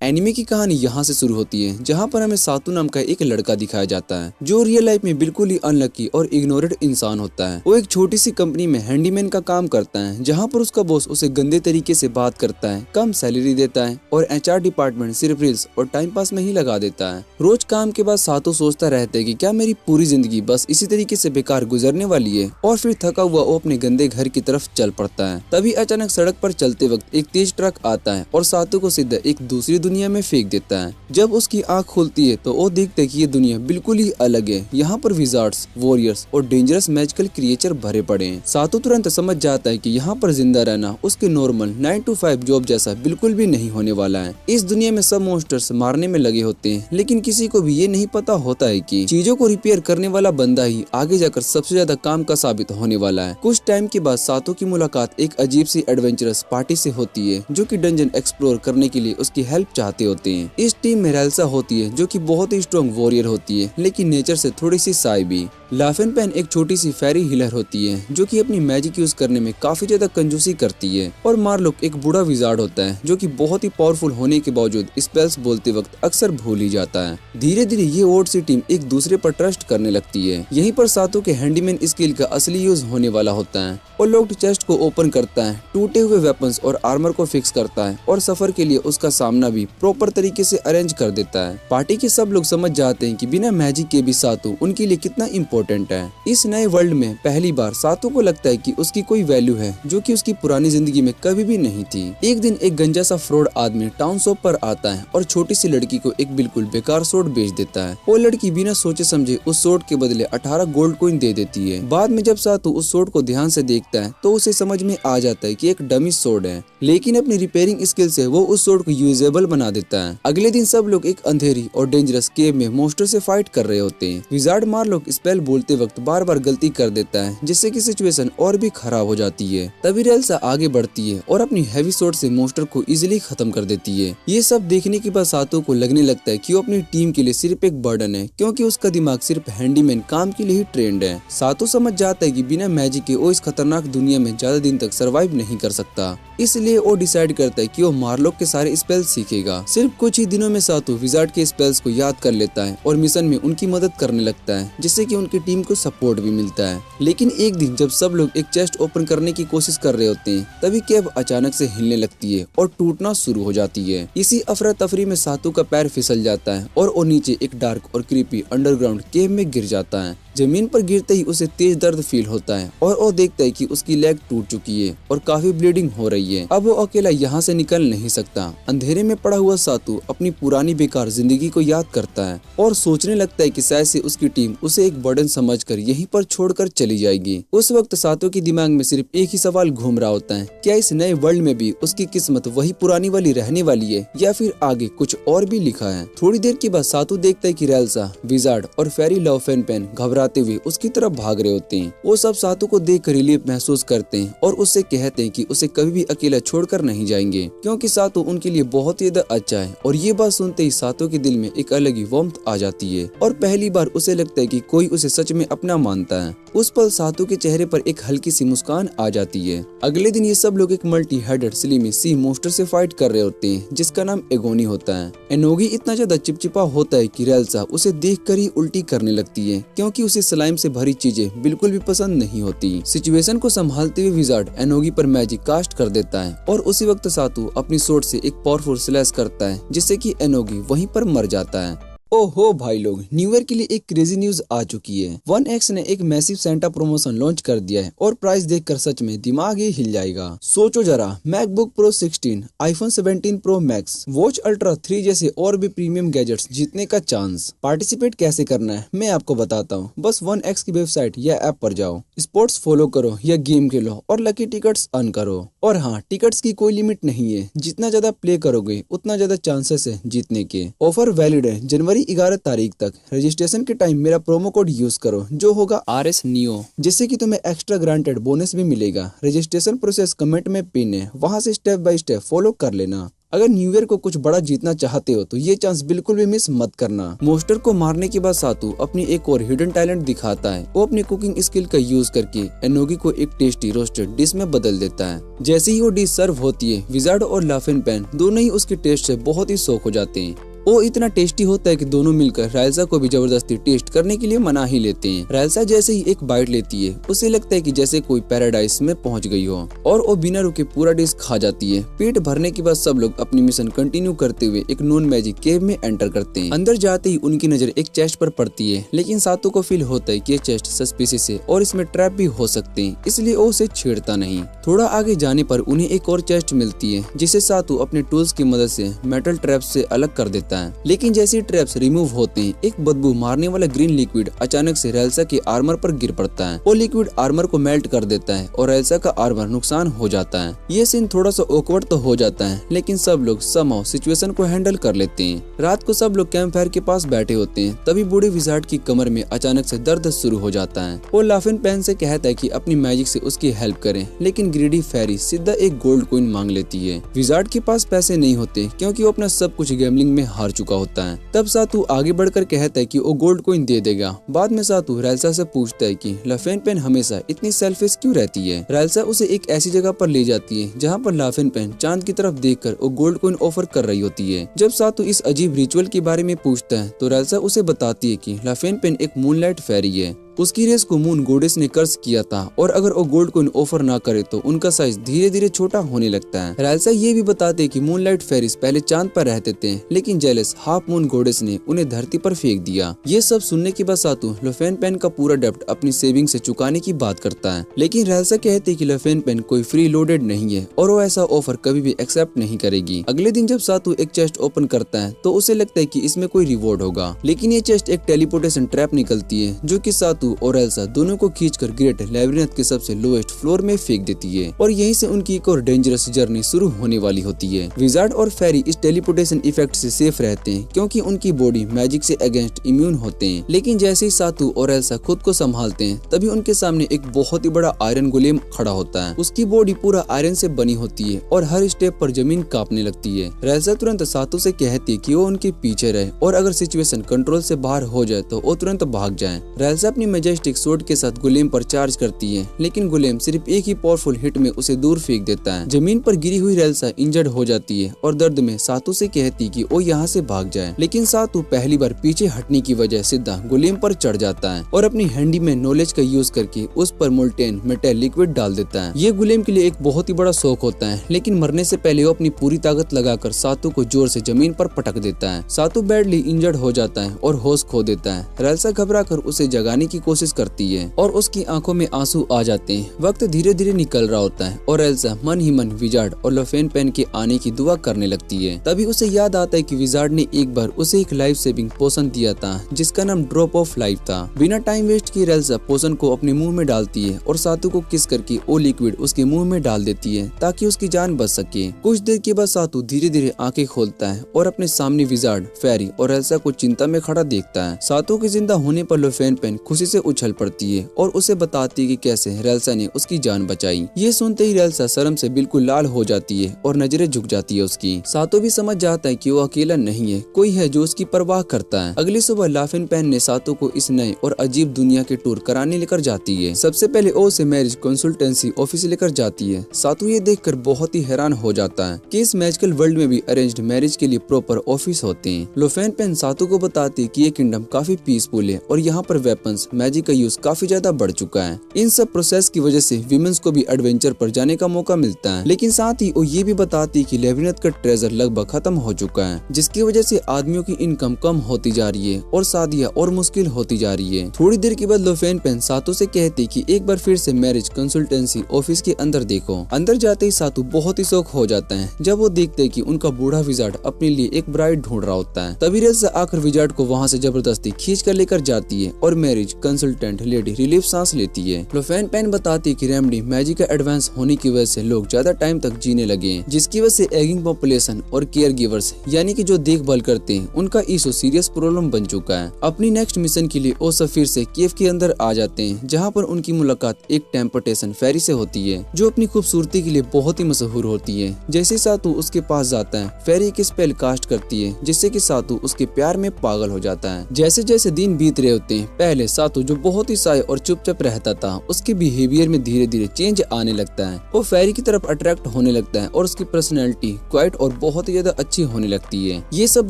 Anime की कहानी यहाँ से शुरू होती है, जहाँ पर हमें सातू नाम का एक लड़का दिखाया जाता है जो रियल लाइफ में बिल्कुल ही अनलकी और इग्नोरेड इंसान होता है। वो एक छोटी सी कंपनी में हैंडीमैन का काम करता है, जहाँ पर उसका बॉस उसे गंदे तरीके से बात करता है, कम सैलरी देता है और एचआर डिपार्टमेंट सिर्फ रील्स और टाइम पास में ही लगा देता है। रोज काम के बाद सातू सोचता रहता है कि क्या मेरी पूरी जिंदगी बस इसी तरीके से बेकार गुजरने वाली है, और फिर थका हुआ वो अपने गंदे घर की तरफ चल पड़ता है। तभी अचानक सड़क पर चलते वक्त एक तेज ट्रक आता है और सातू को सीधा एक दूसरी दुनिया में फेंक देता है। जब उसकी आंख खुलती है तो वो देखता है कि ये दुनिया बिल्कुल ही अलग है। यहाँ पर विजार्ड्स, वॉरियर्स और डेंजरस मैजिकल क्रिएचर भरे पड़े हैं। सातू तुरंत समझ जाता है कि यहाँ पर जिंदा रहना उसके नॉर्मल 9 to 5 जॉब जैसा बिल्कुल भी नहीं होने वाला है। इस दुनिया में सब मॉन्स्टर्स मारने में लगे होते हैं, लेकिन किसी को भी ये नहीं पता होता है कि चीजों को रिपेयर करने वाला बंदा ही आगे जाकर सबसे ज्यादा काम का साबित होने वाला है। कुछ टाइम के बाद सातू की मुलाकात एक अजीब सी एडवेंचरस पार्टी से होती है, जो कि डंजन एक्सप्लोर करने के लिए उसकी हेल्प चाहते होते हैं। इस टीम में रेल्सा होती है, जो कि बहुत ही स्ट्रॉन्ग वॉरियर होती है, लेकिन नेचर से थोड़ी सी साई भी। लाफेनपेन एक छोटी सी फेरी हीलर होती है, जो कि अपनी मैजिक यूज करने में काफी ज्यादा कंजूसी करती है। और मार्लोक एक बूढ़ा विजार्ड होता है, जो कि बहुत ही पावरफुल होने के बावजूद स्पेल्स बोलते वक्त अक्सर भूल ही जाता है। धीरे धीरे ये ओड सी टीम एक दूसरे पर ट्रस्ट करने लगती है। यहीं पर सातू के हैंडीमैन स्किल का असली यूज होने वाला होता है। और लॉक्ड चेस्ट को ओपन करता है, टूटे हुए वेपन्स और आर्मर को फिक्स करता है, और सफर के लिए उसका सामना भी प्रॉपर तरीके से अरेंज कर देता है। पार्टी के सब लोग समझ जाते हैं कि बिना मैजिक के भी सातू उनके लिए कितना इम्पोर्टेंट है। इस नए वर्ल्ड में पहली बार सातू को लगता है कि उसकी कोई वैल्यू है, जो कि उसकी पुरानी जिंदगी में कभी भी नहीं थी। एक दिन एक गंजा सा फ्रॉड आदमी टाउन शॉप पर आता है और छोटी सी लड़की को एक बिल्कुल बेकार सोड बेच देता है। वो लड़की बिना सोचे समझे उस सोड के बदले 18 गोल्ड कॉइन दे देती है। बाद में जब सातू उस सोड को ध्यान से देखता है तो उसे समझ में आ जाता है कि एक डमी सोड है, लेकिन अपनी रिपेयरिंग स्किल से वो उस सोड को यूजेबल बना देता है। अगले दिन सब लोग एक अंधेरी और डेंजरस केव में मॉन्स्टर से फाइट कर रहे होते हैं। विजार्ड मार्लोक स्पेल बोलते वक्त बार बार गलती कर देता है, जिससे कि सिचुएशन और भी खराब हो जाती है। तभी रेल्सा आगे बढ़ती है और अपनी हैवी सोड से मॉन्स्टर को इजीली खत्म कर देती है। ये सब देखने के बाद सातू को लगने लगता है कि वो अपनी टीम के लिए सिर्फ एक बर्डन है, क्योंकि उसका दिमाग सिर्फ हैंडीमैन काम के लिए ही ट्रेंड है। सातू समझ जाता है कि बिना मैजिक के वो इस खतरनाक दुनिया में ज्यादा दिन तक सरवाइव नहीं कर सकता। इसलिए वो डिसाइड करता है कि वो मार्लोक के सारे स्पेल्स सीखेगा। सिर्फ कुछ ही दिनों में सातू विजार्ड के स्पेल्स को याद कर लेता है और मिशन में उनकी मदद करने लगता है, जिससे कि उनकी टीम को सपोर्ट भी मिलता है। लेकिन एक दिन जब सब लोग एक चेस्ट ओपन करने की कोशिश कर रहे होते हैं, तभी केव अचानक से हिलने लगती है और टूटना शुरू हो जाती है। इसी अफरा तफरी में सातू का पैर फिसल जाता है और वो नीचे एक डार्क और क्रीपी अंडरग्राउंड केव में गिर जाता है। जमीन पर गिरते ही उसे तेज दर्द फील होता है और वो देखता है कि उसकी लेग टूट चुकी है और काफी ब्लीडिंग हो रही है। अब वो अकेला यहाँ से निकल नहीं सकता। अंधेरे में पड़ा हुआ सातू अपनी पुरानी बेकार जिंदगी को याद करता है और सोचने लगता है कि शायद से उसकी टीम उसे एक बर्डन समझकर यहीं पर छोड़कर चली जाएगी। उस वक्त सातू के दिमाग में सिर्फ एक ही सवाल घूम रहा होता है, क्या इस नए वर्ल्ड में भी उसकी किस्मत वही पुरानी वाली रहने वाली है, या फिर आगे कुछ और भी लिखा है। थोड़ी देर के बाद सातू देखता है कि रेल्सा, विजार्ड और फेरी लाफेनपेन घबराते हुए उसकी तरफ भाग रहे होते हैं। वो सब सातू को देखकर रिलीफ महसूस करते हैं और उससे कहते हैं कि उसे कभी भी अकेला छोड़कर नहीं जाएंगे, क्योंकि सातू उनके लिए बहुत ही ज्यादा अच्छा है। और ये बात सुनते ही सातू के दिल में एक अलग ही वार्मथ आ जाती है और पहली बार उसे लगता है कि कोई उसे सच में अपना मानता है। उस पल सातू के चेहरे पर एक हल्की सी मुस्कान आ जाती है। अगले दिन ये सब लोग एक multi headed slimy sea monster से फाइट कर रहे होते हैं, जिसका नाम एगोनी होता है। एनोगी इतना ज्यादा चिपचिपा होता है कि रेल्सा उसे देखकर ही उल्टी करने लगती है, क्योंकि उसे स्लाइम से भरी चीजें बिल्कुल भी पसंद नहीं होती। सिचुएशन को संभालते हुए विजार्ड एनोगी पर मैजिक कास्ट कर देता है और उसी वक्त सातू अपनी सोर्ड से एक पावरफुल स्लैश करता है, जिससे कि एनोगी वहीं पर मर जाता है। ओहो भाई लोग, न्यू ईयर के लिए एक क्रेजी न्यूज आ चुकी है। 1X ने एक मैसिव सेंटा प्रमोशन लॉन्च कर दिया है और प्राइस देखकर सच में दिमाग ही हिल जाएगा। सोचो जरा, MacBook pro 16, iPhone 17 pro max, watch ultra 3 जैसे और भी प्रीमियम गैजेट्स जीतने का चांस। पार्टिसिपेट कैसे करना है मैं आपको बताता हूँ। बस 1X की वेबसाइट या ऐप पर जाओ, स्पोर्ट्स फॉलो करो या गेम खेलो और लकी टिकट्स अर्न करो। और हाँ, टिकट्स की कोई लिमिट नहीं है, जितना ज्यादा प्ले करोगे उतना ज्यादा चांसेस है जीतने के। ऑफर वैलिड है जनवरी 11 तारीख तक। रजिस्ट्रेशन के टाइम मेरा प्रोमो कोड यूज करो, जो होगा RS NEO, जिससे कि तुम्हें एक्स्ट्रा ग्रांटेड बोनस भी मिलेगा। रजिस्ट्रेशन प्रोसेस कमेंट में पिन है, वहां से स्टेप बाय स्टेप फॉलो कर लेना। अगर न्यू ईयर को कुछ बड़ा जीतना चाहते हो तो ये चांस बिल्कुल भी मिस मत करना। मोस्टर को मारने के बाद सातू अपनी एक और हिडन टैलेंट दिखाता है। वो अपनी कुकिंग स्किल का यूज करके एनोगी को एक टेस्टी रोस्टेड डिश में बदल देता है। जैसे ही वो डिश सर्व होती है, विजार्ड और लाफिनपेन दोनों ही उसके टेस्ट से बहुत ही शौक हो जाते हैं। वो इतना टेस्टी होता है कि दोनों मिलकर रायल्सा को भी जबरदस्ती टेस्ट करने के लिए मना ही लेते हैं। रायल्सा जैसे ही एक बाइट लेती है, उसे लगता है कि जैसे कोई पैराडाइस में पहुंच गई हो और वो बिना रुके पूरा डिश खा जाती है। पेट भरने के बाद सब लोग अपनी मिशन कंटिन्यू करते हुए एक नॉन मैजिक केव में एंटर करते हैं। अंदर जाते ही उनकी नजर एक चेस्ट पर पड़ती है, लेकिन सातू को फील होता है कि ये चेस्ट सस्पिशियस है और इसमें ट्रैप भी हो सकते हैं, इसलिए वो उसे छेड़ता नहीं। थोड़ा आगे जाने पर उन्हें एक और चेस्ट मिलती है, जिसे सातू अपने टूल्स की मदद से मेटल ट्रैप से अलग कर देता है। लेकिन जैसे ट्रैप्स रिमूव होते हैं, एक बदबू मारने वाला ग्रीन लिक्विड अचानक से रेल्सा के आर्मर पर गिर पड़ता है। वो लिक्विड आर्मर को मेल्ट कर देता है और रेल्सा का आर्मर नुकसान हो जाता है। ये सीन थोड़ा सा ऑकवर्ड तो हो जाता है, लेकिन सब लोग समहाउ सिचुएशन को हैंडल कर लेते हैं। रात को सब लोग कैंप फायर के पास बैठे होते हैं, तभी बूढ़े विजार्ड की कमर में अचानक से दर्द शुरू हो जाता है। वो लाफिनपेन से कहता है कि अपनी मैजिक से उसकी हेल्प करें, लेकिन ग्रीडी फेरी सीधा एक गोल्ड कॉइन मांग लेती है। विजार्ड के पास पैसे नहीं होते क्योंकि वो अपना सब कुछ गैम्बलिंग में हार चुका होता है। तब सातू आगे बढ़कर कहता है कि वो गोल्ड कॉइन दे देगा। बाद में सातू रेल्सा से पूछता है कि लाफिनपेन हमेशा इतनी सेल्फिश क्यों रहती है। रेल्सा उसे एक ऐसी जगह पर ले जाती है जहाँ पर लाफिनपेन चांद की तरफ देखकर वो गोल्ड कॉइन ऑफर कर रही होती है। जब सातू इस अजीब रिचुअल के बारे में पूछता है तो रेल्सा उसे बताती है कि लाफिनपेन एक मूनलाइट फेरी है। उसकी रेस को मून गॉडेस ने कर्स किया था और अगर वो गोल्ड कॉइन ऑफर ना करे तो उनका साइज धीरे धीरे छोटा होने लगता है। रेल्सा ये भी बताते हैं कि मूनलाइट फेरिस पहले चांद पर रहते थे, लेकिन जेलस हाफ मून गॉडेस ने उन्हें धरती पर फेंक दिया। ये सब सुनने के बाद सातू लाफिनपेन का पूरा डेब्ट अपनी सेविंग से चुकाने की बात करता है, लेकिन रेल्सा कहते हैं कि लाफिनपेन कोई फ्री लोडेड नहीं है और वो ऐसा ऑफर कभी भी एक्सेप्ट नहीं करेगी। अगले दिन जब सातू एक चेस्ट ओपन करता है तो उसे लगता है कि इसमें कोई रिवॉर्ड होगा, लेकिन ये चेस्ट एक टेलीपोर्टेशन ट्रैप निकलती है जो कि सातू और रेल्सा दोनों को खींचकर ग्रेट लैबिरिंथ के सबसे लोएस्ट फ्लोर में फेंक देती है और यहीं से उनकी एक और डेंजरस जर्नी शुरू होने वाली होती है। विजार्ड और फेरी इस टेलीपोर्टेशन इफेक्ट से सेफ रहते हैं क्योंकि उनकी बॉडी मैजिक से अगेंस्ट इम्यून होते हैं, लेकिन जैसे ही सातू और रेल्सा खुद को संभालते हैं तभी उनके सामने एक बहुत ही बड़ा आयरन गोलेम खड़ा होता है। उसकी बॉडी पूरा आयरन से बनी होती है और हर स्टेप पर जमीन कांपने लगती है। रेल्सा तुरंत सातू से कहती है कि वो उनके पीछे रहे और अगर सिचुएशन कंट्रोल से बाहर हो जाए तो वो तुरंत भाग जाए। रेल्सा अपनी मैजेस्टिक सोर्ड के साथ गुलेम पर चार्ज करती है, लेकिन गुलेम सिर्फ एक ही पावरफुल हिट में उसे दूर फेंक देता है। जमीन पर गिरी हुई रेल्सा इंजर्ड हो जाती है और दर्द में सातू से कहती कि वो यहाँ से भाग जाए, लेकिन सातू पहली बार पीछे हटने की वजह सीधा गुलेम पर चढ़ जाता है और अपनी हैंडी में नॉलेज का यूज करके उस पर मोल्टेन मेटल लिक्विड डाल देता है। ये गुलेम के लिए एक बहुत ही बड़ा शौक होता है, लेकिन मरने से पहले वो अपनी पूरी ताकत लगाकर सातू को जोर से जमीन पर पटक देता है। सातू बैडली इंजर्ड हो जाता है और होश खो देता है। रेल्सा घबराकर उसे जगाने की कोशिश करती है और उसकी आंखों में आंसू आ जाते हैं। वक्त धीरे धीरे निकल रहा होता है और रेल्सा मन ही मन विजार्ड और लाफिनपेन के आने की दुआ करने लगती है। तभी उसे याद आता है कि विजार्ड ने एक बार उसे एक लाइफ सेविंग पोशन दिया था जिसका नाम ड्रॉप ऑफ लाइफ था। बिना टाइम वेस्ट किए रेल्सा पोशन को अपने मुंह में डालती है और सातू को किस करके वो लिक्विड उसके मुंह में डाल देती है ताकि उसकी जान बच सके। कुछ देर के बाद सातू धीरे धीरे आंखें खोलता है और अपने सामने विजार्ड, फेरी और रेल्सा को चिंता में खड़ा देखता है। सातू के जिंदा होने पर लाफिनपेन खुशी से उछल पड़ती है और उसे बताती है कि कैसे रेल्सा ने उसकी जान बचाई। ये सुनते ही रेल्सा शर्म से बिल्कुल लाल हो जाती है और नजरें झुक जाती है उसकी। सातू भी समझ जाता है कि वो अकेला नहीं है, कोई है जो उसकी परवाह करता है। अगली सुबह लाफिनपेन ने सातू को इस नए और अजीब दुनिया के टूर कराने लेकर जाती है। सबसे पहले वो उसे मैरिज कंसल्टेंसी ऑफिस लेकर जाती है। सातू ये देखकर बहुत ही हैरान हो जाता है कि इस मैजिकल वर्ल्ड में भी अरेंज्ड मैरिज के लिए प्रॉपर ऑफिस होते हैं। लाफिनपेन सातू को बताती है कि ये किंगडम काफी पीसफुल है और यहाँ पर वेपन्स मैजिक का यूज काफी ज्यादा बढ़ चुका है। इन सब प्रोसेस की वजह से विमेंस को भी एडवेंचर पर जाने का मौका मिलता है, लेकिन साथ ही वो ये भी बताती है कि लैबिरिंथ का ट्रेजर लगभग खत्म हो चुका है, जिसकी वजह से आदमियों की इनकम कम होती जा रही है और शादियां और मुश्किल होती जा रही है। थोड़ी देर के बाद लाफिनपेन सातू से कहती कि एक बार फिर से मैरिज कंसल्टेंसी ऑफिस के अंदर देखो। अंदर जाते ही सातू बहुत ही शौक हो जाता है जब वो देखते है कि उनका बूढ़ा विजार्ड अपने लिए एक ब्राइड ढूंढ रहा होता है। तभी रेल्सा आकर विजार्ड को वहाँ से जबरदस्ती खींच कर लेकर जाती है और मैरिज कंसल्टेंट लेडी रिलीफ सांस लेती है। लोफेन पेन बताती है कि रेमेडी मैजिक का एडवांस होने की वजह से लोग ज्यादा टाइम तक जीने लगे हैं, जिसकी वजह से एगिंग पॉपुलेशन और केयर गिवर्स यानी कि जो देखभाल करते हैं उनका इशू सीरियस प्रॉब्लम बन चुका है। अपनी नेक्स्ट मिशन के लिए ओ सफीर से केव के अंदर आ जाते हैं, जहाँ पर उनकी मुलाकात एक टेम्पटेशन फेरी से होती है जो अपनी खूबसूरती के लिए बहुत ही मशहूर होती है। जैसे सातू उसके पास जाता है, फेरी एक स्पेल कास्ट करती है जिससे कि सातू उसके प्यार में पागल हो जाता है। जैसे जैसे दिन बीत रहे होते हैं, पहले सातू जो बहुत ही शाय और चुपचाप रहता था उसके बिहेवियर में धीरे धीरे चेंज आने लगता है। वो फेरी की तरफ अट्रैक्ट होने लगता है और उसकी पर्सनैलिटी क्वाइट और बहुत ही ज्यादा अच्छी होने लगती है। ये सब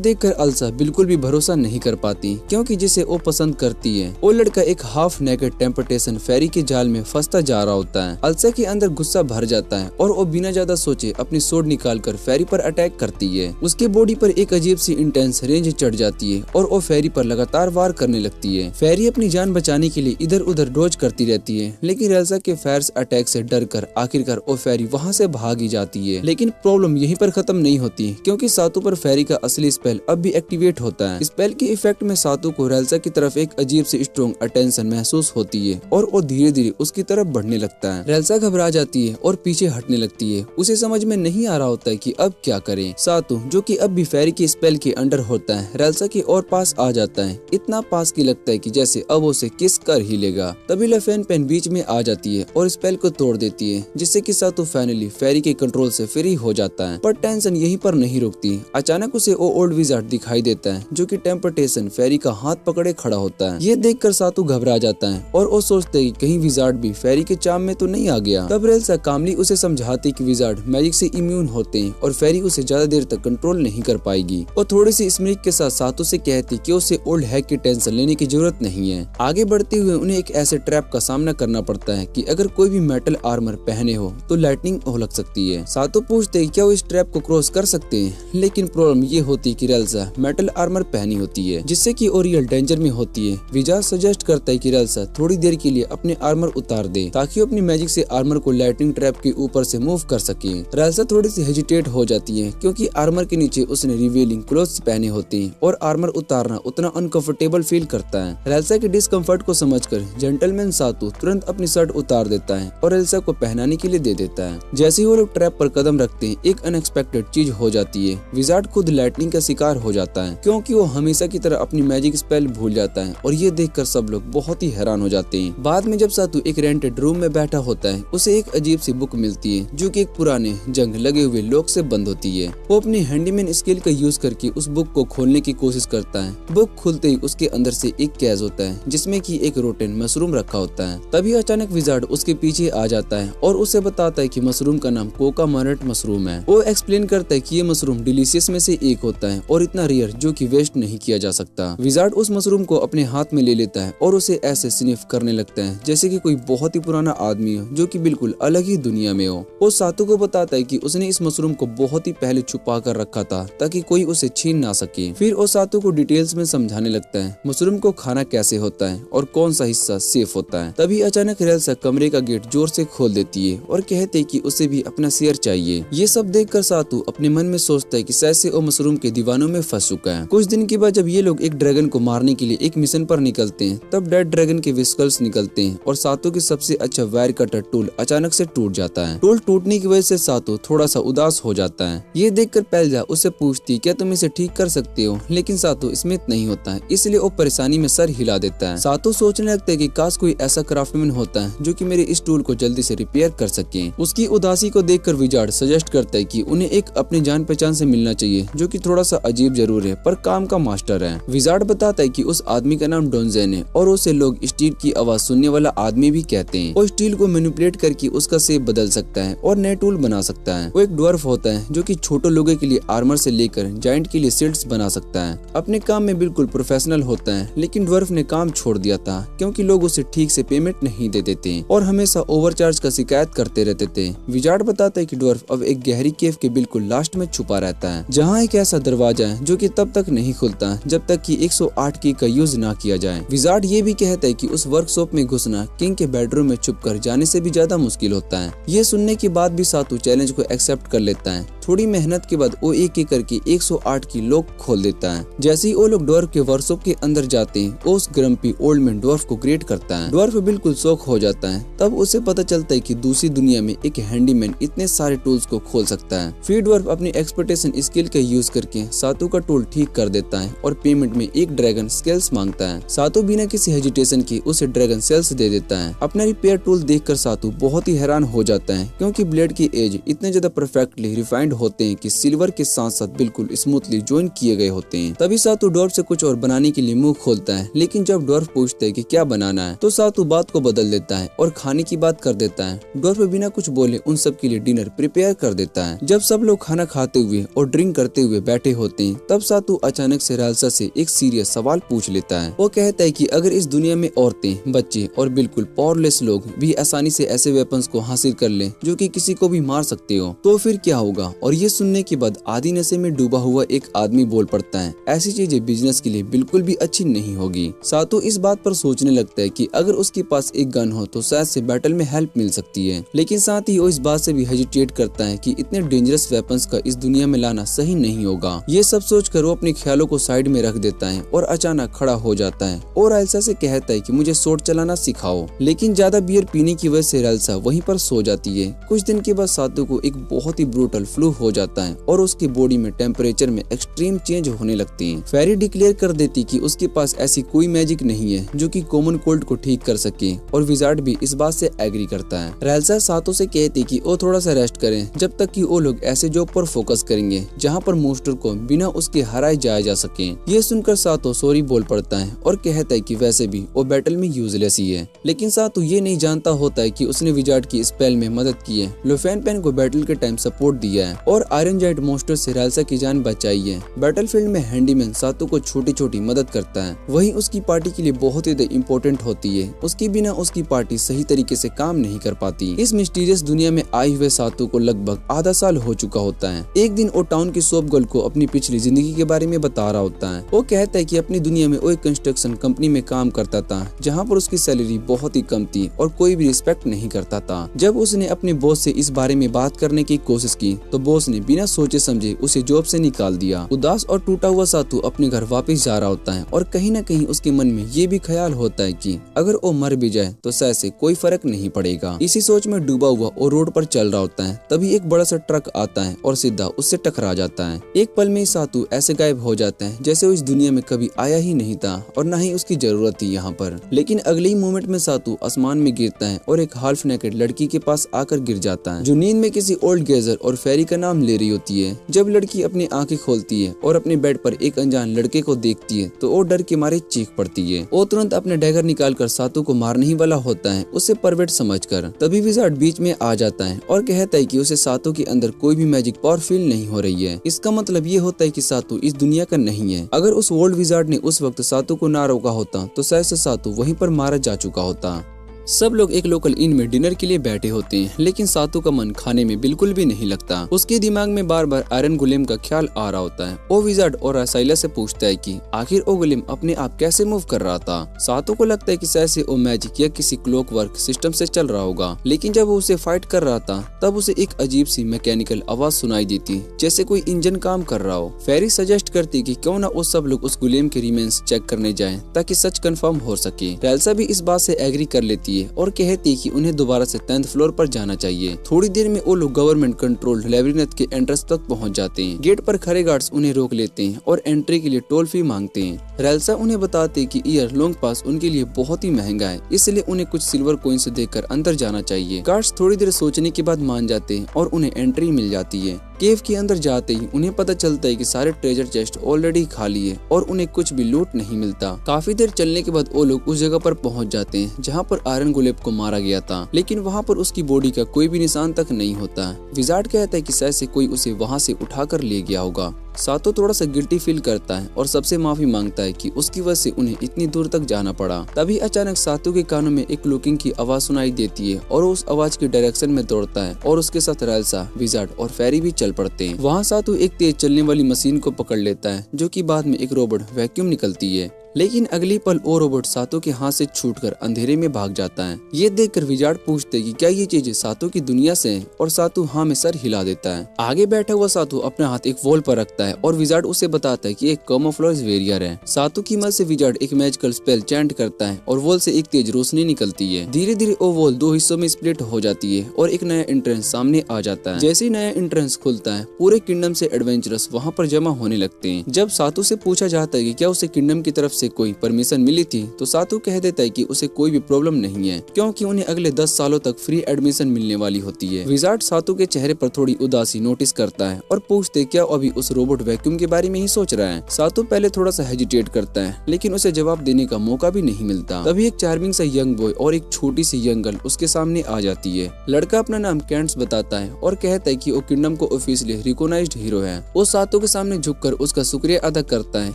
देखकर अल्सा बिल्कुल भी भरोसा नहीं कर पाती, क्योंकि जिसे वो पसंद करती है वो लड़का एक हाफ नेकेड टेम्पटेशन फेरी के जाल में फंसता जा रहा होता है। अल्सा के अंदर गुस्सा भर जाता है और वो बिना ज्यादा सोचे अपनी सोड निकालकर फेरी पर अटैक करती है। उसके बॉडी पर एक अजीब सी इंटेंस रेंज चढ़ जाती है और वो फेरी पर लगातार वार करने लगती है। फेरी अपनी जान बचाने के लिए इधर उधर डॉज करती रहती है, लेकिन एल्सा के फायर्स अटैक से डरकर आखिरकार वो फेरी वहाँ से भाग ही जाती है। लेकिन प्रॉब्लम यहीं पर खत्म नहीं होती, क्योंकि सातू पर फेरी का असली स्पेल अब भी एक्टिवेट होता है। स्पेल के इफेक्ट में सातू को रेल्सा की तरफ एक अजीब सी स्ट्रॉन्ग अटेंशन महसूस होती है और वो धीरे धीरे उसकी तरफ बढ़ने लगता है। रेल्सा घबरा जाती है और पीछे हटने लगती है। उसे समझ में नहीं आ रहा होता है कि अब क्या करे। सातू जो कि अब भी फेरी की स्पेल के अंडर होता है, रेल्सा की और पास आ जाता है, इतना पास की लगता है कि जैसे अब उसे किस कर ही लेगा। तभी लोफेन पेन बीच में आ जाती है और स्पेल को तोड़ देती है, जिससे कि सातू फाइनली फेरी के कंट्रोल से फ्री हो जाता है। पर टेंशन यहीं पर नहीं रुकती। अचानक उसे वो ओल्ड विजार्ड दिखाई देता है जो कि टेम्पटेशन फेरी का हाथ पकड़े खड़ा होता है। ये देखकर सातू घबरा जाता है और वो सोचते है कि कहीं विजार्ड भी फेरी के चाम में तो नहीं आ गया। तब रेल्सा कामली उसे समझाती कि विजार्ड मैजिक से इम्यून होते हैं और फेरी उसे ज्यादा देर तक कंट्रोल नहीं कर पाएगी। और थोड़ी सी स्मिक के साथ सातू से कहती कि उसे ओल्ड हैक की टेंशन लेने की जरूरत नहीं है। आगे बढ़ते हुए उन्हें एक ऐसे ट्रैप का सामना करना पड़ता है कि अगर कोई भी मेटल आर्मर पहने हो तो लाइटनिंग हो लग सकती है। सातू पूछते हैं क्या वो इस ट्रैप को क्रॉस कर सकते हैं, लेकिन प्रॉब्लम ये होती है कि रेल्सा मेटल आर्मर पहनी होती है, जिससे कि वो रियल डेंजर में होती है। विजार्ड सजेस्ट करता है कि रेल्सा थोड़ी देर के लिए अपने आर्मर उतार दे ताकि वो अपनी मैजिक से आर्मर को लाइटनिंग ट्रैप के ऊपर से मूव कर सके। रेल्सा थोड़ी सी हेजिटेट हो जाती है, क्योंकि आर्मर के नीचे उसने रिवीलिंग क्लोथ्स पहने होते हैं और आर्मर उतारना उतना अनकंफर्टेबल फील करता है। रेल्सा के डिस्कम्फर्ट को समझकर जेंटलमैन सातू तुरंत अपनी शर्ट उतार देता है और रेल्सा को पहनाने के लिए दे देता है। जैसे ही वो लोग ट्रैप पर कदम रखते हैं, एक अनएक्सपेक्टेड चीज हो जाती है। विजार्ड खुद लाइटनिंग का शिकार हो जाता है, क्योंकि वो हमेशा की तरह अपनी मैजिक स्पेल भूल जाता है और ये देखकर सब लोग बहुत ही हैरान हो जाते हैं। बाद में जब सातू एक रेंटेड रूम में बैठा होता है, उसे एक अजीब सी बुक मिलती है जो कि एक पुराने जंग लगे हुए लॉक से बंद होती है। वो अपनी हैंडीमैन स्किल का यूज करके उस बुक को खोलने की कोशिश करता है। बुक खुलते ही उसके अंदर से एक कैज होता है जिसमें कि एक रोटेन मशरूम रखा होता है। तभी अचानक विजार्ड उसके पीछे आ जाता है और उसे बताता है कि मशरूम का नाम कोका मरट मशरूम है। वो एक्सप्लेन करता है कि ये मशरूम डिलीशियस में से एक होता है और इतना रेयर जो कि वेस्ट नहीं किया जा सकता। विजार्ड उस मशरूम को अपने हाथ में ले लेता है और उसे ऐसे स्निफ करने लगता है जैसे कि कोई बहुत ही पुराना आदमी हो जो कि बिल्कुल अलग ही दुनिया में हो। वो सातू को बताता है कि उसने इस मशरूम को बहुत ही पहले छुपा कर रखा था ताकि कोई उसे छीन ना सके। फिर वो सातू को डिटेल्स में समझाने लगता है मशरूम को खाना कैसे होता है और कौन सा हिस्सा सेफ होता है। तभी अचानक रेल्सा कमरे का गेट जोर से खोल देती है और कहते कि उसे भी अपना शेयर चाहिए। ये सब देखकर सातू अपने मन में सोचता है कि शायद से वो मशरूम के दीवानों में फंस चुका है। कुछ दिन के बाद जब ये लोग एक ड्रैगन को मारने के लिए एक मिशन पर निकलते हैं, तब डेड ड्रैगन के विस्कल्स निकलते हैं और सातू की सबसे अच्छा वायर कटर टूल अचानक से टूट जाता है। टूल टूटने की वजह से सातू थोड़ा सा उदास हो जाता है। ये देखकर पेल्जा उससे पूछती क्या तुम इसे ठीक कर सकते हो, लेकिन सातू इसमें नहीं होता है, इसलिए वो परेशानी में सर हिला देता है। सातू सोचने लगता है कि काश कोई ऐसा क्राफ्टमैन होता है जो कि मेरे इस टूल को जल्दी से रिपेयर कर सके। उसकी उदासी को देखकर विजार्ड सजेस्ट करता है कि उन्हें एक अपनी जान पहचान से मिलना चाहिए जो कि थोड़ा सा अजीब जरूर है पर काम का मास्टर है। विजार्ड बताता है कि उस आदमी का नाम डोनजेन है और उसे लोग स्टील की आवाज सुनने वाला आदमी भी कहते हैं। वो स्टील को मैनिपुलेट करके उसका शेप बदल सकता है और नए टूल बना सकता है। वो एक ड्वार्फ होता है जो कि छोटे लोगों के लिए आर्मर से लेकर जायंट के लिए शील्ड्स बना सकता है। अपने काम में बिल्कुल प्रोफेशनल होता है, लेकिन ड्वार्फ ने काम छोड़ दिया था क्योंकि लोग उसे ठीक से पेमेंट नहीं देते थे और हमेशा ओवरचार्ज का शिकायत करते रहते थे। विजार्ड बताता है कि ड्वार्फ अब एक गहरी केव के बिल्कुल लास्ट में छुपा रहता है, जहाँ एक ऐसा दरवाजा है जो कि तब तक नहीं खुलता जब तक कि 108 की का यूज ना किया जाए। विजार्ड ये भी कहता है कि उस वर्कशॉप में घुसना किंग के बेडरूम में छुपकर जाने से भी ज्यादा मुश्किल होता है। ये सुनने के बाद भी सातू चैलेंज को एक्सेप्ट कर लेता है। थोड़ी मेहनत के बाद वो एक एक करके 108 की लॉक खोल देता है। जैसे ही वो लोग ड्वार्फ के वर्कशॉप के अंदर जाते हैं, वो उस ग्रम्पी ओल्ड मैन ड्वार्फ को ग्रेट करता है। ड्वार्फ बिल्कुल शॉक हो जाता है। तब उसे पता चलता है कि दूसरी दुनिया में एक हैंडीमैन इतने सारे टूल्स को खोल सकता है। फिर ड्वार्फ अपनी एक्सपर्टेशन स्किल का यूज करके सातू का टूल ठीक कर देता है और पेमेंट में एक ड्रैगन स्केल्स मांगता है। सातू बिना किसी हेजिटेशन के उसे ड्रैगन सेल्स दे देता है। अपना रिपेयर टूल देखकर सातू बहुत ही हैरान हो जाता है, क्योंकि ब्लेड की एज इतने ज्यादा परफेक्टली रिफाइंड होते हैं कि सिल्वर के साथ साथ बिल्कुल स्मूथली ज्वाइन किए गए होते हैं। तभी सातू ड्वार्फ से कुछ और बनाने के लिए मुंह खोलता है, लेकिन जब ड्वार्फ पूछता है कि क्या बनाना है तो सातू बात को बदल देता है और खाने की बात कर देता है। ड्वार्फ बिना कुछ बोले उन सब के लिए डिनर प्रिपेयर कर देता है। जब सब लोग खाना खाते हुए और ड्रिंक करते हुए बैठे होते हैं, तब सातू अचानक से राल्सा से एक सीरियस सवाल पूछ लेता है। वो कहता है कि अगर इस दुनिया में औरतें, बच्चे और बिल्कुल पावरलेस लोग भी आसानी से ऐसे वेपन्स को हासिल कर ले जो कि किसी को भी मार सकते हो, तो फिर क्या होगा। और ये सुनने के बाद आधी नशे में डूबा हुआ एक आदमी बोल पड़ता है, ऐसी चीजें बिजनेस के लिए बिल्कुल भी अच्छी नहीं होगी। सातू इस बात पर सोचने लगता है कि अगर उसके पास एक गन हो तो शायद से बैटल में हेल्प मिल सकती है, लेकिन साथ ही वो इस बात से भी हेजिटेट करता है कि इतने डेंजरस वेपन्स का इस दुनिया में लाना सही नहीं होगा। ये सब सोचकर वो अपने ख्यालों को साइड में रख देता है और अचानक खड़ा हो जाता है और राल्सा से कहता है कि मुझे शॉट चलाना सिखाओ। लेकिन ज्यादा बियर पीने की वजह से राल्सा वहीं पर सो जाती है। कुछ दिन के बाद सातू को एक बहुत ही ब्रूटल फ्लू हो जाता है और उसकी बॉडी में टेम्परेचर में एक्सट्रीम चेंज होने लगती है। फेरी डिक्लेयर कर देती कि उसके पास ऐसी कोई मैजिक नहीं है जो कि कॉमन कोल्ड को ठीक कर सके, और विजार्ड भी इस बात से एग्री करता है। राल्सा सातू से कहती कि वो थोड़ा सा रेस्ट करें जब तक कि वो लोग ऐसे जॉब पर फोकस करेंगे जहां पर मोस्टर को बिना उसके हराए जाया जा सके। ये सुनकर सातू सॉरी बोल पड़ता है और कहता है कि वैसे भी वो बैटल में यूजलेस ही है। लेकिन सातू ये नहीं जानता होता है कि उसने विजार्ड की स्पेल में मदद की है, लोफेन पेन को बैटल के टाइम सपोर्ट दिया है और आयरन जाइंट मोस्टर से राल्सा की जान बचाई है। बैटलफील्ड में हैंडीमैन सातू को छोटी छोटी मदद करता है, वही उसकी पार्टी के लिए बहुत ही इम्पोर्टेंट होती है। उसके बिना उसकी पार्टी सही तरीके से काम नहीं कर पाती। इस मिस्टीरियस दुनिया में आए हुए सातू को लगभग आधा साल हो चुका होता है। एक दिन वो टाउन की शॉप गर्ल को अपनी पिछली जिंदगी के बारे में बता रहा होता है। वो कहता है कि अपनी दुनिया में वो एक कंस्ट्रक्शन कंपनी में काम करता था जहाँ पर उसकी सैलरी बहुत ही कम थी और कोई भी रिस्पेक्ट नहीं करता था। जब उसने अपने बॉस से इस बारे में बात करने की कोशिश की तो बॉस ने बिना सोचे समझे उसे जॉब से निकाल दिया। उदास और टूटा हुआ सातू अपने घर वापस जा रहा होता है और कहीं न कहीं उसके मन में ये भी ख्याल होता है कि अगर वो मर भी जाए तो शायद से कोई फर्क नहीं पड़ेगा। इसी सोच में डूबा हुआ वो रोड पर चल रहा होता है। तभी एक बड़ा सा ट्रक आता है और सीधा उससे टकरा जाता है। एक पल में सातू ऐसे गायब हो जाता है जैसे वो इस दुनिया में कभी आया ही नहीं था और न ही उसकी जरूरत थी यहाँ पर। लेकिन अगले ही मोमेंट में सातू आसमान में गिरता है और एक हाल्फ नेकेड लड़की के पास आकर गिर जाता है, जो नींद में किसी ओल्ड गेजर और फेरी का नाम ले रही होती है। जब लड़की अपनी आंखें खोलती है और अपने बेड पर एक अनजान लड़के को देखती है तो वो डर के मारे चीख पड़ती है। वो तुरंत अपने डैगर निकालकर सातू को मारने ही वाला होता है, उसे परवेट समझकर। तभी विजार्ड बीच में आ जाता है और कहता है कि उसे सातू के अंदर कोई भी मैजिक पावर फील नहीं हो रही है। इसका मतलब ये होता है कि सातू इस दुनिया का नहीं है। अगर उस ओल्ड विजार्ड ने उस वक्त सातू को ना रोका होता तो शायद से सातू वहीं पर मारा जा चुका होता। सब लोग एक लोकल इन में डिनर के लिए बैठे होते हैं, लेकिन सातू का मन खाने में बिल्कुल भी नहीं लगता। उसके दिमाग में बार बार आयरन गुलेम का ख्याल आ रहा होता है। वो विजार्ड और रासाइला से पूछता है कि आखिर वो गुलेम अपने आप कैसे मूव कर रहा था। सातू को लगता है कि शायद से वो मैजिक या किसी क्लॉक वर्क सिस्टम से चल रहा होगा, लेकिन जब वो उसे फाइट कर रहा था तब उसे एक अजीब सी मैकेनिकल आवाज सुनाई देती, जैसे कोई इंजन काम कर रहा हो। फेरी सजेस्ट करती कि क्यों ना वो सब लोग उस गुलेम के रिमेन्स चेक करने जाएं ताकि सच कंफर्म हो सके। राल्सा भी इस बात से एग्री कर लेती है और कहती है कि उन्हें दोबारा से 10th फ्लोर पर जाना चाहिए। थोड़ी देर में वो लोग गवर्नमेंट कंट्रोल्ड लेबिरिंथ के एंट्रेंस तक पहुंच जाते हैं। गेट पर खड़े गार्ड्स उन्हें रोक लेते हैं और एंट्री के लिए टोल फी मांगते हैं। राल्सा उन्हें बताते हैं कि ईयर लॉन्ग पास उनके लिए बहुत ही महंगा है, इसलिए उन्हें कुछ सिल्वर कॉइन्स देकर अंदर जाना चाहिए। गार्ड्स थोड़ी देर सोचने के बाद मान जाते हैं और उन्हें एंट्री मिल जाती है। केव के अंदर जाते ही उन्हें पता चलता है कि सारे ट्रेजर चेस्ट ऑलरेडी खाली है और उन्हें कुछ भी लूट नहीं मिलता। काफी देर चलने के बाद वो लोग उस जगह पर पहुंच जाते हैं जहां पर आयरन गुलेब को मारा गया था, लेकिन वहां पर उसकी बॉडी का कोई भी निशान तक नहीं होता। विजार्ड कहता है कि शायद से कोई उसे वहां से उठाकर ले गया होगा। सातो थोड़ा सा गिल्टी फील करता है और सबसे माफी मांगता है कि उसकी वजह से उन्हें इतनी दूर तक जाना पड़ा। तभी अचानक सातो के कानों में एक लुकिंग की आवाज सुनाई देती है और उस आवाज की डायरेक्शन में दौड़ता है और उसके साथ राल्सा, विजार्ड और फेरी भी चल पड़ते हैं। वहाँ सातो एक तेज चलने वाली मशीन को पकड़ लेता है जो कि बाद में एक रोबोट वैक्यूम निकलती है। लेकिन अगली पल वो रोबोट सातो के हाथ से छूटकर अंधेरे में भाग जाता है। ये देखकर विजार्ड पूछते कि क्या ये चीजें सातो की दुनिया से है, और सातो हाँ में सर हिला देता है। आगे बैठा हुआ सातो अपना हाथ एक वॉल पर रखता है और विजार्ड उसे बताता है कि एक कैमोफ्लेज वेरियर है। सातो की मदद से विजार्ड एक मैजिकल स्पेल चैंट करता है और वॉल से एक तेज रोशनी निकलती है। धीरे धीरे वो वॉल दो हिस्सों में स्प्लिट हो जाती है और एक नया एंट्रेंस सामने आ जाता है। जैसे ही नया एंट्रेंस खुलता है, पूरे किंगडम से एडवेंचरस वहाँ पर जमा होने लगते हैं। जब सातो से पूछा जाता है कि क्या उसे किंगडम की तरफ से कोई परमिशन मिली थी, तो सातो कह देता है कि उसे कोई भी प्रॉब्लम नहीं है, क्योंकि उन्हें अगले 10 सालों तक फ्री एडमिशन मिलने वाली होती है। विजार्ड सातो के चेहरे पर थोड़ी उदासी नोटिस करता है और पूछते क्या अभी उस रोबोट वैक्यूम के बारे में ही सोच रहा है। सातो पहले थोड़ा सा हेजिटेट करता है, लेकिन उसे जवाब देने का मौका भी नहीं मिलता। तभी एक चार्मिंग सा यंग बॉय और एक छोटी सी यंग गर्ल उसके सामने आ जाती है। लड़का अपना नाम कैंट्स बताता है और कहता है कि वो किंगडम को ऑफिशियली रिकॉग्नाइज्ड हीरो है। वो सातो के सामने झुककर उसका शुक्रिया अदा करता है,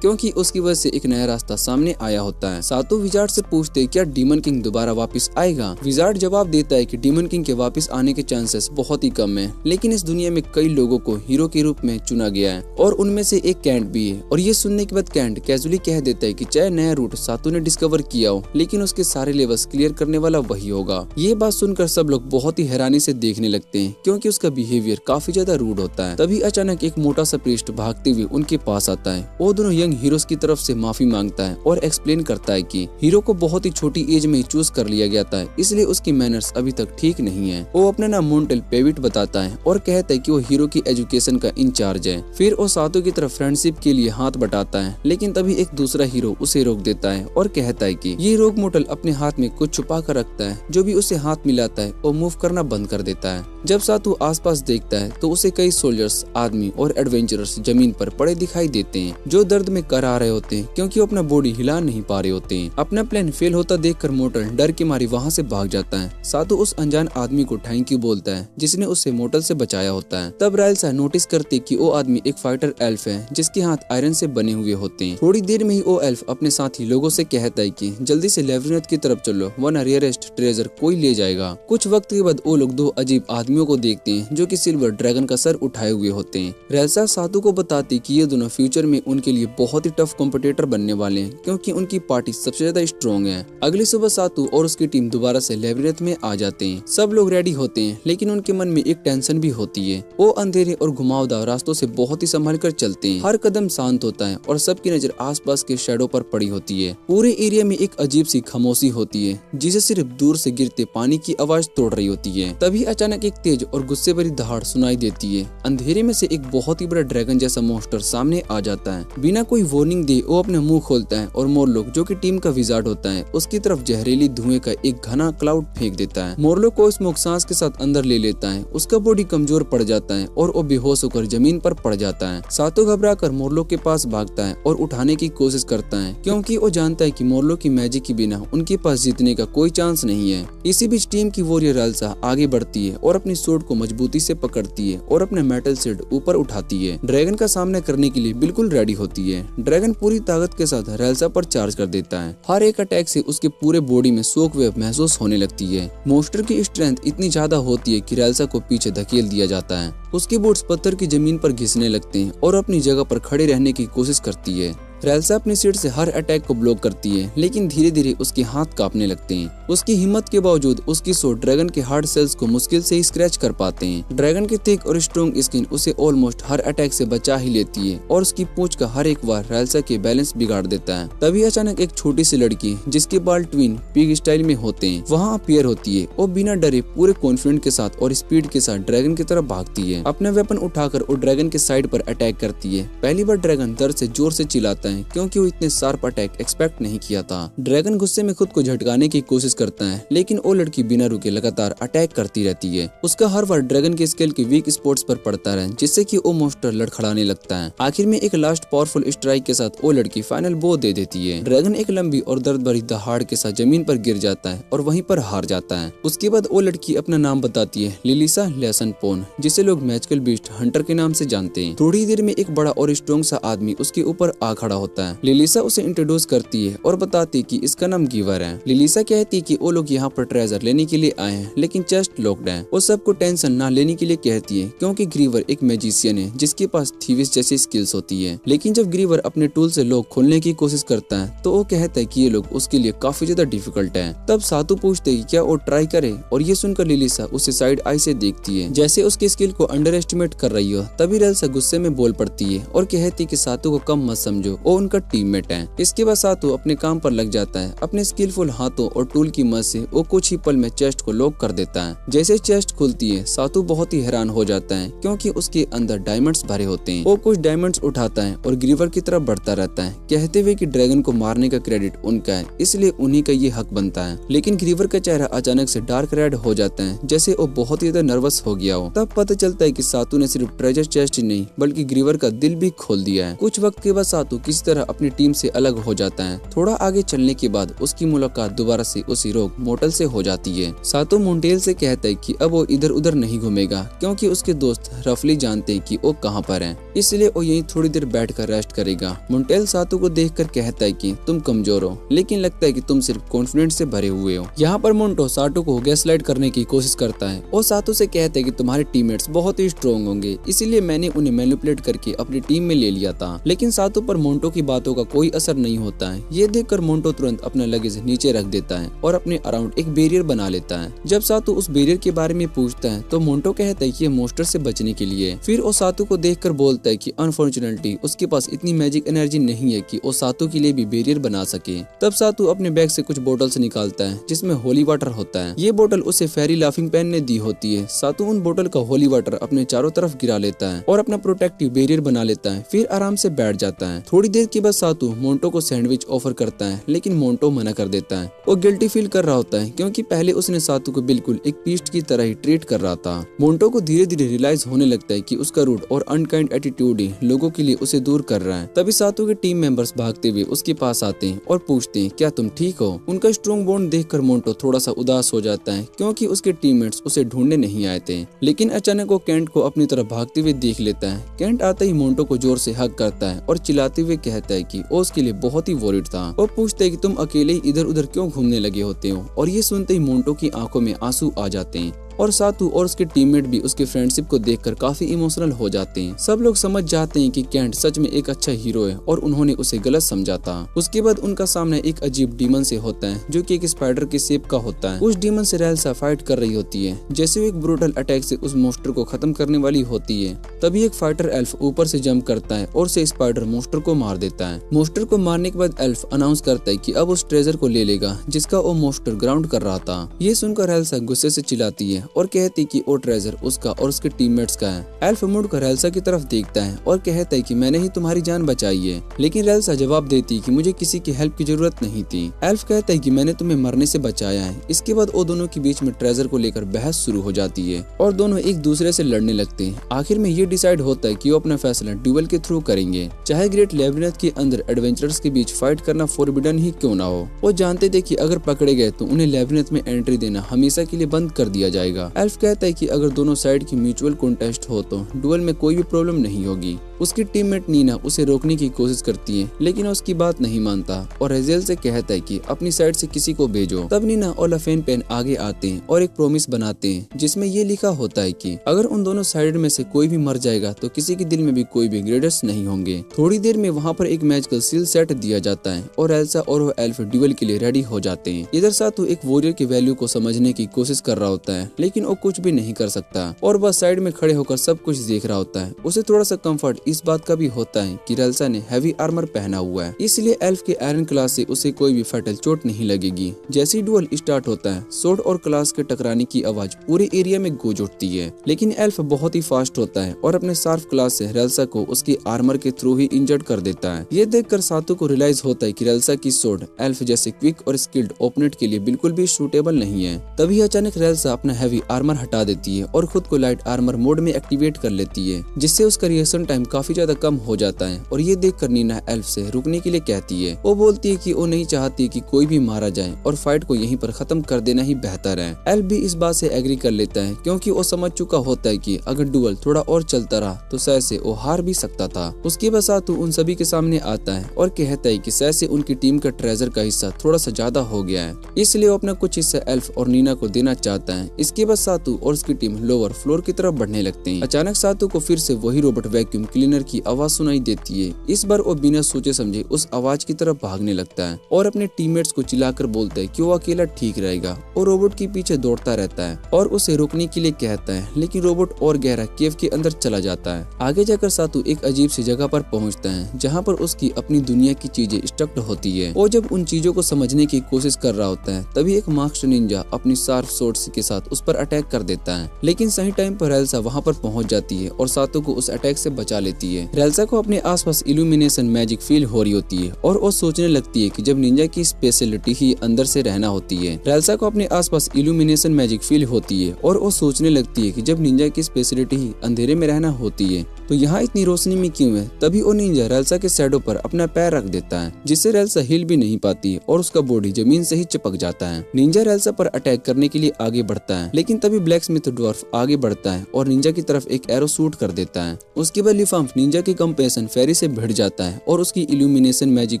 क्योंकि उसकी वजह से एक नया रास्ता सामने आया होता है। सातो विजार्ड से पूछते हैं क्या डीमन किंग दोबारा वापस आएगा। विजार्ड जवाब देता है कि डीमन किंग के वापस आने के चांसेस बहुत ही कम है, लेकिन इस दुनिया में कई लोगों को हीरो के रूप में चुना गया है और उनमें से एक कैंट भी है। और ये सुनने के बाद कैंट कैजुअली कह देता है कि चाहे नया रूट सातो ने डिस्कवर किया हो, लेकिन उसके सारे लेवल्स क्लियर करने वाला वही होगा। ये बात सुनकर सब लोग बहुत ही हैरानी से देखने लगते हैं, क्योंकि उसका बिहेवियर काफी ज्यादा रूड होता है। तभी अचानक एक मोटा सा प्रीस्ट भागते हुए उनके पास आता है। वो दोनों यंग हीरोज की तरफ से माफी मांगता है और एक्सप्लेन करता है कि हीरो को बहुत ही छोटी एज में चूज कर लिया गया था, इसलिए उसकी मैनर्स अभी तक ठीक नहीं है। वो अपना नाम मोंटेल पेविट बताता है और कहता है कि वो हीरो की एजुकेशन का इंचार्ज है। फिर वो सातो की तरफ फ्रेंडशिप के लिए हाथ बटाता है, लेकिन तभी एक दूसरा हीरो उसे रोक देता है और कहता है कि ये रोग मोटल अपने हाथ में कुछ छुपा कर रखता है, जो भी उसे हाथ मिलाता है वो मूव करना बंद कर देता है। जब सातो आसपास देखता है तो उसे कई सोल्जर्स, आदमी और एडवेंचरर्स जमीन पर पड़े दिखाई देते हैं, जो दर्द में करा रहे होते हैं, क्योंकि वो अपना बॉडी हिला नहीं पा रहे होते हैं। अपना प्लान फेल होता देखकर मोटल डर के मारे वहाँ से भाग जाता है। सातो उस अनजान आदमी को थैंक यू बोलता है जिसने उसे मोटल से बचाया होता है। तब रायल्सा नोटिस करती कि वो आदमी एक फाइटर एल्फ है, जिसके हाथ आयरन से बने हुए होते हैं। थोड़ी देर में ही वो एल्फ अपने साथी लोगों से कहता है कि जल्दी से लेविनेथ की तरफ चलो, वरना रेयरेस्ट ट्रेजर कोई ले जाएगा। कुछ वक्त के बाद वो लोग दो अजीब आदमियों को देखते हैं जो कि सिल्वर ड्रैगन का सर उठाए हुए होते हैं। रायल्सा सातो को बताती कि ये दोनों फ्यूचर में उनके लिए बहुत ही टफ कॉम्पिटिटर बनने वाले हैं, क्योंकि उनकी पार्टी सबसे ज्यादा स्ट्रॉन्ग है। अगली सुबह सातो और उसकी टीम दोबारा से लेविनेथ में आ जाते हैं। सब लोग रेडी होते हैं, लेकिन उनके मन में एक टेंशन भी होती है। वो अंधेरे और घुमावदार रास्तों से बहुत ही संभल कर चलते हैं। हर कदम शांत होता है और सबकी नजर आसपास के शैडो पर पड़ी होती है। पूरे एरिया में एक अजीब सी खामोशी होती है, जिसे सिर्फ दूर से गिरते पानी की आवाज तोड़ रही होती है। तभी अचानक एक तेज और गुस्से भरी दहाड़ सुनाई देती है। अंधेरे में से एक बहुत ही बड़ा ड्रैगन जैसा मॉन्स्टर सामने आ जाता है। बिना कोई वार्निंग दे वो अपने मुंह खोलता है और मोरलोक, जो कि टीम का विजार्ड होता है, उसकी तरफ जहरीली धुएं का एक घना क्लाउड फेंक देता है। मोरलोक को स्मोक सांस के साथ अंदर ले लेता है। उसका बॉडी कमजोर पड़ जाता है और वो बेहोश होकर जमीन पर पड़ जाता है। सातो घबराकर मोरलोक के पास भागता है और उठाने की कोशिश करता है, क्योंकि वो जानता है कि मोरलोक की मैजिक के बिना उनके पास जीतने का कोई चांस नहीं है। इसी बीच टीम की वॉरियर रायल्सा आगे बढ़ती है और अपनी सोर्ड को मजबूती से पकड़ती है और अपने मेटल शील्ड ऊपर उठाती है। ड्रैगन का सामना करने के लिए बिल्कुल रेडी होती है। ड्रैगन पूरी ताकत के साथ रायल्सा पर चार्ज कर देता है। हर एक अटैक से उसके पूरे बॉडी में शॉक वेव महसूस होने लगती है। मॉन्स्टर की स्ट्रेंथ इतनी ज्यादा होती है कि रायल्सा को पीछे धकेल दिया जाता है। उसके बूट्स पत्थर की जमीन पर घिसने लगते हैं और अपनी जगह पर खड़े रहने की कोशिश करती है। रायल्सा अपनी सीट से हर अटैक को ब्लॉक करती है, लेकिन धीरे धीरे उसके हाथ कांपने लगते हैं। उसकी हिम्मत के बावजूद उसकी सोर्ड ड्रैगन के हार्ड सेल्स को मुश्किल से ही स्क्रैच कर पाते हैं। ड्रैगन की थिक और स्ट्रॉन्ग स्किन उसे ऑलमोस्ट हर अटैक से बचा ही लेती है और उसकी पूंछ का हर एक वार रायल्सा के बैलेंस बिगाड़ देता है। तभी अचानक एक छोटी सी लड़की, जिसके बाल ट्विन पिग स्टाइल में होते हैं, वहाँ अपीयर होती है और बिना डरे पूरे कॉन्फिडेंट के साथ और स्पीड के साथ ड्रैगन की तरफ भागती है। अपना वेपन उठाकर वो ड्रैगन के साइड पर अटैक करती है। पहली बार ड्रैगन दर्द से जोर से चिल्लाता है, क्योंकि वो इतने शार्प अटैक एक्सपेक्ट नहीं किया था। ड्रैगन गुस्से में खुद को झटकाने की कोशिश करता है, लेकिन वो लड़की बिना रुके लगातार अटैक करती रहती है। उसका हर बार ड्रैगन के स्केल के वीक स्पॉट्स पर पड़ता है, जिससे कि वो मॉन्स्टर लड़खड़ाने लगता है। आखिर में एक लास्ट पावरफुल स्ट्राइक के साथ वो लड़की फाइनल बो दे देती है। ड्रैगन एक लंबी और दर्द भरी दहाड़ के साथ जमीन पर गिर जाता है और वहीं पर हार जाता है। उसके बाद वो लड़की अपना नाम बताती है, लिलिसा लेसनपोन, जिसे लोग मैजिकल बीस्ट हंटर के नाम से जानते हैं। थोड़ी देर में एक बड़ा और स्ट्रॉन्ग सा आदमी उसके ऊपर आ खड़ा खड़ा होता है। लिलिसा उसे इंट्रोड्यूस करती है और बताती कि इसका नाम गिवर है। लिलिसा कहती कि वो लोग यहाँ पर ट्रेजर लेने के लिए आए हैं, लेकिन चेस्ट लॉक्ड है। वो सबको टेंशन ना लेने के लिए कहती है क्योंकि ग्रीवर एक मैजिशियन है जिसके पास थीविस जैसी स्किल्स होती है। लेकिन जब ग्रीवर अपने टूल से लॉक खोलने की कोशिश करता है तो वो कहता है कि ये लोग उसके लिए काफी ज्यादा डिफिकल्ट है। तब सातू पूछते है कि क्या वो ट्राई करे, और ये सुनकर लिलिसा उसे साइड आई से देखती है जैसे उसकी स्किल को अंडर एस्टिमेट कर रही हो। तभी रेल्सा गुस्से में बोल पड़ती है और कहती कि सातू को कम मत समझो, वो उनका टीममेट है। इसके बाद सातू अपने काम पर लग जाता है। अपने स्किलफुल हाथों और टूल की मदद से वो कुछ ही पल में चेस्ट को लॉक कर देता है। जैसे चेस्ट खुलती है सातू बहुत ही हैरान हो जाता है क्योंकि उसके अंदर डायमंड्स भरे होते हैं। वो कुछ डायमंड्स उठाता है और ग्रीवर की तरफ बढ़ता रहता है, कहते हुए कि ड्रैगन को मारने का क्रेडिट उनका है, इसलिए उन्हीं का ये हक बनता है। लेकिन ग्रीवर का चेहरा अचानक से डार्क रेड हो जाता है जैसे वो बहुत ही ज्यादा नर्वस हो गया हो। तब पता चलता है कि सातू ने सिर्फ ट्रेजर चेस्ट ही नहीं बल्कि ग्रीवर का दिल भी खोल दिया है। कुछ वक्त के बाद सातू किसी तरह अपनी टीम से अलग हो जाता है। थोड़ा आगे चलने के बाद उसकी मुलाकात दोबारा से उसी रोग मोटल से हो जाती है। सातू मोंटेल से कहता है कि अब वो इधर उधर नहीं घूमेगा क्योंकि उसके दोस्त रफली जानते हैं कि वो कहाँ पर है, इसलिए वो यहीं थोड़ी देर बैठकर रेस्ट करेगा। मोंटेल सातू को देखकर कहता है कि तुम कमजोर हो लेकिन लगता है कि तुम सिर्फ कॉन्फिडेंस से भरे हुए हो। यहाँ पर मोंटो सातू को गैसलाइट करने की कोशिश करता है और सातू से कहता है कि तुम्हारे टीममेट्स बहुत ही स्ट्रॉन्ग होंगे, इसीलिए मैंने उन्हें मैनिपुलेट करके अपनी टीम में ले लिया था। लेकिन सातू पर मोंटो की बातों का कोई असर नहीं होता है। ये देखकर मोंटो तुरंत अपना लगेज नीचे रख देता है और अपने अराउंड एक बैरियर बना लेता है। जब सातू उस बैरियर के बारे में पूछता है तो मोंटो कहता है कि ये मोस्टर से बचने के लिए। फिर वो सातू को देखकर बोलता है कि अनफॉर्चुनेटली उसके पास इतनी मैजिक एनर्जी नहीं है कि वो सातू के लिए भी बैरियर बना सके। तब सातू अपने बैग से कुछ बोतल्स निकालता है जिसमें होली वाटर होता है। ये बोतल उसे फेरी लाफिंग पेन ने दी होती है। सातू उन बोतल का होली वाटर अपने चारों तरफ गिरा लेता है और अपना प्रोटेक्टिव बैरियर बना लेता है। फिर आराम से बैठ जाता है। थोड़ी देर के बाद सातू मोंटो को सैंडविच ऑफर करता है लेकिन मोंटो मना कर देता है। वो गिल्टी फील कर रहा होता है क्योंकि पहले उसने सातू को बिल्कुल एक पीस्ट की तरह ही ट्रीट कर रहा था। मोंटो को धीरे धीरे रियलाइज होने लगता है कि उसका रूड और अनकाइंड एटीट्यूड ही लोगों के लिए उसे दूर कर रहा है। तभी सातू के टीम मेंबर्स भागते हुए उसके पास आते हैं और पूछते हैं क्या तुम ठीक हो। उनका स्ट्रॉन्ग बॉन्ड देखकर मोंटो थोड़ा सा उदास हो जाता है क्योंकि उसके टीममेट्स उसे ढूंढने नहीं आए थे। लेकिन अचानक वो केंट को अपनी तरफ भागते हुए देख लेता है। केंट आते ही मोंटो को जोर से हग करता है और चिल्लाते हुए कहता है कि वो उसके लिए बहुत ही वॉरिड था। वो पूछता है कि तुम अकेले ही इधर उधर क्यों घूमने लगे होते हो, और ये सुनते ही मोंटो की आंखों में आंसू आ जाते हैं और सातू और उसके टीममेट भी उसके फ्रेंडशिप को देखकर काफी इमोशनल हो जाते हैं। सब लोग समझ जाते हैं कि केंट सच में एक अच्छा हीरो है और उन्होंने उसे गलत समझा था। उसके बाद उनका सामना एक अजीब डीमन से होता है जो कि एक स्पाइडर के शेप का होता है। उस डीमन से रेल्सा फाइट कर रही होती है जैसे वो एक ब्रूटल अटैक से उस मोस्टर को खत्म करने वाली होती है। तभी एक फाइटर एल्फ ऊपर से जंप करता है और से स्पाइडर मोस्टर को मार देता है। मोस्टर को मारने के बाद एल्फ अनाउंस करता है कि अब उस ट्रेजर को ले लेगा जिसका वो मोस्टर ग्राउंड कर रहा था। ये सुनकर रेल्सा गुस्से से चिल्लाती है और कहती कि वो ट्रेजर उसका और उसके टीममेट्स का है। एल्फ मुड़कर रेल्सा की तरफ देखता है और कहता है कि मैंने ही तुम्हारी जान बचाई है। लेकिन रेल्सा जवाब देती कि मुझे किसी की हेल्प की जरूरत नहीं थी। एल्फ कहता है कि मैंने तुम्हें मरने से बचाया है। इसके बाद वो दोनों के बीच में ट्रेजर को लेकर बहस शुरू हो जाती है और दोनों एक दूसरे से लड़ने लगते हैं। आखिर में ये डिसाइड होता है कि वो अपना फैसला ड्यूअल के थ्रू करेंगे, चाहे ग्रेट लेबिरिंथ के अंदर एडवेंचरर्स के बीच फाइट करना फॉरबिडन ही क्यों ना हो। वो जानते थे कि अगर पकड़े गए तो उन्हें लेबिरिंथ में एंट्री देना हमेशा के लिए बंद कर दिया जाएगा। एल्फ कहता है कि अगर दोनों साइड की म्यूचुअल कॉन्टेस्ट हो तो डुअल में कोई भी प्रॉब्लम नहीं होगी। उसकी टीममेट नीना उसे रोकने की कोशिश करती है लेकिन उसकी बात नहीं मानता और रेजेल से कहता है कि अपनी साइड से किसी को भेजो। तब नीना और लफेन पेन आगे आते हैं और एक प्रॉमिस बनाते हैं जिसमें ये लिखा होता है कि अगर उन दोनों साइड में से कोई भी मर जाएगा तो किसी के दिल में भी कोई भी ग्रेडर्स नहीं होंगे। थोड़ी देर में वहाँ पर एक मैजिकल सील सेट दिया जाता है और एल्सा और वो एल्फ ड्यूअल के लिए रेडी हो जाते हैं। इधर सातू एक वॉरियर की वैल्यू को समझने की कोशिश कर रहा होता है लेकिन वो कुछ भी नहीं कर सकता और बस साइड में खड़े होकर सब कुछ देख रहा होता है। उसे थोड़ा सा कंफर्ट इस बात का भी होता है कि रेल्सा ने हैवी आर्मर पहना हुआ है, इसलिए एल्फ के आयरन क्लास से उसे कोई भी फैटल चोट नहीं लगेगी। जैसे ही डुअल स्टार्ट होता है सोर्ड और क्लास के टकराने की आवाज पूरे एरिया में गूंज उठती है। लेकिन एल्फ बहुत ही फास्ट होता है और अपने शार्प क्लास से रेल्सा को उसकी आर्मर के थ्रू ही इंजर्ड कर देता है। ये देखकर सातू को रियलाइज होता है कि रेल्सा की सोर्ड एल्फ जैसे क्विक और स्किल्ड ओपोनेंट के लिए बिल्कुल भी सूटेबल नहीं है। तभी अचानक रेल्सा अपना हैवी आर्मर हटा देती है और खुद को लाइट आर्मर मोड में एक्टिवेट कर लेती है जिससे उसका रिएक्शन टाइम काफी ज्यादा कम हो जाता है और ये देखकर नीना एल्फ से रुकने के लिए कहती है। वो बोलती है कि वो नहीं चाहती कि कोई भी मारा जाए और फाइट को यहीं पर खत्म कर देना ही बेहतर है। एल्फ भी इस बात से एग्री कर लेता है क्योंकि वो समझ चुका होता है कि अगर डुअल थोड़ा और चलता रहा तो शायद से वो हार भी सकता था। उसके बाद सातू उन सभी के सामने आता है और कहता है कि शायद से उनकी टीम का ट्रेजर का हिस्सा थोड़ा सा ज्यादा हो गया है, इसलिए वो अपना कुछ हिस्सा एल्फ और नीना को देना चाहता है। इसके बाद सातू और उसकी टीम लोअर फ्लोर की तरफ बढ़ने लगते हैं। अचानक सातू को फिर से वही रोबोट वैक्यूम क्लीनर की आवाज सुनाई देती है। इस बार वो बिना सोचे समझे उस आवाज की तरफ भागने लगता है और अपने टीममेट्स को चिल्लाकर बोलता है कि वो अकेला ठीक रहेगा और रोबोट के पीछे दौड़ता रहता है और उसे रोकने के लिए कहता है, लेकिन रोबोट और गहरा केव के अंदर चला जाता है। आगे जाकर सातू एक अजीब सी जगह पर पहुंचता है जहां पर उसकी अपनी दुनिया की चीजें स्टक्ड होती है। वो जब उन चीजों को समझने की कोशिश कर रहा होता है तभी एक मास्टर निंजा अपनी शार्प सोर्ड्स के साथ उस पर अटैक कर देता है, लेकिन सही टाइम पर रेल्सा वहां पर पहुंच जाती है और सातू को उस अटैक से बचा लेती है। रेल्सा को अपने आसपास इल्यूमिनेशन मैजिक फील हो रही होती है और वो सोचने लगती है कि जब निंजा की स्पेशलिटी ही अंदर से रहना होती है। रेल्सा को अपने आसपास इल्यूमिनेशन मैजिक फील होती है और वो सोचने लगती है कि जब निंजा की स्पेशलिटी ही अंधेरे में रहना होती है तो यहाँ इतनी रोशनी में क्यों है। तभी वो निंजा रेल्सा के शैडो पर अपना पैर रख देता है जिससे रेल्सा हिल भी नहीं पाती और उसका बॉडी जमीन से ही चिपक जाता है। निंजा रेल्सा पर अटैक करने के लिए आगे बढ़ता है, लेकिन तभी ब्लैक स्मिथ ड्वार्फ आगे बढ़ता है और निंजा की तरफ एक एरो शूट कर देता है। उसके बाद लिफाम निंजा के कंपेशन फेरी से भिड़ जाता है और उसकी इल्यूमिनेशन मैजिक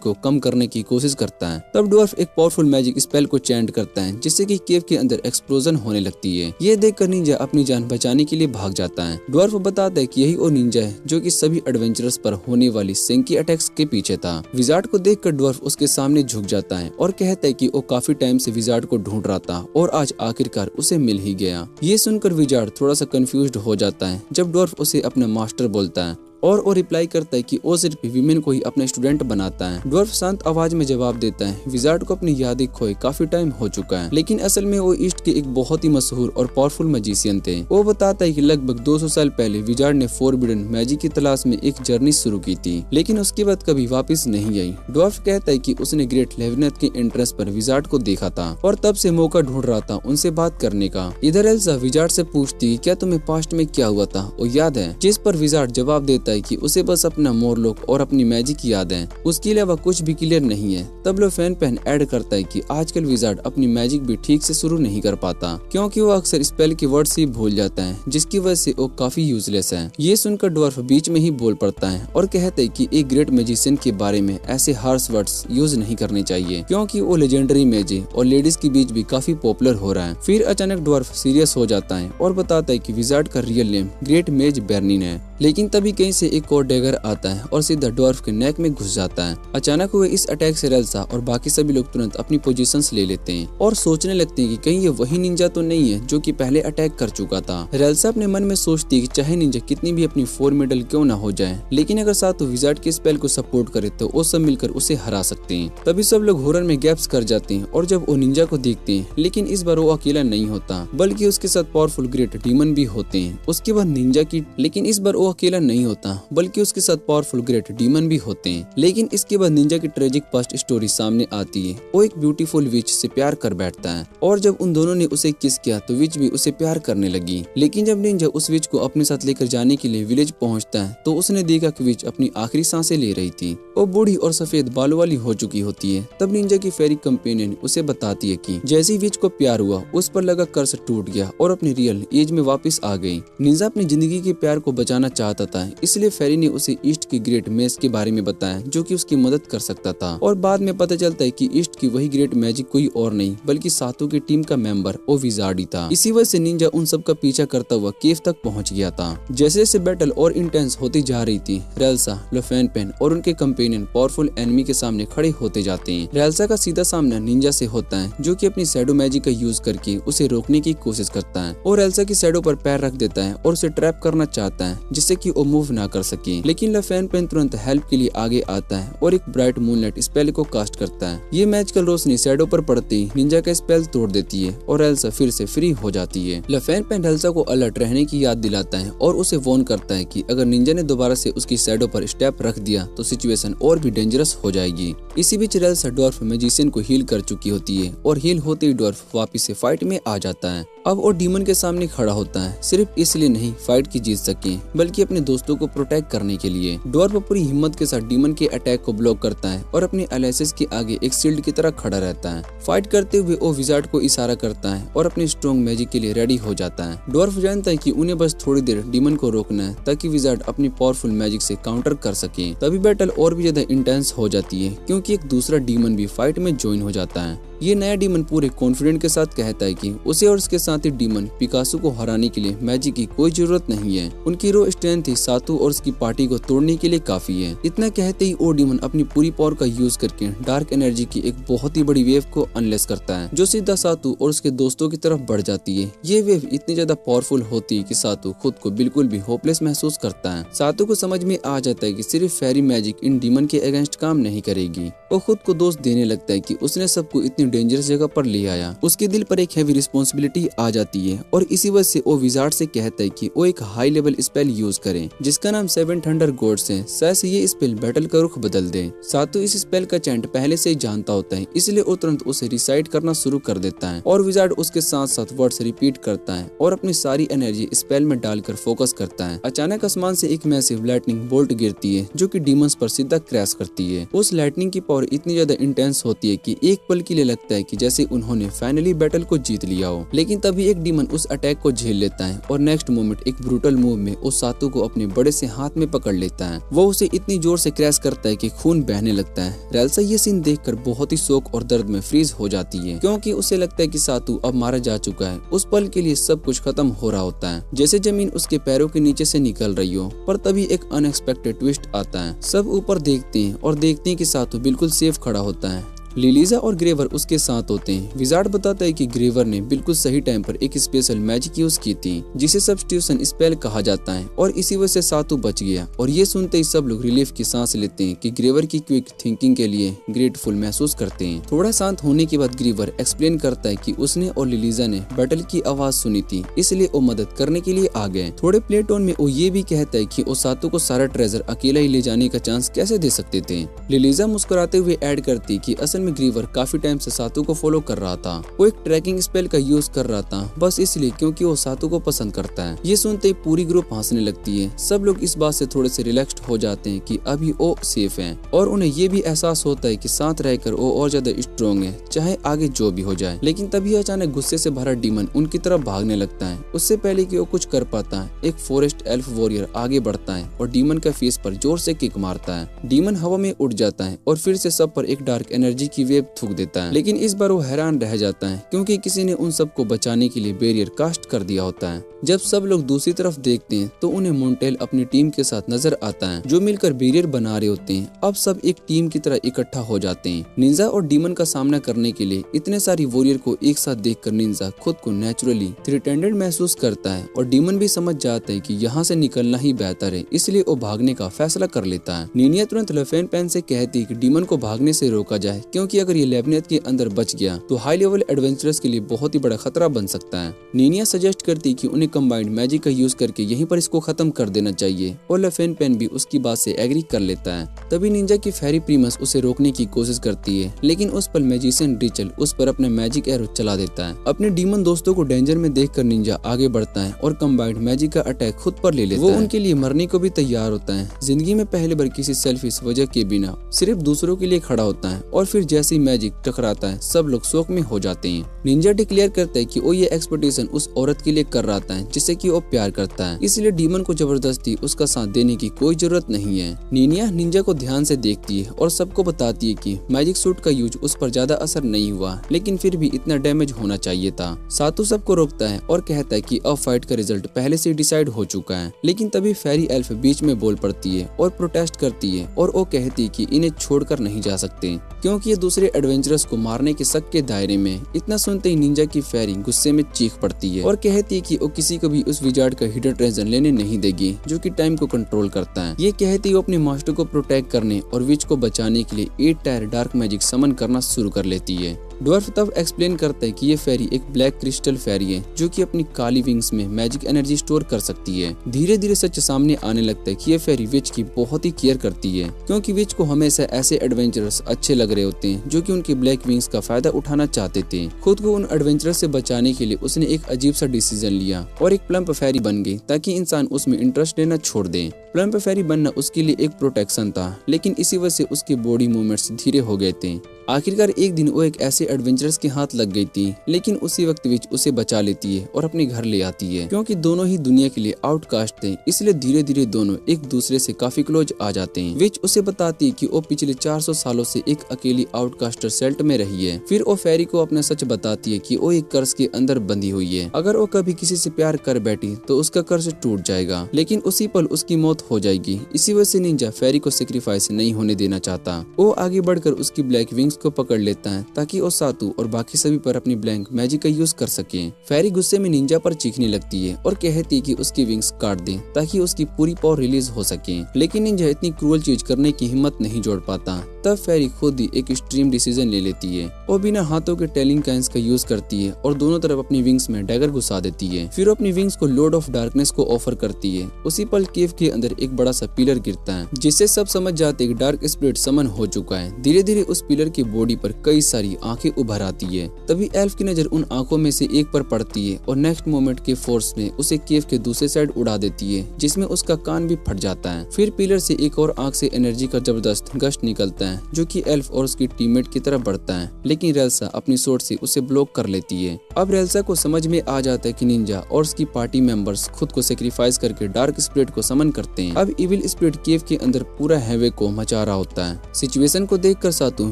को कम करने की कोशिश करता है। तब ड्वार्फ एक पावरफुल मैजिक स्पेल को चैंट करता है जिससे कि केव के अंदर एक्सप्लोजन होने लगती है। ये देखकर निंजा अपनी जान बचाने के लिए भाग जाता है। ड्वार्फ बताता है कि यही वो निंजा है जो कि सभी एडवेंचरस पर होने वाली सेंकी अटैक्स के पीछे था। विजार्ड को देखकर ड्वार्फ उसके सामने झुक जाता है और कहता है कि वो काफी टाइम से विजार्ड को ढूंढ रहा था और आज आखिरकार उसे मिल ही गया। ये सुनकर विजार्ड थोड़ा सा कंफ्यूज्ड हो जाता है जब ड्वार्फ उसे अपना मास्टर बोलता है और वो रिप्लाई करता है कि वो सिर्फ विमेन को ही अपना स्टूडेंट बनाता है। ड्वार्फ शांत आवाज में जवाब देता है, विजार्ड को अपनी यादें खोए काफी टाइम हो चुका है, लेकिन असल में वो ईस्ट के एक बहुत ही मशहूर और पावरफुल मैजिशियन थे। वो बताता है कि लगभग 200 साल पहले विजार्ड ने फोरबिडन मैजिक की तलाश में एक जर्नी शुरू की थी, लेकिन उसके बाद कभी वापस नहीं आई। ड्वार्फ कहता है कि उसने ग्रेट लेवनेथ के एंट्रेंस पर विजार्ड को देखा था और तब से मौका ढूंढ रहा था उनसे बात करने का। इधर एल्सा विजार्ड से पूछती है, क्या तुम्हें पास्ट में क्या हुआ था वो याद है? जिस पर विजार्ड जवाब देता है कि उसे बस अपना मोरलोक और अपनी मैजिक की याद है, उसके अलावा कुछ भी क्लियर नहीं है। तब लोफेन पेन ऐड करता है कि आजकल विजार्ड अपनी मैजिक भी ठीक से शुरू नहीं कर पाता क्योंकि वो अक्सर स्पेल के वर्ड्स ही भूल जाता है, जिसकी वजह से वो काफी यूजलेस है। ये सुनकर ड्वार्फ बीच में ही बोल पड़ता है और कहता है कि एक ग्रेट मैजिशियन के बारे में ऐसे हार्श वर्ड्स यूज नहीं करने चाहिए क्योंकि वो लेजेंडरी मैजिक और लेडीज के बीच भी काफी पॉपुलर हो रहा है। फिर अचानक ड्वार्फ सीरियस हो जाता है और बताता है कि विजार्ड का रियल नेम ग्रेट मेज बेर्निन है, लेकिन तभी कहीं से एक और डैगर आता है और सीधा ड्वार्फ के नेक में घुस जाता है। अचानक हुए इस अटैक से रेल्सा और बाकी सभी लोग तुरंत अपनी पोजीशंस ले लेते हैं और सोचने लगते हैं कि कहीं ये वही निंजा तो नहीं है जो कि पहले अटैक कर चुका था। रेल्सा अपने मन में सोचती है कि चाहे निंजा कितनी भी अपनी फॉर्मिडल क्यों ना हो जाए, लेकिन अगर सातों विजार्ड के स्पेल को सपोर्ट करे तो वो सब मिलकर उसे हरा सकते हैं। तभी सब लोग हॉरर में गैप्स कर जाते हैं और जब वो निंजा को देखते हैं, लेकिन इस बार वो अकेला नहीं होता बल्कि उसके साथ पावरफुल ग्रेट डीमन भी होते हैं। उसके बाद निंजा की लेकिन इस बार वो अकेला नहीं होता बल्कि उसके साथ पावरफुल ग्रेट डीमन भी होते हैं। लेकिन इसके बाद निंजा की ट्रेजिक पास्ट स्टोरी सामने आती है। वो एक ब्यूटीफुल विच से प्यार कर बैठता है और जब उन दोनों ने उसे किस किया तो विच भी उसे प्यार करने लगी। लेकिन जब निंजा उस विच को अपने साथ लेकर जाने के लिए विलेज पहुंचता है तो उसने देखा कि विच अपनी आखिरी सांसें ले रही थी। वो बूढ़ी और सफेद बालों वाली हो चुकी होती है। तब निंजा की फेरी कंपेनियन उसे बताती है कि जैसे विच को प्यार हुआ उस पर लगा कर्स टूट गया और अपनी रियल एज में वापस आ गई। निंजा अपनी जिंदगी के प्यार को बचाना चाहता था, इसलिए फेरी ने उसे ईस्ट की ग्रेट मेज के बारे में बताया जो कि उसकी मदद कर सकता था। और बाद में पता चलता है कि ईस्ट की वही ग्रेट मैजिक कोई और नहीं बल्कि सातों की टीम का मेंबर ओ विजार्ड ही था। इसी वजह से निंजा उन सब का पीछा करता हुआ केव तक पहुंच गया था। जैसे जैसे बैटल और इंटेंस होती जा रही थी, रेल्सा, लोफेन पेन और उनके कंपेनियन पावरफुल एनिमी के सामने खड़े होते जाते हैं। रेल्सा का सीधा सामना निंजा से होता है जो कि अपनी शैडो मैजिक का यूज करके उसे रोकने की कोशिश करता है और रेल्सा की शैडो पर पैर रख देता है और उसे ट्रैप करना चाहता है जिससे कि वो मूव ना कर सके। लेकिन लोफेन पेन तुरंत हेल्प के लिए आगे आता है और एक ब्राइट मूनलाइट स्पेल को कास्ट करता है। ये मैजिकल रोशनी शैडो पर पड़ती ही निंजा का स्पेल तोड़ देती है और रेल्सा फिर से फ्री हो जाती है। लोफेन पेन रेल्सा को अलर्ट रहने की याद दिलाता है और उसे वार्न करता है कि अगर निंजा ने दोबारा से उसकी शैडो पर स्टेप रख दिया तो सिचुएशन और भी डेंजरस हो जाएगी। इसी बीच रेल्सा ड्वार्फ मैजिशियन को हील कर चुकी होती है और हील होते ही ड्वार्फ वापिस से फाइट में आ जाता है अब वो डीमन के सामने खड़ा होता है, सिर्फ इसलिए नहीं फाइट की जीत सके बल्कि अपने दोस्तों को प्रोटेक्ट करने के लिए। ड्वार्फ पूरी हिम्मत के साथ डीमन के अटैक को ब्लॉक करता है और अपने एलाइसेस के आगे एक शील्ड की तरह खड़ा रहता है। फाइट करते हुए वो विजार्ड को इशारा करता है और अपने स्ट्रॉन्ग मैजिक के लिए रेडी हो जाता है। ड्वार्फ जानता है कि उन्हें बस थोड़ी देर डीमन को रोकना है ताकि विजार्ड अपनी पावरफुल मैजिक से काउंटर कर सके। तभी बैटल और भी ज्यादा इंटेंस हो जाती है क्योंकि एक दूसरा डीमन भी फाइट में ज्वाइन हो जाता है। ये नया डीमन पूरे कॉन्फिडेंट के साथ कहता है कि उसे और उसके साथी डीमन पिकासो को हराने के लिए मैजिक की कोई जरूरत नहीं है। उनकी रो स्ट्रेंथ ही सातू और उसकी पार्टी को तोड़ने के लिए काफी है। इतना कहते ही वो डीमन अपनी पूरी पावर का यूज करके डार्क एनर्जी की एक बहुत ही बड़ी वेव को अनलेस करता है जो सीधा सातू और उसके दोस्तों की तरफ बढ़ जाती है। ये वेव इतनी ज्यादा पावरफुल होती है कि सातू खुद को बिल्कुल भी होपलेस महसूस करता है। सातू को समझ में आ जाता है कि सिर्फ फेरी मैजिक इन डीमन के अगेंस्ट काम नहीं करेगी। वो खुद को दोष देने लगता है कि उसने सबको इतनी डेंजरस जगह पर ले आया। उसके दिल पर एक हैवी रिस्पॉन्सिबिलिटी आ जाती है और इसी वजह से वो विजार्ड से कहता है कि वो एक हाई लेवल स्पेल यूज करे जिसका नाम 7 थंडर गॉड्स है। शायद से ये स्पेल बैटल का रुख बदल दे। सातू इस स्पेल का चैंट पहले से ही जानता होता है, इसलिए वो तुरंत उसे रिसाइट करना शुरू कर देता है और विजार्ड उसके साथ साथ वर्ड्स रिपीट करता है और अपनी सारी एनर्जी स्पेल में डालकर फोकस करता है। अचानक आसमान से एक मैसिव लाइटनिंग बोल्ट गिरती है जो कि डीमंस पर सीधा क्रैश करती है। उस लाइटनिंग की पावर इतनी ज्यादा इंटेंस होती है कि एक पल के लिए लगता है कि जैसे उन्होंने फाइनली बैटल को जीत लिया हो। लेकिन तभी एक डीमन उस अटैक को झेल लेता है और नेक्स्ट मोमेंट एक ब्रूटल मूव में उस सातू को अपने बड़े से हाथ में पकड़ लेता है। वो उसे इतनी जोर से क्रैश करता है कि खून बहने लगता है। रेल्सा ये सीन देखकर बहुत ही शोक और दर्द में फ्रीज हो जाती है क्योंकि उसे लगता है कि सातू अब मारा जा चुका है। उस पल के लिए सब कुछ खत्म हो रहा होता है, जैसे जमीन उसके पैरों के नीचे से निकल रही हो। पर तभी एक अनएक्सपेक्टेड ट्विस्ट आता है। सब ऊपर देखते हैं और देखते हैं कि सातू बिल्कुल सेफ खड़ा होता है। लिलीजा और ग्रेवर उसके साथ होते हैं। विजार्ड बताता है कि ग्रेवर ने बिल्कुल सही टाइम पर एक स्पेशल मैजिक यूज की थी जिसे सब्स्टिट्यूशन स्पेल कहा जाता है और इसी वजह से सातू बच गया। और ये सुनते ही सब लोग रिलीफ की सांस लेते हैं कि ग्रेवर की क्विक थिंकिंग के लिए ग्रेटफुल महसूस करते हैं। थोड़ा शांत होने के बाद ग्रेवर एक्सप्लेन करता है कि उसने और लिलीजा ने बैटल की आवाज सुनी थी, इसलिए वो मदद करने के लिए आ गए। थोड़े प्ले टोन में वो ये भी कहता है कि वो सातू को सारा ट्रेजर अकेला ही ले जाने का चांस कैसे दे सकते थे। लिलीजा मुस्कुराते हुए ऐड करती कि असल में ग्रेवर काफी टाइम से सातू को फॉलो कर रहा था। वो एक ट्रैकिंग स्पेल का यूज कर रहा था बस इसलिए क्योंकि वो सातू को पसंद करता है। ये सुनते ही पूरी ग्रुप हंसने लगती है। सब लोग इस बात से थोड़े से रिलैक्स्ड हो जाते हैं कि अभी वो सेफ हैं और उन्हें ये भी एहसास होता है कि साथ रहकर वो और ज्यादा स्ट्रॉन्ग है चाहे आगे जो भी हो जाए। लेकिन तभी अचानक गुस्से से भरा डीमन उनकी तरफ भागने लगता है। उससे पहले कि वो कुछ कर पाता है एक फॉरेस्ट एल्फ वॉरियर आगे बढ़ता है और डीमन का फेस पर जोर से किक मारता है। डीमन हवा में उड़ जाता है और फिर से सब पर एक डार्क एनर्जी की वेव थूक देता है। लेकिन इस बार वो हैरान रह जाता है क्योंकि किसी ने उन सबको बचाने के लिए बैरियर कास्ट कर दिया होता है। जब सब लोग दूसरी तरफ देखते हैं तो उन्हें मोंटेल अपनी टीम के साथ नजर आता है जो मिलकर बैरियर बना रहे होते हैं। अब सब एक टीम की तरह इकट्ठा हो जाते हैं। निंजा और डीमन का सामना करने के लिए इतने सारी वॉरियर को एक साथ देखकर निंजा खुद को नेचुरली थ्रेटेंडेड महसूस करता है और डीमन भी समझ जाता है कि यहाँ से निकलना ही बेहतर है, इसलिए वो भागने का फैसला कर लेता है। निनिया तुरंत लफेन पेन से कहती है कि डीमन को भागने से रोका जाए क्योंकि अगर ये लेबनेत के अंदर बच गया तो हाई लेवल एडवेंचरर्स के लिए बहुत ही बड़ा खतरा बन सकता है। निनिया सजेस्ट करती कि उन्हें कंबाइंड मैजिक का यूज करके यहीं पर इसको खत्म कर देना चाहिए और लफेन पेन भी उसकी बात से एग्री कर लेता है। तभी निंजा की फेरी प्रीमस उसे रोकने की कोशिश करती है लेकिन उस पर मैजिशियन रिचल उस पर अपने मैजिक एरो चला देता है। अपने डीमन दोस्तों को डेंजर में देखकर निंजा आगे बढ़ता है और कंबाइंड मैजिक का अटैक खुद पर ले लेता है। वो उनके लिए मरने को भी तैयार होता है। जिंदगी में पहली बार किसी सेल्फिश वजह के बिना सिर्फ दूसरों के लिए खड़ा होता है और फिर जैसे ही मैजिक टकराता है सब लोग शोक में हो जाते हैं। निंजा डिक्लेयर करता है कि वो ये एक्सपेक्टेशन उस औरत के लिए कर रहा था जिसे कि वो प्यार करता है, इसलिए डीमन को जबरदस्ती उसका साथ देने की कोई जरूरत नहीं है। निनिया निंजा को ध्यान से देखती है और सबको बताती है कि मैजिक सूट का यूज उस पर ज्यादा असर नहीं हुआ लेकिन फिर भी इतना डैमेज होना चाहिए था। सातू सबको रोकता है और कहता है कि अब फाइट का रिजल्ट पहले से डिसाइड हो चुका है। लेकिन तभी फेरी एल्फ बीच में बोल पड़ती है और प्रोटेस्ट करती है और वो कहती है कि इन्हें छोड़कर नहीं जा सकते क्योंकि ये दूसरे एडवेंचरर्स को मारने के शक के दायरे में। इतना सुनते ही निंजा की फेरी गुस्से में चीख पड़ती है और कहती है कि वो किसी को भी उस विजार्ड का हिडन ट्रेजर लेने नहीं देगी जो कि टाइम को कंट्रोल करता है। ये कहती है वो अपने मास्टर को प्रोटेक्ट करने और विच को बचाने के लिए 8 टायर डार्क मैजिक समन करना शुरू कर लेती है। ड्वार्फ तब एक्सप्लेन करता है कि ये फेरी एक ब्लैक क्रिस्टल फेरी है जो कि अपनी काली विंग्स में मैजिक एनर्जी स्टोर कर सकती है। धीरे धीरे सच सामने आने लगता है कि ये फेरी विच की बहुत ही केयर करती है, क्योंकि विच को हमेशा ऐसे एडवेंचरर्स अच्छे लग रहे होते हैं जो कि उनके ब्लैक विंग्स का फायदा उठाना चाहते थे। खुद को उन एडवेंचरर्स से बचाने के लिए उसने एक अजीब सा डिसीजन लिया और एक प्लम्प फेरी बन गई ताकि इंसान उसमें इंटरेस्ट लेना छोड़ दे। प्लम्प फेरी बनना उसके लिए एक प्रोटेक्शन था, लेकिन इसी वजह से उसके बॉडी मूवमेंट्स धीरे हो गए थे। आखिरकार एक दिन वो एक ऐसे एडवेंचरर्स के हाथ लग गई थी, लेकिन उसी वक्त विच उसे बचा लेती है और अपने घर ले आती है। क्योंकि दोनों ही दुनिया के लिए आउटकास्ट थे, इसलिए धीरे धीरे दोनों एक दूसरे से काफी क्लोज आ जाते हैं। विच उसे बताती है कि वो पिछले 400 सालों से एक अकेली आउटकास्टर सेल्ट में रही है। फिर वो फेरी को अपना सच बताती है कि वो एक कर्ज के अंदर बंधी हुई है। अगर वो कभी किसी से प्यार कर बैठी तो उसका कर्ज टूट जाएगा, लेकिन उसी पल उसकी मौत हो जाएगी। इसी वजह से निंजा फेरी को सेक्रीफाइस नहीं होने देना चाहता। वो आगे बढ़कर उसकी ब्लैक विंग्स को पकड़ लेता है ताकि वो सातू और बाकी सभी पर अपनी ब्लैक मैजिक का यूज कर सके। फेरी गुस्से में निंजा पर चीखने लगती है और कहती है कि उसकी विंग्स काट दे ताकि उसकी पूरी पावर रिलीज हो सके, लेकिन निंजा इतनी क्रूअल चीज करने की हिम्मत नहीं जोड़ पाता। तब फेरी खुद ही एक एक्सट्रीम डिसीजन ले लेती है। वो बिना हाथों के टेलिंग काइंस का यूज करती है और दोनों तरफ अपनी विंग्स में डैगर घुसा देती है। फिर अपनी विंग्स को लॉर्ड ऑफ डार्कनेस को ऑफर करती है। उसी पल केव के अंदर एक बड़ा सा पिलर गिरता है, जिससे सब समझ जाते हैं कि डार्क स्पिरिट समन हो चुका है। धीरे धीरे उस पिलर की बॉडी पर कई सारी आंखें उभर आती है। तभी एल्फ की नजर उन आंखों में से एक पर पड़ती है और नेक्स्ट मोमेंट के फोर्स में उसे केव के दूसरे साइड उड़ा देती है, जिसमें उसका कान भी फट जाता है। फिर पिलर से एक और आंख से एनर्जी का जबरदस्त गश्त निकलता है जो कि एल्फ और उसकी टीममेट की तरफ बढ़ता है, लेकिन रेल्सा अपनी सोर्ड से उसे ब्लॉक कर लेती है। अब रेल्सा को समझ में आ जाता है कि निंजा और उसकी पार्टी मेंबर्स खुद को सेक्रीफाइस करके डार्क स्पिरिट को समन करते हैं। अब इविल स्पिरिट केव के अंदर पूरा हैवेक को मचा रहा होता है। सिचुएशन को देखकर सातू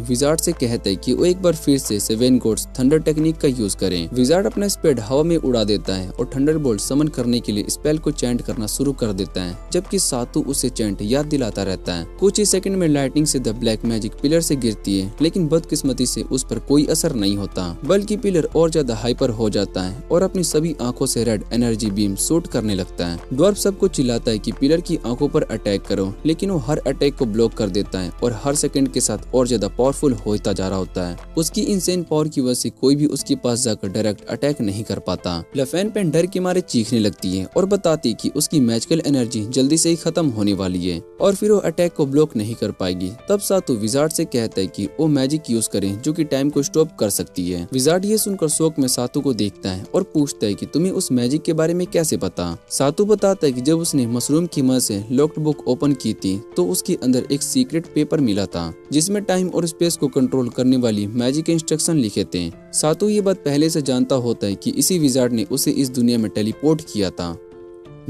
विजार्ड से कहता है कि वो एक बार फिर से सेवन गॉड्स थंडर टेक्निक का यूज करें। विजार्ड अपना स्पेड हवा में उड़ा देता है और थंडरबोल्ट समन करने के लिए स्पेल को चैंट करना शुरू कर देता है, जबकि सातू उसे चैंट याद दिलाता रहता है। कुछ ही सेकंड में लाइटनिंग से द ब्लैक मैजिक पिलर से गिरती है, लेकिन बदकिस्मती से उस पर कोई असर नहीं होता, बल्कि पिलर और ज्यादा हाइपर हो जाता है और अपनी सभी आंखों से रेड एनर्जी बीम शूट करने लगता है। ड्वार्फ सबको चिल्लाता है कि पिलर की आंखों पर अटैक करो, लेकिन वो हर अटैक को ब्लॉक कर देता है और हर सेकंड के साथ और ज्यादा पावरफुल होता जा रहा होता है। उसकी इंसेन पावर की वजह से कोई भी उसके पास जाकर डायरेक्ट अटैक नहीं कर पाता। लफेन पेन डर के मारे चीखने लगती है और बताती कि उसकी मैजिकल एनर्जी जल्दी से ही खत्म होने वाली है और फिर वो अटैक को ब्लॉक नहीं कर पाएगी। तब सातू विजार्ड से कहता है कि वो मैजिक यूज करें जो कि टाइम को स्टॉप कर सकती है। विजार्ड ये सुनकर शौक में सातू को देखता है और पूछता है कि तुम्हें उस मैजिक के बारे में कैसे पता। सातू बताता है कि जब उसने मशरूम की मदद से लॉक्ड बुक ओपन की थी तो उसके अंदर एक सीक्रेट पेपर मिला था जिसमें टाइम और स्पेस को कंट्रोल करने वाली मैजिक के इंस्ट्रक्शन लिखे थे। सातू ये बात पहले से जानता होता है कि इसी विजार्ड ने उसे इस दुनिया में टेलीपोर्ट किया था।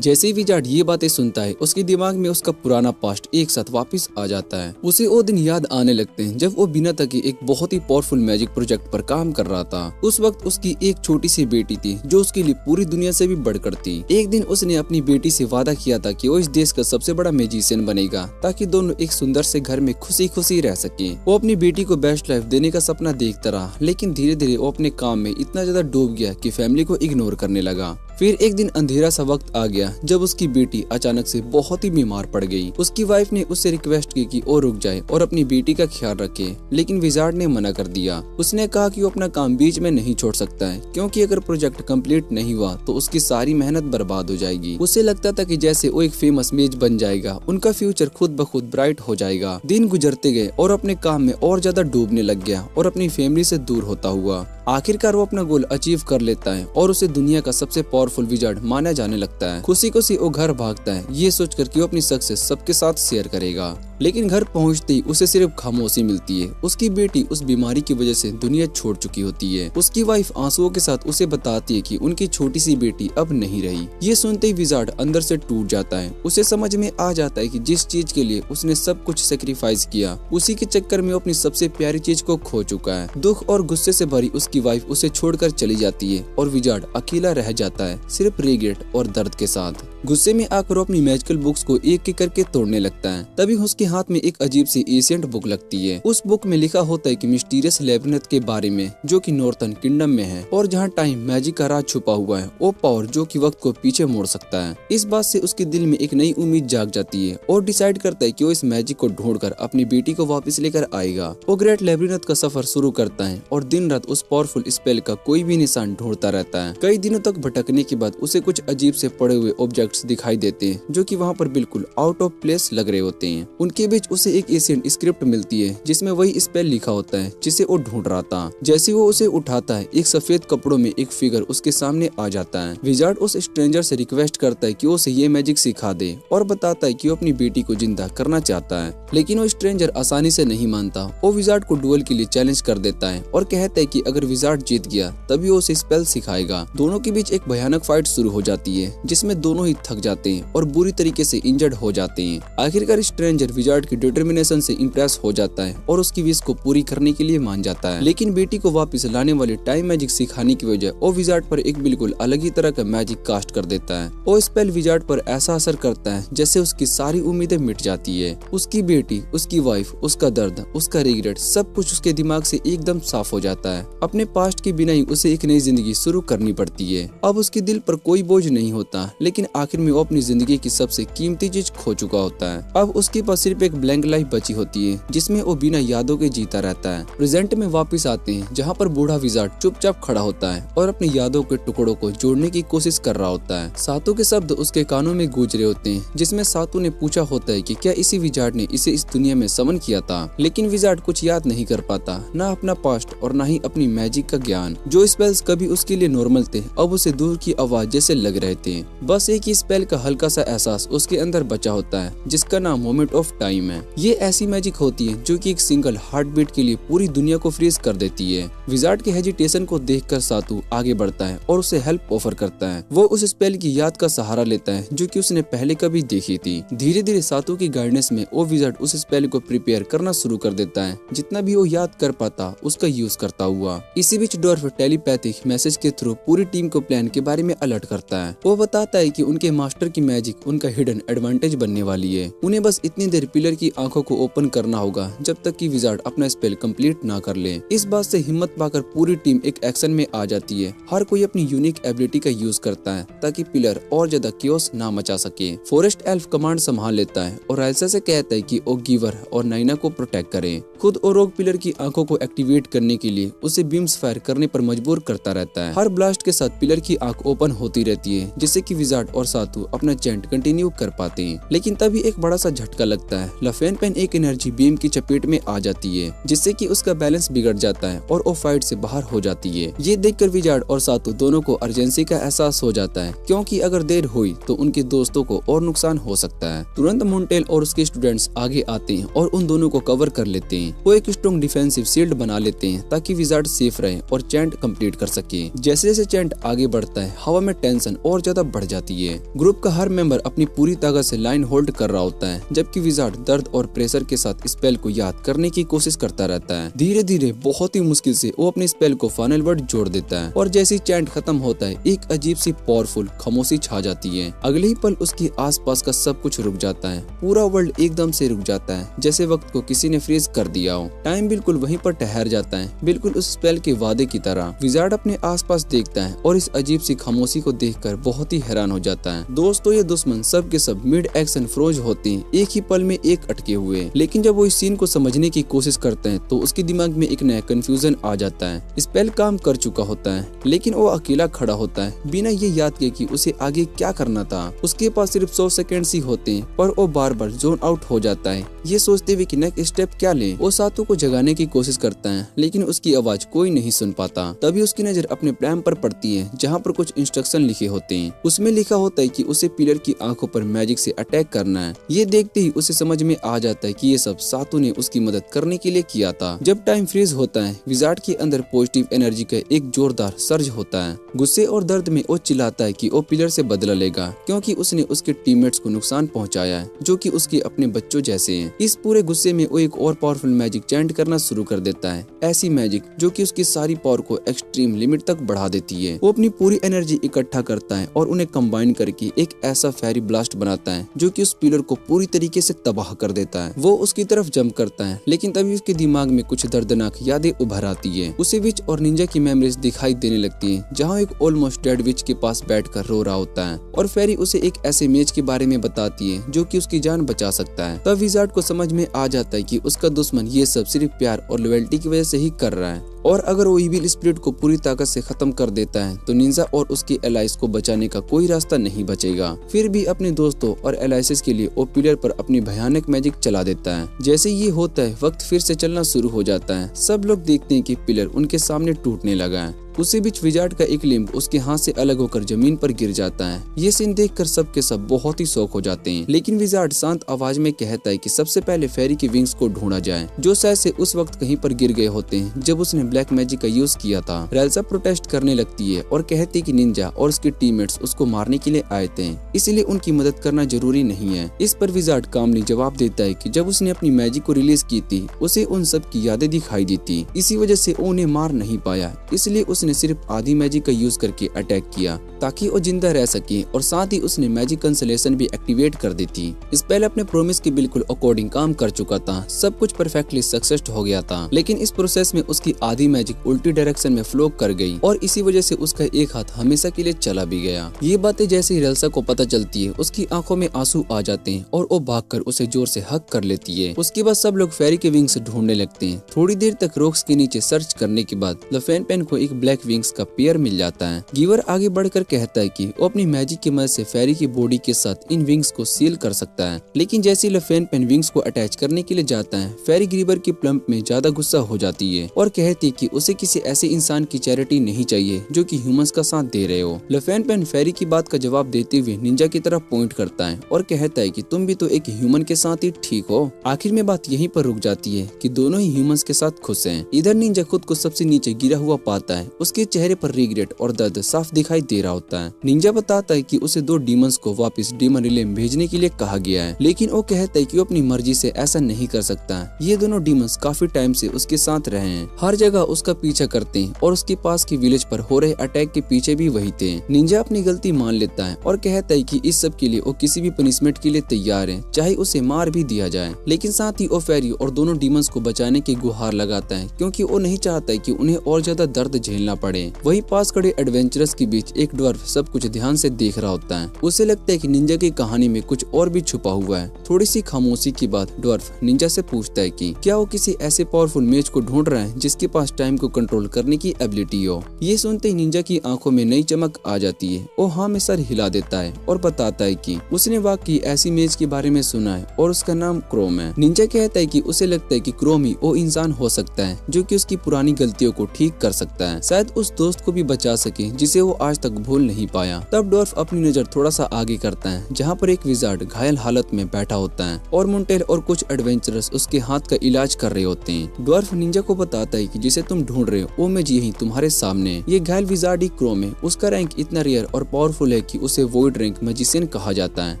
जैसे ही विजार्ड ये बातें सुनता है, उसके दिमाग में उसका पुराना पास्ट एक साथ वापस आ जाता है। उसे वो दिन याद आने लगते हैं जब वो बिना थके एक बहुत ही पावरफुल मैजिक प्रोजेक्ट पर काम कर रहा था। उस वक्त उसकी एक छोटी सी बेटी थी जो उसके लिए पूरी दुनिया से भी बढ़कर थी। एक दिन उसने अपनी बेटी से वादा किया था कि वो इस देश का सबसे बड़ा मैजिशियन बनेगा ताकि दोनों एक सुंदर से घर में खुशी खुशी रह सके। वो अपनी बेटी को बेस्ट लाइफ देने का सपना देखता रहा, लेकिन धीरे धीरे वो अपने काम में इतना ज्यादा डूब गया कि फैमिली को इग्नोर करने लगा। फिर एक दिन अंधेरा सा वक्त आ गया जब उसकी बेटी अचानक से बहुत ही बीमार पड़ गई। उसकी वाइफ ने उससे रिक्वेस्ट की कि वो रुक जाए और अपनी बेटी का ख्याल रखे, लेकिन विजार्ड ने मना कर दिया। उसने कहा कि वो अपना काम बीच में नहीं छोड़ सकता है, क्योंकि अगर प्रोजेक्ट कंप्लीट नहीं हुआ तो उसकी सारी मेहनत बर्बाद हो जाएगी। उसे लगता था कि जैसे वो एक फेमस मेज बन जाएगा, उनका फ्यूचर खुद ब खुद ब्राइट हो जाएगा। दिन गुजरते गए और अपने काम में और ज्यादा डूबने लग गया और अपनी फैमिली से दूर होता हुआ आखिरकार वो अपना गोल अचीव कर लेता है और उसे दुनिया का सबसे पावरफुल विजार्ड माना जाने लगता है। खुशी खुशी वो घर भागता है, ये सोचकर कि वो अपनी सक्सेस सबके साथ शेयर करेगा। लेकिन घर पहुंचते ही उसे सिर्फ खामोशी मिलती है। उसकी बेटी उस बीमारी की वजह से दुनिया छोड़ चुकी होती है। उसकी वाइफ आंसुओं के साथ उसे बताती है कि उनकी छोटी सी बेटी अब नहीं रही। ये सुनते ही विजार्ड अंदर से टूट जाता है। उसे समझ में आ जाता है कि जिस चीज के लिए उसने सब कुछ सेक्रीफाइस किया, उसी के चक्कर में वो अपनी सबसे प्यारी चीज को खो चुका है। दुख और गुस्से से भरी उसकी वाइफ उसे छोड़कर चली जाती है और विजार्ड अकेला रह जाता है, सिर्फ रिग्रेट और दर्द के साथ। गुस्से में आकर अपनी मैजिकल बुक्स को एक एक करके तोड़ने लगता है। तभी उसके हाथ में एक अजीब सी एशियंट बुक लगती है। उस बुक में लिखा होता है कि मिस्टीरियस लेबिरिंथ के बारे में, जो कि नॉर्थर्न किंगडम में है और जहाँ टाइम मैजिक का राज छुपा हुआ है, वो पावर जो कि वक्त को पीछे मोड़ सकता है। इस बात से उसके दिल में एक नई उम्मीद जाग जाती है और डिसाइड करता है कि वो इस मैजिक को ढूंढकर अपनी बेटी को वापस लेकर आएगा। वो ग्रेट लेबिरिंथ का सफर शुरू करता है और दिन रात उस पावरफुल स्पेल का कोई भी निशान ढूंढता रहता है। कई दिनों तक भटकने के बाद उसे कुछ अजीब से पड़े हुए ऑब्जेक्ट्स दिखाई देते हैं, जो कि वहाँ पर बिल्कुल आउट ऑफ प्लेस लग रहे होते हैं। उनके बीच उसे एक एशियंट स्क्रिप्ट मिलती है जिसमें वही स्पेल लिखा होता है जिसे वो ढूंढ रहा था। जैसे वो उसे उठाता है, एक सफेद कपड़ों में एक फिगर उसके सामने आ जाता है। विजार्ड उस स्ट्रेंजर से रिक्वेस्ट करता है कि वो उसे ये मैजिक सिखा दे और बताता है कि वो अपनी बेटी को जिंदा करना चाहता है, लेकिन वो स्ट्रेंजर आसानी से नहीं मानता। वो विजार्ड को डुएल के लिए चैलेंज कर देता है और कहता है कि अगर विजार्ड जीत गया तभी वो उसे स्पेल सिखाएगा। दोनों के बीच एक भयानक फाइट शुरू हो जाती है जिसमें दोनों ही थक जाते हैं और बुरी तरीके से इंजर्ड हो जाते हैं। आखिरकार स्ट्रेंजर विजार्ड की डिटर्मिनेशन से इम्प्रेस हो जाता है और उसकी विश को पूरी करने के लिए मान जाता है, लेकिन बेटी को वापस लाने वाली टाइम मैजिक सिखाने की वजह वो विजार्ड पर एक बिल्कुल अलग ही तरह का मैजिक कास्ट कर देता है। वो स्पेल विजार्ड पर ऐसा असर करता है जैसे उसकी सारी उम्मीदें मिट जाती है। उसकी बेटी, उसकी वाइफ, उसका दर्द, उसका रिग्रेट, सब कुछ उसके दिमाग से एकदम साफ हो जाता है। अपने पास्ट के बिना ही उसे एक नई जिंदगी शुरू करनी पड़ती है। अब उसके दिल पर कोई बोझ नहीं होता, लेकिन आखिर में वो अपनी जिंदगी की सबसे कीमती चीज खो चुका होता है। अब उसके पास सिर्फ एक ब्लैंक लाइफ बची होती है जिसमें वो बिना यादों के जीता रहता है। प्रेजेंट में वापस आते हैं जहाँ पर बूढ़ा विजार्ड चुपचाप खड़ा होता है और अपनी यादों के टुकड़ों को जोड़ने की कोशिश कर रहा होता है। सातू के शब्द उसके कानों में गूंज रहे होते हैं, जिसमें सातू ने पूछा होता है कि क्या इसी विजार्ड ने इसे इस दुनिया में समन किया था। लेकिन विजार्ड कुछ याद नहीं कर पाता, ना अपना पास्ट और ना ही अपनी मैजिक का ज्ञान। जो स्पेल्स कभी उसके लिए नॉर्मल थे अब उसे दूर की आवाज जैसे लग रहे थे। बस एक ही स्पेल का हल्का सा एहसास उसके अंदर बचा होता है जिसका नाम मोमेंट ऑफ टाइम है। ये ऐसी मैजिक होती है जो कि एक सिंगल हार्ट बीट के लिए पूरी दुनिया को फ्रीज कर देती है। विजार्ड के हेजिटेशन को देखकर सातू आगे बढ़ता है और उसे हेल्प ऑफर करता है। वो उस स्पेल की याद का सहारा लेता है जो कि उसने पहले कभी देखी थी। धीरे धीरे सातू की गाइडेंस में वो विजार्ड उस स्पेल को प्रिपेयर करना शुरू कर देता है। जितना भी वो याद कर पाता उसका यूज करता हुआ। इसी बीच डॉर्फ टेलीपैथिक मैसेज के थ्रू पूरी टीम को प्लान के बारे में अलर्ट करता है। वो बताता है कि उनके मास्टर की मैजिक उनका हिडन एडवांटेज बनने वाली है। उन्हें बस इतनी देर पिलर की आंखों को ओपन करना होगा जब तक कि विजार्ड अपना स्पेल कंप्लीट ना कर ले। इस बात से हिम्मत पाकर पूरी टीम एक एक्शन में आ जाती है। हर कोई अपनी यूनिक एबिलिटी का यूज करता है ताकि पिलर और ज्यादा क्योस ना मचा सके। फॉरेस्ट एल्फ कमांड संभाल लेता है और एल्सा से कहता है कि वो गिवर और नाइना को प्रोटेक्ट करे। खुद ओरोग पिलर की आंखों को एक्टिवेट करने के लिए उसे बीम्स फायर करने पर मजबूर करता रहता है। हर ब्लास्ट के साथ पिलर की आंख ओपन होती रहती है जिससे कि विजार्ड और सातू अपना चैंट कंटिन्यू कर पाते हैं। लेकिन तभी एक बड़ा सा झटका लगता है। लफेन पेन एक एनर्जी बीम की चपेट में आ जाती है जिससे कि उसका बैलेंस बिगड़ जाता है और वो फाइट से बाहर हो जाती है। ये देखकर विजार्ड और सातू दोनों को अर्जेंसी का एहसास हो जाता है, क्योंकि अगर देर हुई तो उनके दोस्तों को और नुकसान हो सकता है। तुरंत मोंटेल और उसके स्टूडेंट्स आगे आते हैं और उन दोनों को कवर कर लेते हैं। वो एक स्ट्रॉन्ग डिफेंसिव शील्ड बना लेते हैं ताकि विजार्ड सेफ रहे और चैंट कंप्लीट कर सके। जैसे जैसे चैंट आगे बढ़ता है हवा में टेंशन और ज्यादा बढ़ जाती है। ग्रुप का हर मेंबर अपनी पूरी ताकत से लाइन होल्ड कर रहा होता है, जबकि विजार्ड दर्द और प्रेशर के साथ स्पेल को याद करने की कोशिश करता रहता है। धीरे धीरे बहुत ही मुश्किल से वो अपने स्पेल को फाइनल वर्ड जोड़ देता है और जैसे ही चैंट खत्म होता है एक अजीब सी पावरफुल खामोशी छा जाती है। अगले ही पल उसके आसपास का सब कुछ रुक जाता है। पूरा वर्ल्ड एकदम से रुक जाता है, जैसे वक्त को किसी ने फ्रीज कर दिया हो। टाइम बिल्कुल वहीं पर ठहर जाता है, बिल्कुल उस स्पेल के वादे की तरह। विजार्ड अपने आसपास देखता है और इस अजीब सी खामोशी को देखकर बहुत ही हैरान हो जाता है। दोस्तों ये दुश्मन सब के सब मिड एक्शन फ्रोज होते हैं, एक ही पल में एक अटके हुए। लेकिन जब वो इस सीन को समझने की कोशिश करते हैं तो उसके दिमाग में एक नया कंफ्यूजन आ जाता है। स्पेल काम कर चुका होता है लेकिन वो अकेला खड़ा होता है बिना ये याद किए कि उसे आगे क्या करना था। उसके पास सिर्फ 100 सेकेंड ही होते हैं पर वो बार बार जोन आउट हो जाता है, ये सोचते हुए कि नेक्स्ट स्टेप क्या ले। वो सातू को जगाने की कोशिश करता है लेकिन उसकी आवाज कोई नहीं सुन पाता। तभी उसकी नजर अपने प्लान पर पड़ती है जहाँ पर कुछ इंस्ट्रक्शन लिखे होते हैं। उसमें लिखा होता है कि उसे पिलर की आंखों पर मैजिक से अटैक करना है। ये देखते ही उसे समझ में आ जाता है कि ये सब सातू ने उसकी मदद करने के लिए किया था। जब टाइम फ्रीज होता है विजार्ड के अंदर पॉजिटिव एनर्जी का एक जोरदार सर्ज होता है। गुस्से और दर्द में वो चिल्लाता है कि वो पिलर से बदला लेगा क्योंकि उसने उसके टीममेट्स को नुकसान पहुंचाया है जो कि उसके अपने बच्चों जैसे हैं। इस पूरे गुस्से में वो एक और पावरफुल मैजिक चैंट करना शुरू कर देता है, ऐसी मैजिक जो कि उसकी सारी पावर को एक्सट्रीम लिमिट तक बढ़ा देती है। वो अपनी पूरी एनर्जी इकट्ठा करता है और उन्हें कंबाइन करके करके एक ऐसा फेरी ब्लास्ट बनाता है जो कि उस पिलर को पूरी तरीके से तबाह कर देता है। वो उसकी तरफ जंप करता है, लेकिन तभी उसके दिमाग में कुछ दर्दनाक यादें उभर आती है। उसे विच और निंजा की मेमोरीज दिखाई देने लगती है, जहाँ एक ऑलमोस्ट डेड विच के पास बैठकर रो रहा होता है और फेरी उसे एक ऐसे मैच के बारे में बताती है जो कि उसकी जान बचा सकता है। तब विजार्ड को समझ में आ जाता है कि उसका दुश्मन ये सब सिर्फ प्यार और लॉयल्टी की वजह से ही कर रहा है, और अगर वो इविल स्पिरिट को पूरी ताकत से खत्म कर देता है तो निंजा और उसके एलाइस को बचाने का कोई रास्ता नहीं बचेगा। फिर भी अपने दोस्तों और एलाइसिस के लिए वो पिलर पर अपनी भयानक मैजिक चला देता है। जैसे ये होता है, वक्त फिर से चलना शुरू हो जाता है। सब लोग देखते हैं कि पिलर उनके सामने टूटने लगा है। उसी बीच विजार्ड का एक लिम्ब उसके हाथ से अलग होकर जमीन पर गिर जाता है। ये सीन देखकर सबके सब बहुत ही शॉक हो जाते हैं, लेकिन विजार्ड शांत आवाज में कहता है कि सबसे पहले फेरी के विंग्स को ढूंढा जाए, जो शायद से उस वक्त कहीं पर गिर गए होते हैं जब उसने ब्लैक मैजिक का यूज किया था। रेल्सा प्रोटेस्ट करने लगती है और कहती है कि निंजा और उसके टीममेट्स उसको मारने के लिए आए थे, इसलिए उनकी मदद करना जरूरी नहीं है। इस पर विजार्ड कामली जवाब देता है कि जब उसने अपनी मैजिक को रिलीज की थी उसे उन सब की यादें दिखाई दी थी, इसी वजह से वो उन्हें मार नहीं पाया, इसलिए उसने सिर्फ आधी मैजिक का यूज करके अटैक किया ताकि वो जिंदा रह सके, और साथ ही उसने मैजिक कंसलेशन भी एक्टिवेट कर दी थी। इस पहले अपने प्रोमिस के बिल्कुल अकॉर्डिंग काम कर चुका था, सब कुछ परफेक्टली सक्सेस हो गया था, लेकिन इस प्रोसेस में उसकी आधी मैजिक उल्टी डायरेक्शन में फ्लो कर गई और इसी वजह से उसका एक हाथ हमेशा के लिए चला भी गया। ये बातें जैसे ही रेल्सा को पता चलती है उसकी आंखों में आंसू आ जाते हैं और वो भागकर उसे जोर से हक कर लेती है। उसके बाद सब लोग फेरी के विंग्स ढूंढने लगते हैं। थोड़ी देर तक रॉक्स के नीचे सर्च करने के बाद लफेनपेन को एक ब्लैक विंग्स का पेयर मिल जाता है। गिवर आगे बढ़कर कहता है कि वो अपनी मैजिक की मदद से फेरी की बॉडी के साथ इन विंग्स को सील कर सकता है, लेकिन जैसे ही लफेनपेन विंग्स को अटैच करने के लिए जाता है, फेरी गिवर की प्लम्प में ज्यादा गुस्सा हो जाती है और कहती है कि उसे किसी ऐसे इंसान की चैरिटी नहीं चाहिए जो कि ह्यूमंस का साथ दे रहे हो। लफेनपेन फेरी की बात का जवाब देते हुए निंजा की तरफ पॉइंट करता है और कहता है कि तुम भी तो एक ह्यूमन के साथ ही ठीक हो। आखिर में बात यहीं पर रुक जाती है कि दोनों ही ह्यूमंस के साथ खुश हैं। इधर निंजा खुद को सबसे नीचे गिरा हुआ पाता है, उसके चेहरे पर रिग्रेट और दर्द साफ दिखाई दे रहा होता है। निंजा बताता है कि उसे 2 डीमंस को वापस डीमन रिलेम भेजने के लिए कहा गया है, लेकिन वो कहता है कि वो अपनी मर्जी से ऐसा नहीं कर सकता। ये दोनों डीमंस काफी टाइम से उसके साथ रहे हैं, हर जगह उसका पीछा करते हैं और उसके पास के विलेज पर हो रहे अटैक के पीछे भी वही थे। निंजा अपनी गलती मान लेता है और कहता है कि इस सब के लिए वो किसी भी पनिशमेंट के लिए तैयार है, चाहे उसे मार भी दिया जाए। लेकिन साथ ही वो फेरी और दोनों डीमंस को बचाने की गुहार लगाता है, क्योंकि वो नहीं चाहता है कि उन्हें और ज्यादा दर्द झेलना पड़े। वही पास खड़े एडवेंचरस के बीच एक ड्वार्फ सब कुछ ध्यान से देख रहा होता है। उसे लगता है कि निंजा की कहानी में कुछ और भी छुपा हुआ है। थोड़ी सी खामोशी के बाद ड्वार्फ निंजा से पूछता है कि क्या वो किसी ऐसे पावरफुल मेज को ढूंढ रहा है जिसके पास टाइम को कंट्रोल करने की एबिलिटी हो। ये सुनते ही निंजा की आंखों में नई चमक आ जाती है। वो हाँ में सर हिला देता है और बताता है कि उसने वाकई ऐसी मेज के बारे में सुना है और उसका नाम क्रोम है। निंजा कहता है कि उसे लगता है कि क्रोम ही वो इंसान हो सकता है जो कि उसकी पुरानी गलतियों को ठीक कर सकता है, शायद उस दोस्त को भी बचा सके जिसे वो आज तक भूल नहीं पाया। तब ड्वार्फ अपनी नजर थोड़ा सा आगे करता है, जहाँ पर एक विजार्ड घायल हालत में बैठा होता है और मुंटेल और कुछ एडवेंचरस उसके हाथ का इलाज कर रहे होते हैं। ड्वार्फ निंजा को बताता है कि जिसे तुम ढूंढ रहे हो वो मेज यही तुम्हारे सामने। ये घायल विजार्ड ही क्रोम है। उसका रैंक इतना रेयर और पावरफुल है कि उसे वॉइड रैंक मैजिशियन कहा जाता है।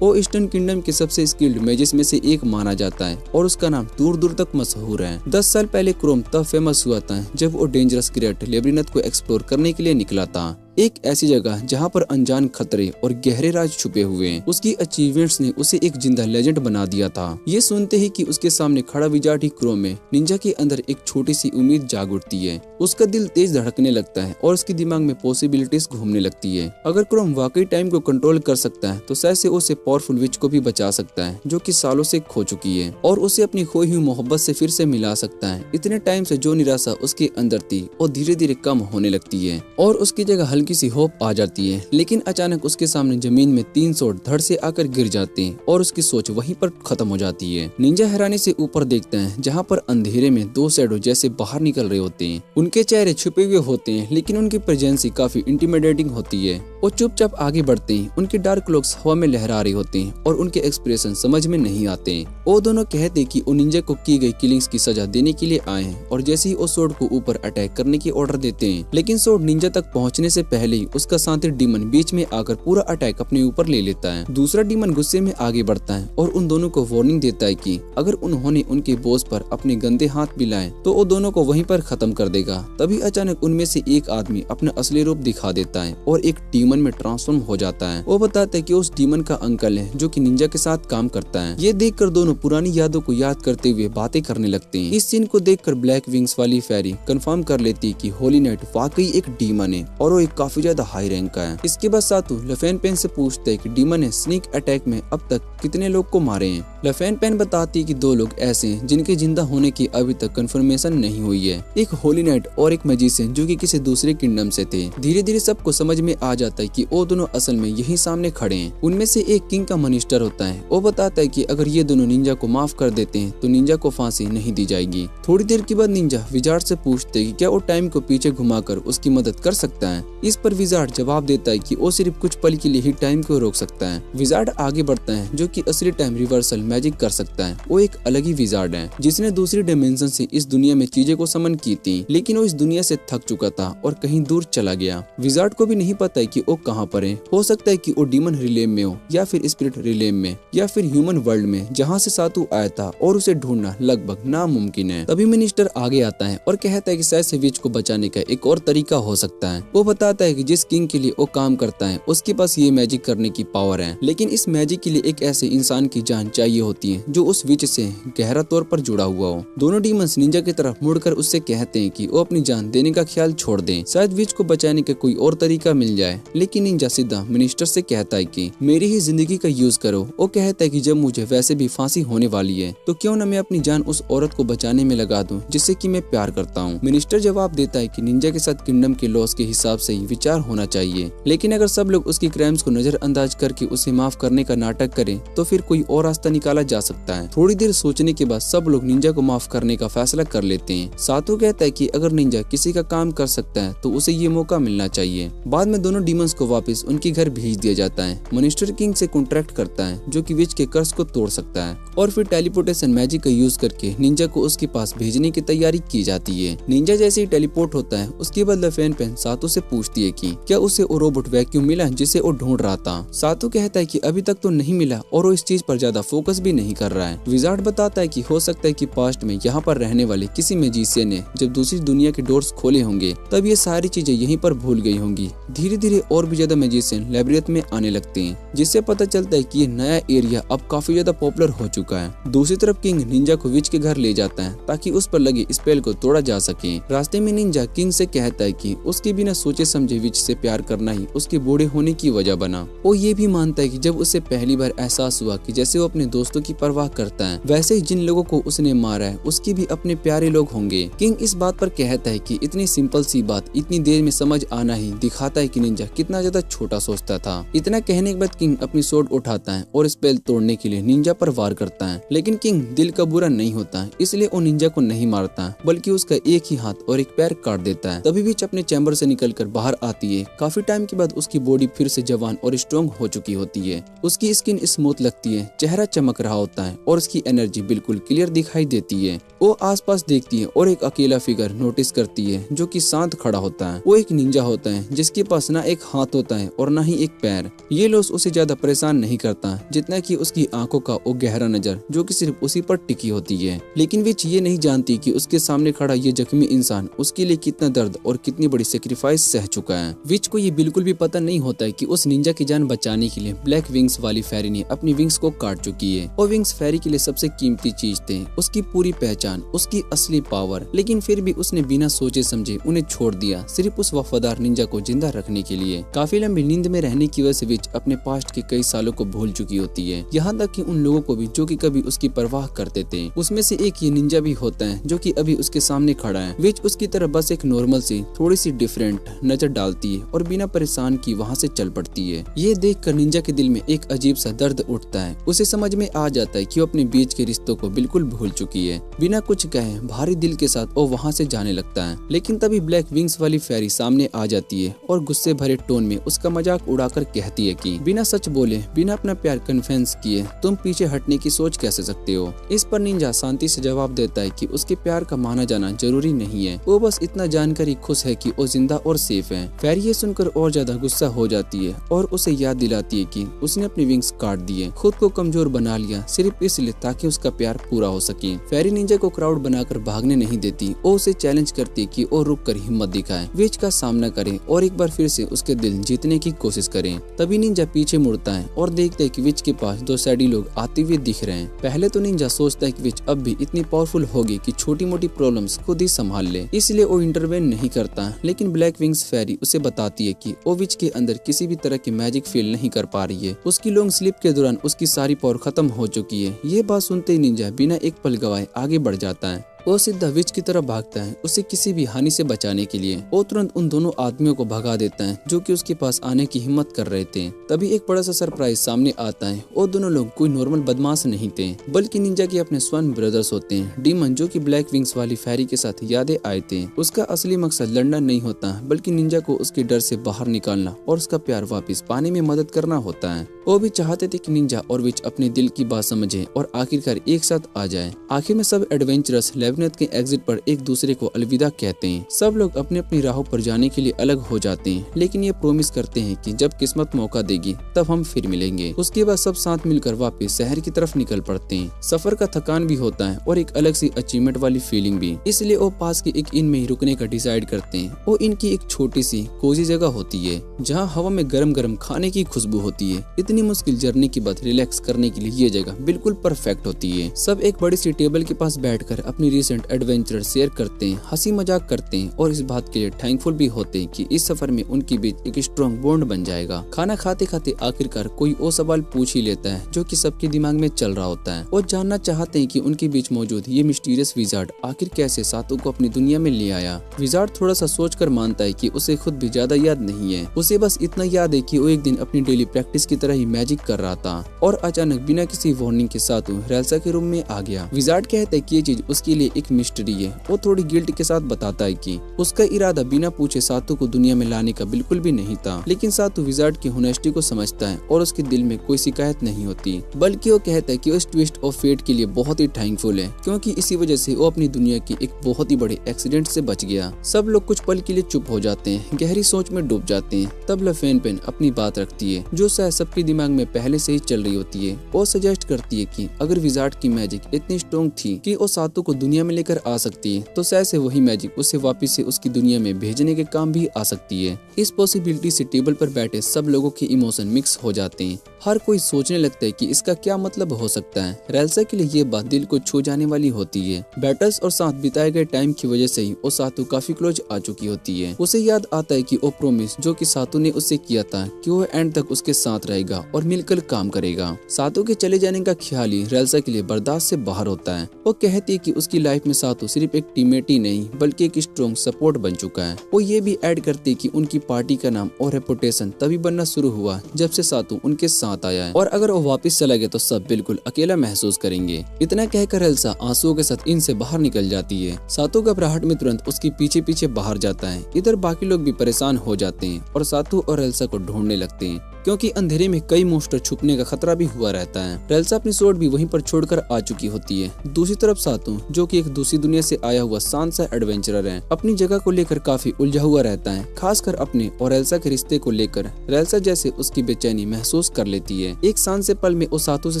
वो ईस्टर्न किंगडम के सबसे स्किल्ड मैजिस में से एक माना जाता है और उसका नाम दूर दूर तक मशहूर है। 10 साल पहले क्रोम तब फेमस हुआ था जब वो डेंजरस ग्रेट लेबिरिंथ को एक्सप्लोर करने के लिए निकला था, एक ऐसी जगह जहां पर अनजान खतरे और गहरे राज छुपे हुए हैं। उसकी अचीवमेंट्स ने उसे एक जिंदा लेजेंड बना दिया था। ये सुनते ही कि उसके सामने खड़ा विजार्ड ही क्रोम है, निंजा के अंदर एक छोटी सी उम्मीद जाग उठती है। उसका दिल तेज धड़कने लगता है और उसके दिमाग में पॉसिबिलिटीज घूमने लगती है। अगर क्रोम वाकई टाइम को कंट्रोल कर सकता है तो शायद से उसे पावरफुल विच को भी बचा सकता है जो कि सालों से खो चुकी है, और उसे अपनी खोई हुई मोहब्बत से फिर से मिला सकता है। इतने टाइम से जो निराशा उसके अंदर थी वो धीरे धीरे कम होने लगती है और उसकी जगह हल्की सी होप आ जाती है। लेकिन अचानक उसके सामने जमीन में 3 शॉट धड़ से आकर गिर जाते हैं और उसकी सोच वहीं पर खत्म हो जाती है। निंजा हैरानी से ऊपर देखता है जहाँ पर अंधेरे में 2 शैडो जैसे बाहर निकल रहे होते हैं। उनके चेहरे छुपे हुए होते हैं लेकिन उनकी प्रेजेंस काफी इंटिमिडेटिंग होती है। वो चुपचाप आगे बढ़ते हैं। उनके डार्क क्लोक्स हवा में लहरा रहे होते हैं और उनके एक्सप्रेशन समझ में नहीं आते। वो दोनों कहते हैं कि वो निंजा को की गई किलिंग्स की सजा देने के लिए आए हैं, और जैसे ही वो सोड को ऊपर अटैक करने की ऑर्डर देते हैं, लेकिन सोड निंजा तक पहुंचने से पहले ही उसका साथी डीमन बीच में आकर पूरा अटैक अपने ऊपर ले लेता है। दूसरा डीमन गुस्से में आगे बढ़ता है और उन दोनों को वार्निंग देता है कि अगर उन्होंने उनके बॉस पर अपने गंदे हाथ भी लाए तो वो दोनों को वहीं पर खत्म कर देगा। तभी अचानक उनमें से एक आदमी अपना असली रूप दिखा देता है और एक डीमन डीमन में ट्रांसफॉर्म हो जाता है। वो बताता है कि उस डीमन का अंकल है जो कि निंजा के साथ काम करता है। ये देखकर दोनों पुरानी यादों को याद करते हुए बातें करने लगते हैं। इस सीन को देखकर ब्लैक विंग्स वाली फेरी कंफर्म कर लेती है कि होली नाइट वाकई एक डीमन है और वो एक काफी ज्यादा हाई रैंक का है। इसके बाद सातू लफेन पेन से पूछते है कि डीमन ने स्नीक अटैक में अब तक कितने लोग को मारे हैं। लफेन पेन बताती है कि 2 लोग ऐसे हैं जिनके जिंदा होने की अभी तक कंफर्मेशन नहीं हुई है, एक होली नाइट और एक मैजिशियन जो कि किसी दूसरे किंगडम से थे। धीरे धीरे सबको समझ में आ जाता है कि वो दोनों असल में यही सामने खड़े हैं। उनमें से एक किंग का मिनिस्टर होता है। वो बताता है कि अगर ये दोनों निंजा को माफ कर देते हैं तो निंजा को फांसी नहीं दी जाएगी। थोड़ी देर के बाद निंजा विजार्ड से पूछते हैं कि क्या वो टाइम को पीछे घुमाकर उसकी मदद कर सकता है। इस पर विजार्ड जवाब देता है कि वो सिर्फ कुछ पल के लिए ही टाइम को रोक सकता है। विजार्ड आगे बढ़ता है जो कि असली टाइम रिवर्सल मैजिक कर सकता है। वो एक अलग ही विजार्ड है जिसने दूसरी डायमेंशन से इस दुनिया में चीजें को समन की थी, लेकिन वो इस दुनिया से थक चुका था और कहीं दूर चला गया। विजार्ड को भी नहीं पता है कि वो कहाँ पर है। हो सकता है कि वो डीमन रिलेम में हो या फिर स्पिरिट रिलेम में या फिर ह्यूमन वर्ल्ड में जहाँ से सातू आया था और उसे ढूंढना लगभग नामुमकिन है। तभी मिनिस्टर आगे आता है और कहता है कि शायद से विच को बचाने का एक और तरीका हो सकता है। वो बताता है कि जिस किंग के लिए वो काम करता है उसके पास ये मैजिक करने की पावर है, लेकिन इस मैजिक के लिए एक ऐसे इंसान की जान चाहिए होती है जो उस विच से गहरा तौर पर जुड़ा हुआ हो। दोनों डीमंस निंजा की तरफ मुड़कर उससे कहते हैं कि वो अपनी जान देने का ख्याल छोड़ दें, शायद विच को बचाने का कोई और तरीका मिल जाए। लेकिन निंजा सीधा मिनिस्टर से कहता है कि मेरी ही जिंदगी का यूज करो। वो कहता है कि जब मुझे वैसे भी फांसी होने वाली है तो क्यों न मैं अपनी जान उस औरत को बचाने में लगा दूं जिससे कि मैं प्यार करता हूं। मिनिस्टर जवाब देता है कि निंजा के साथ किंगडम के लॉस के हिसाब से ही विचार होना चाहिए, लेकिन अगर सब लोग उसकी क्राइम्स को नजरअंदाज करके उसे माफ करने का नाटक करें तो फिर कोई और रास्ता निकाला जा सकता है। थोड़ी देर सोचने के बाद सब लोग निंजा को माफ करने का फैसला कर लेते हैं। सातू कहता है कि अगर निंजा किसी का काम कर सकता है तो उसे ये मौका मिलना चाहिए। बाद में दोनों डीमंस को वापस उनके घर भेज दिया जाता है। मिनिस्टर किंग से कॉन्ट्रैक्ट करता है जो कि विच के कर्ज को तोड़ सकता है और फिर टेलीपोर्टेशन मैजिक का यूज करके निंजा को उसके पास भेजने की तैयारी की जाती है। निंजा जैसे ही टेलीपोर्ट होता है उसके बाद लफेन पेन सातू से पूछती है कि क्या उसे वो रोबोट वैक्यूम मिला जिसे वो ढूंढ रहा था। सातू कहता है कि अभी तक तो नहीं मिला और वो इस चीज पर ज्यादा फोकस भी नहीं कर रहा है। विजार्ड बताता है कि हो सकता है कि पास्ट में यहाँ पर रहने वाले किसी मैजिशियन ने जब दूसरी दुनिया के डोर्स खोले होंगे तब ये सारी चीजें यहीं पर भूल गई होंगी। धीरे धीरे और भी ज्यादा मैजिशियन लैबिरिंथ में आने लगते हैं जिससे पता चलता है कि ये नया एरिया अब काफी ज्यादा पॉपुलर हो चुका है। दूसरी तरफ किंग निंजा को विच के घर ले जाता है ताकि उस पर लगे स्पेल को तोड़ा जा सके। रास्ते में निंजा किंग से कहता है कि उसके बिना सोचे समझे विच से प्यार करना ही उसके बूढ़े होने की वजह बना। वो ये भी मानता है कि जब उसे पहली बार एहसास हुआ कि जैसे वो अपने दोस्तों की परवाह करता है वैसे ही जिन लोगों को उसने मारा है उसकी भी अपने प्यारे लोग होंगे। किंग इस बात पर कहता है कि इतनी सिंपल सी बात इतनी देर में समझ आना ही दिखाता है कि निंजा कितना ज्यादा छोटा सोचता था। इतना कहने के बाद किंग अपनी स्वॉर्ड उठाता है और स्पेल तोड़ने के लिए निंजा पर वार करता है, लेकिन किंग दिल का बुरा नहीं होता है, इसलिए वो निंजा को नहीं मारता बल्कि उसका एक ही हाथ और एक पैर काट देता है। तभी विच अपने चैम्बर से निकलकर बाहर आती है। काफी टाइम के बाद उसकी बॉडी फिर से जवान और स्ट्रॉन्ग हो चुकी होती है। उसकी स्किन स्मूथ लगती है, चेहरा चमक रहा होता है और उसकी एनर्जी बिल्कुल क्लियर दिखाई देती है। वो आसपास देखती है और एक अकेला फिगर नोटिस करती है जो कि शांत खड़ा होता है। वो एक निंजा होता है जिसके पास ना एक हाथ होता है और ना ही एक पैर। ये लॉस उसे ज्यादा परेशान नहीं करता जितना कि उसकी आंखों का वो गहरा नजर जो कि सिर्फ उसी पर टिकी होती है। लेकिन विच ये नहीं जानती कि उसके सामने खड़ा ये जख्मी इंसान उसके लिए कितना दर्द और कितनी बड़ी सेक्रीफाइस सह चुका है। विच को ये बिल्कुल भी पता नहीं होता है कि उस निंजा की जान बचाने के लिए ब्लैक विंग्स वाली फेरी ने अपनी विंग्स को काट चुकी है। और विंग्स फेरी के लिए सबसे कीमती चीज थे, उसकी पूरी पहचान, उसकी असली पावर। लेकिन फिर भी उसने बिना सोचे समझे उन्हें छोड़ दिया सिर्फ उस वफादार निंजा को जिंदा रखने के लिए। काफी लंबी नींद में रहने की वजह से विच अपने पास्ट के कई सालों को भूल चुकी होती है, यहाँ तक कि उन लोगों को भी जो कि कभी उसकी परवाह करते थे। उसमें से एक ये निंजा भी होता है जो कि अभी उसके सामने खड़ा है। विच उसकी तरह बस एक नॉर्मल सी थोड़ी सी डिफरेंट नजर डालती है और बिना परेशान की वहाँ से चल पड़ती है। ये देखकर निंजा के दिल में एक अजीब सा दर्द उठता है। उसे समझ में आ जाता है कि वो अपने बीच के रिश्तों को बिल्कुल भूल चुकी है। बिना कुछ कहे भारी दिल के साथ वो वहाँ से जाने लगता है। लेकिन तभी ब्लैक विंग्स वाली फेरी सामने आ जाती है और गुस्से भरे टोन में उसका मजाक उड़ाकर कहती है कि बिना सच बोले, बिना अपना प्यार कन्फेंस किए तुम पीछे हटने की सोच कैसे सकते हो। इस पर निंजा शांति से जवाब देता है कि उसके प्यार का माना जाना जरूरी नहीं है, वो बस इतना जानकर ही खुश है कि वो जिंदा और सेफ है। फेरी ये सुनकर और ज्यादा गुस्सा हो जाती है और उसे याद दिलाती है कि उसने अपनी विंग्स काट दिए, खुद को कमजोर बना लिया सिर्फ इसलिए ताकि उसका प्यार पूरा हो सके। फेरी निंजा को क्राउड बनाकर भागने नहीं देती, वो उसे चैलेंज करती है कि वो रुक कर हिम्मत दिखाए, विच का सामना करे और एक बार फिर से उसके दिल जीतने की कोशिश करें। तभी निंजा पीछे मुड़ता है और देखता है कि विच के पास दो सैडी लोग आते हुए दिख रहे हैं। पहले तो निंजा सोचता है कि विच अब भी इतनी पावरफुल होगी कि छोटी मोटी प्रॉब्लम्स खुद ही संभाल ले, इसलिए वो इंटरवेन नहीं करता। लेकिन ब्लैक विंग्स फेरी उसे बताती है कि वो विच के अंदर किसी भी तरह की मैजिक फील नहीं कर पा रही है। उसकी लॉन्ग स्लीप के दौरान उसकी सारी पावर खत्म हो चुकी है। ये बात सुनते ही निंजा बिना एक पल गवाए आगे बढ़ जाता है। वो सीधा विच की तरफ भागता है उसे किसी भी हानि से बचाने के लिए। वो तुरंत उन दोनों आदमियों को भगा देता है जो कि उसके पास आने की हिम्मत कर रहे थे। तभी एक बड़ा सा सरप्राइज सामने आता है। वो दोनों लोग कोई नॉर्मल बदमाश नहीं थे, बल्कि निंजा के अपने स्वर्ण ब्रदर्स होते हैं, डीमन, जो कि ब्लैक विंग्स वाली फेरी के साथ यादें आए थे। उसका असली मकसद लड़ना नहीं होता, बल्कि निंजा को उसके डर से बाहर निकालना और उसका प्यार वापस पाने में मदद करना होता है। वो भी चाहते थे कि निंजा और विच अपने दिल की बात समझे और आखिरकार एक साथ आ जाए। आखिर में सब एडवेंचरस लेबनेट के एग्जिट पर एक दूसरे को अलविदा कहते हैं। सब लोग अपने अपनी राहों पर जाने के लिए अलग हो जाते हैं, लेकिन ये प्रॉमिस करते हैं कि जब किस्मत मौका देगी तब हम फिर मिलेंगे। उसके बाद सब साथ मिलकर वापस शहर की तरफ निकल पड़ते हैं। सफर का थकान भी होता है और एक अलग सी अचीवमेंट वाली फीलिंग भी, इसलिए वो पास के एक इन में ही रुकने का डिसाइड करते हैं। वो इनकी एक छोटी सी कोजी जगह होती है जहाँ हवा में गरम गरम खाने की खुशबू होती है। इतनी मुश्किल जर्नी के बाद रिलैक्स करने के लिए ये जगह बिल्कुल परफेक्ट होती है। सब एक बड़ी सी टेबल के पास बैठकर अपनी रिसेंट एडवेंचर शेयर करते हैं, हंसी मजाक करते हैं और इस बात के लिए थैंकफुल भी होते हैं कि इस सफर में उनके बीच एक स्ट्रॉन्ग बॉन्ड बन जाएगा। खाना खाते खाते आखिरकार कोई वो सवाल पूछ ही लेता है जो कि सबके दिमाग में चल रहा होता है। वो जानना चाहते हैं कि उनके बीच मौजूद ये मिस्टीरियस विजार्ड आखिर कैसे सातों को अपनी दुनिया में ले आया। विजार्ड थोड़ा सा सोचकर मानता है कि उसे खुद भी ज्यादा याद नहीं है। उसे बस इतना याद है कि वो एक दिन अपनी डेली प्रैक्टिस की तरह ही मैजिक कर रहा था और अचानक बिना किसी वार्निंग के साथ रेल्सा के रूम में आ गया। विजार्ड कहता है कि ये चीज उसके लिए एक मिस्ट्री है। वो थोड़ी गिल्ट के साथ बताता है कि उसका इरादा बिना पूछे सातू को दुनिया में लाने का बिल्कुल भी नहीं था, लेकिन सातू विजार्ड की होनेस्टी को समझता है और उसके दिल में कोई शिकायत नहीं होती, बल्कि वो कहता है कि उस ट्विस्ट ऑफ फेट के लिए बहुत ही थैंकफुल है, क्योंकि इसी वजह से वो अपनी दुनिया की एक बहुत ही बड़े एक्सीडेंट से बच गया। सब लोग कुछ पल के लिए चुप हो जाते हैं, गहरी सोच में डूब जाते हैं। तब लफेन पेन अपनी बात रखती है जो शायद सबके दिमाग में पहले से ही चल रही होती है। वो सजेस्ट करती है कि अगर विजार्ड की मैजिक इतनी स्ट्रॉन्ग थी कि वो सातू को दुनिया में लेकर आ सकती है, तो शायद से वही मैजिक उसे वापस से उसकी दुनिया में भेजने के काम भी आ सकती है। इस पॉसिबिलिटी से टेबल पर बैठे सब लोगों के इमोशन मिक्स हो जाते हैं। हर कोई सोचने लगता है कि इसका क्या मतलब हो सकता है। रेल्सा के लिए ये बात दिल को छू जाने वाली होती है। बैटल्स और साथ बिताए गए टाइम की वजह से ही वो सातू काफी क्लोज आ चुकी होती है। उसे याद आता है कि वो प्रॉमिस जो कि सातू ने उससे किया था कि वो एंड तक उसके साथ रहेगा और मिलकर काम करेगा। सातू के चले जाने का ख्याल ही रेल्सा के लिए बर्दाश्त से बाहर होता है। वो कहती है कि उसकी लाइफ में सातू सिर्फ एक टीममेट ही नहीं बल्कि एक स्ट्रॉन्ग सपोर्ट बन चुका है। वो ये भी ऐड करती है कि उनकी पार्टी का नाम और रेपुटेशन तभी बनना शुरू हुआ जब से सातू उनके साथ आया है, और अगर वो वापस चला गया तो सब बिल्कुल अकेला महसूस करेंगे। इतना कहकर रेल्सा आंसुओं के साथ इनसे बाहर निकल जाती है। सातू घबराहट में तुरंत उसके पीछे पीछे बाहर जाता है। इधर बाकी लोग भी परेशान हो जाते हैं और सातू और रेल्सा को ढूंढने लगते हैं, क्योंकि अंधेरे में कई मोस्टर छुपने का खतरा भी हुआ रहता है। रेल्सा अपनी स्वॉर्ड भी वहीं पर छोड़कर आ चुकी होती है। दूसरी तरफ सातू, जो कि एक दूसरी दुनिया से आया हुआ शांत सा एडवेंचरर है, अपनी जगह को लेकर काफी उलझा हुआ रहता है, खासकर अपने और रेल्सा के रिश्ते को लेकर। रेल्सा जैसे उसकी बेचैनी महसूस कर लेती है। एक शांत से पल में वो सातू से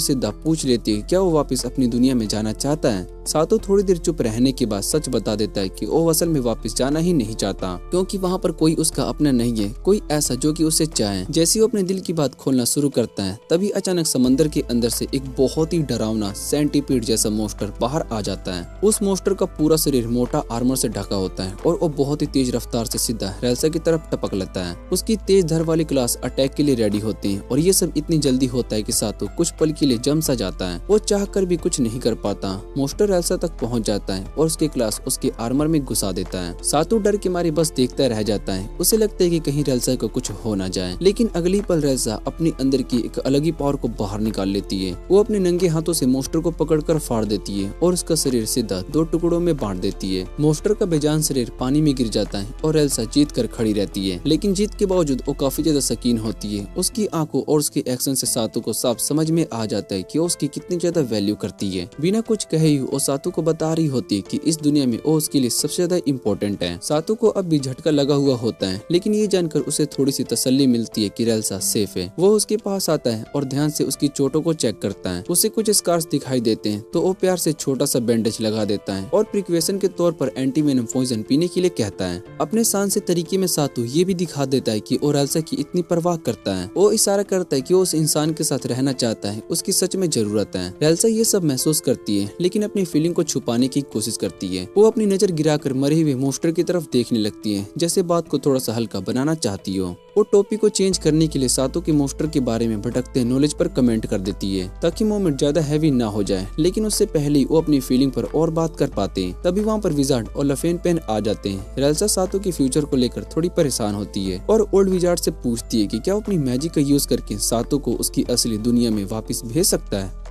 सीधा पूछ लेती है क्या वो वापस अपनी दुनिया में जाना चाहता है। सातू थोड़ी देर चुप रहने के बाद सच बता देता है कि वो असल में वापस जाना ही नहीं चाहता, क्योंकि वहाँ पर कोई उसका अपना नहीं है, कोई ऐसा जो कि उसे चाहे। जैसे वो अपने दिल की बात खोलना शुरू करता है, तभी अचानक समंदर के अंदर से एक बहुत ही डरावना सेंटीपीड जैसा मोस्टर बाहर आ जाता है। उस मोस्टर का पूरा शरीर मोटा आर्मर से ढका होता है और वो बहुत ही तेज रफ्तार से सीधा रेल्सा की तरफ टपक लेता है। उसकी तेज धार वाली क्लास अटैक के लिए रेडी होते हैं और ये सब इतनी जल्दी होता है कि सातू कुछ पल के लिए जम सा जाता है। वो चाह कर भी कुछ नहीं कर पाता। मोस्टर रेल्सा तक पहुंच जाता है और उसके क्लास उसके आर्मर में घुसा देता है। सातू डर के मारे बस देखता रह जाता है। उसे लगता है कि कहीं रेल्सा को कुछ हो ना जाए, लेकिन अगली पल रेल्सा अपनी अंदर की एक अलग ही पावर को बाहर निकाल लेती है। वो अपने नंगे हाथों से मोस्टर को पकड़कर फाड़ देती है और उसका शरीर सीधा 2 टुकड़ों में बांट देती है। मोस्टर का बेजान शरीर पानी में गिर जाता है और रेल्सा जीत कर खड़ी रहती है, लेकिन जीत के बावजूद वो काफी ज्यादा शकीन होती है। उसकी आंखों और उसके एक्शन से सातू को साफ समझ में आ जाता है कि वो उसकी कितनी ज्यादा वैल्यू करती है। बिना कुछ कहे ही वो सातू को बता रही होती है कि इस दुनिया में वो उसके लिए सबसे ज्यादा इम्पोर्टेंट है। सातू को अब भी झटका लगा हुआ होता है, लेकिन ये जानकर उसे थोड़ी सी तसल्ली मिलती है कि रेल्सा सेफ है। वो उसके पास आता है और ध्यान से उसकी चोटों को चेक करता है। उसे कुछ स्कार्स दिखाई देते हैं तो वो प्यार से छोटा सा बैंडेज लगा देता है और प्रिकॉशन के तौर पर एंटी वेनम पॉइजन पीने के लिए कहता है। अपने शान से तरीके में सातू ये भी दिखा देता है कि वो रेल्सा की इतनी परवाह करता है। वो इशारा करता है कि वो उस इंसान के साथ रहना चाहता है, उसकी सच में जरूरत है। रेल्सा ये सब महसूस करती है लेकिन अपनी फीलिंग को छुपाने की कोशिश करती है। वो अपनी नजर गिराकर मरे हुए मोस्टर की तरफ देखने लगती है, जैसे बात को थोड़ा सा हल्का बनाना चाहती हो। वो टॉपिक को चेंज करने के लिए सातों के मोस्टर के बारे में भटकते नॉलेज पर कमेंट कर देती है ताकि मोमेंट ज्यादा हैवी ना हो जाए, लेकिन उससे पहले ही वो अपनी फीलिंग पर और बात कर पाते हैं। तभी वहाँ पर विजार्ड और लफेन पेन आ जाते हैं। रेल्सा सातों के फ्यूचर को लेकर थोड़ी परेशान होती है और ओल्ड विजार्ड से पूछती है कि क्या वो अपनी मैजिक का यूज करके सातों को उसकी असली दुनिया में वापस भेज सकता है।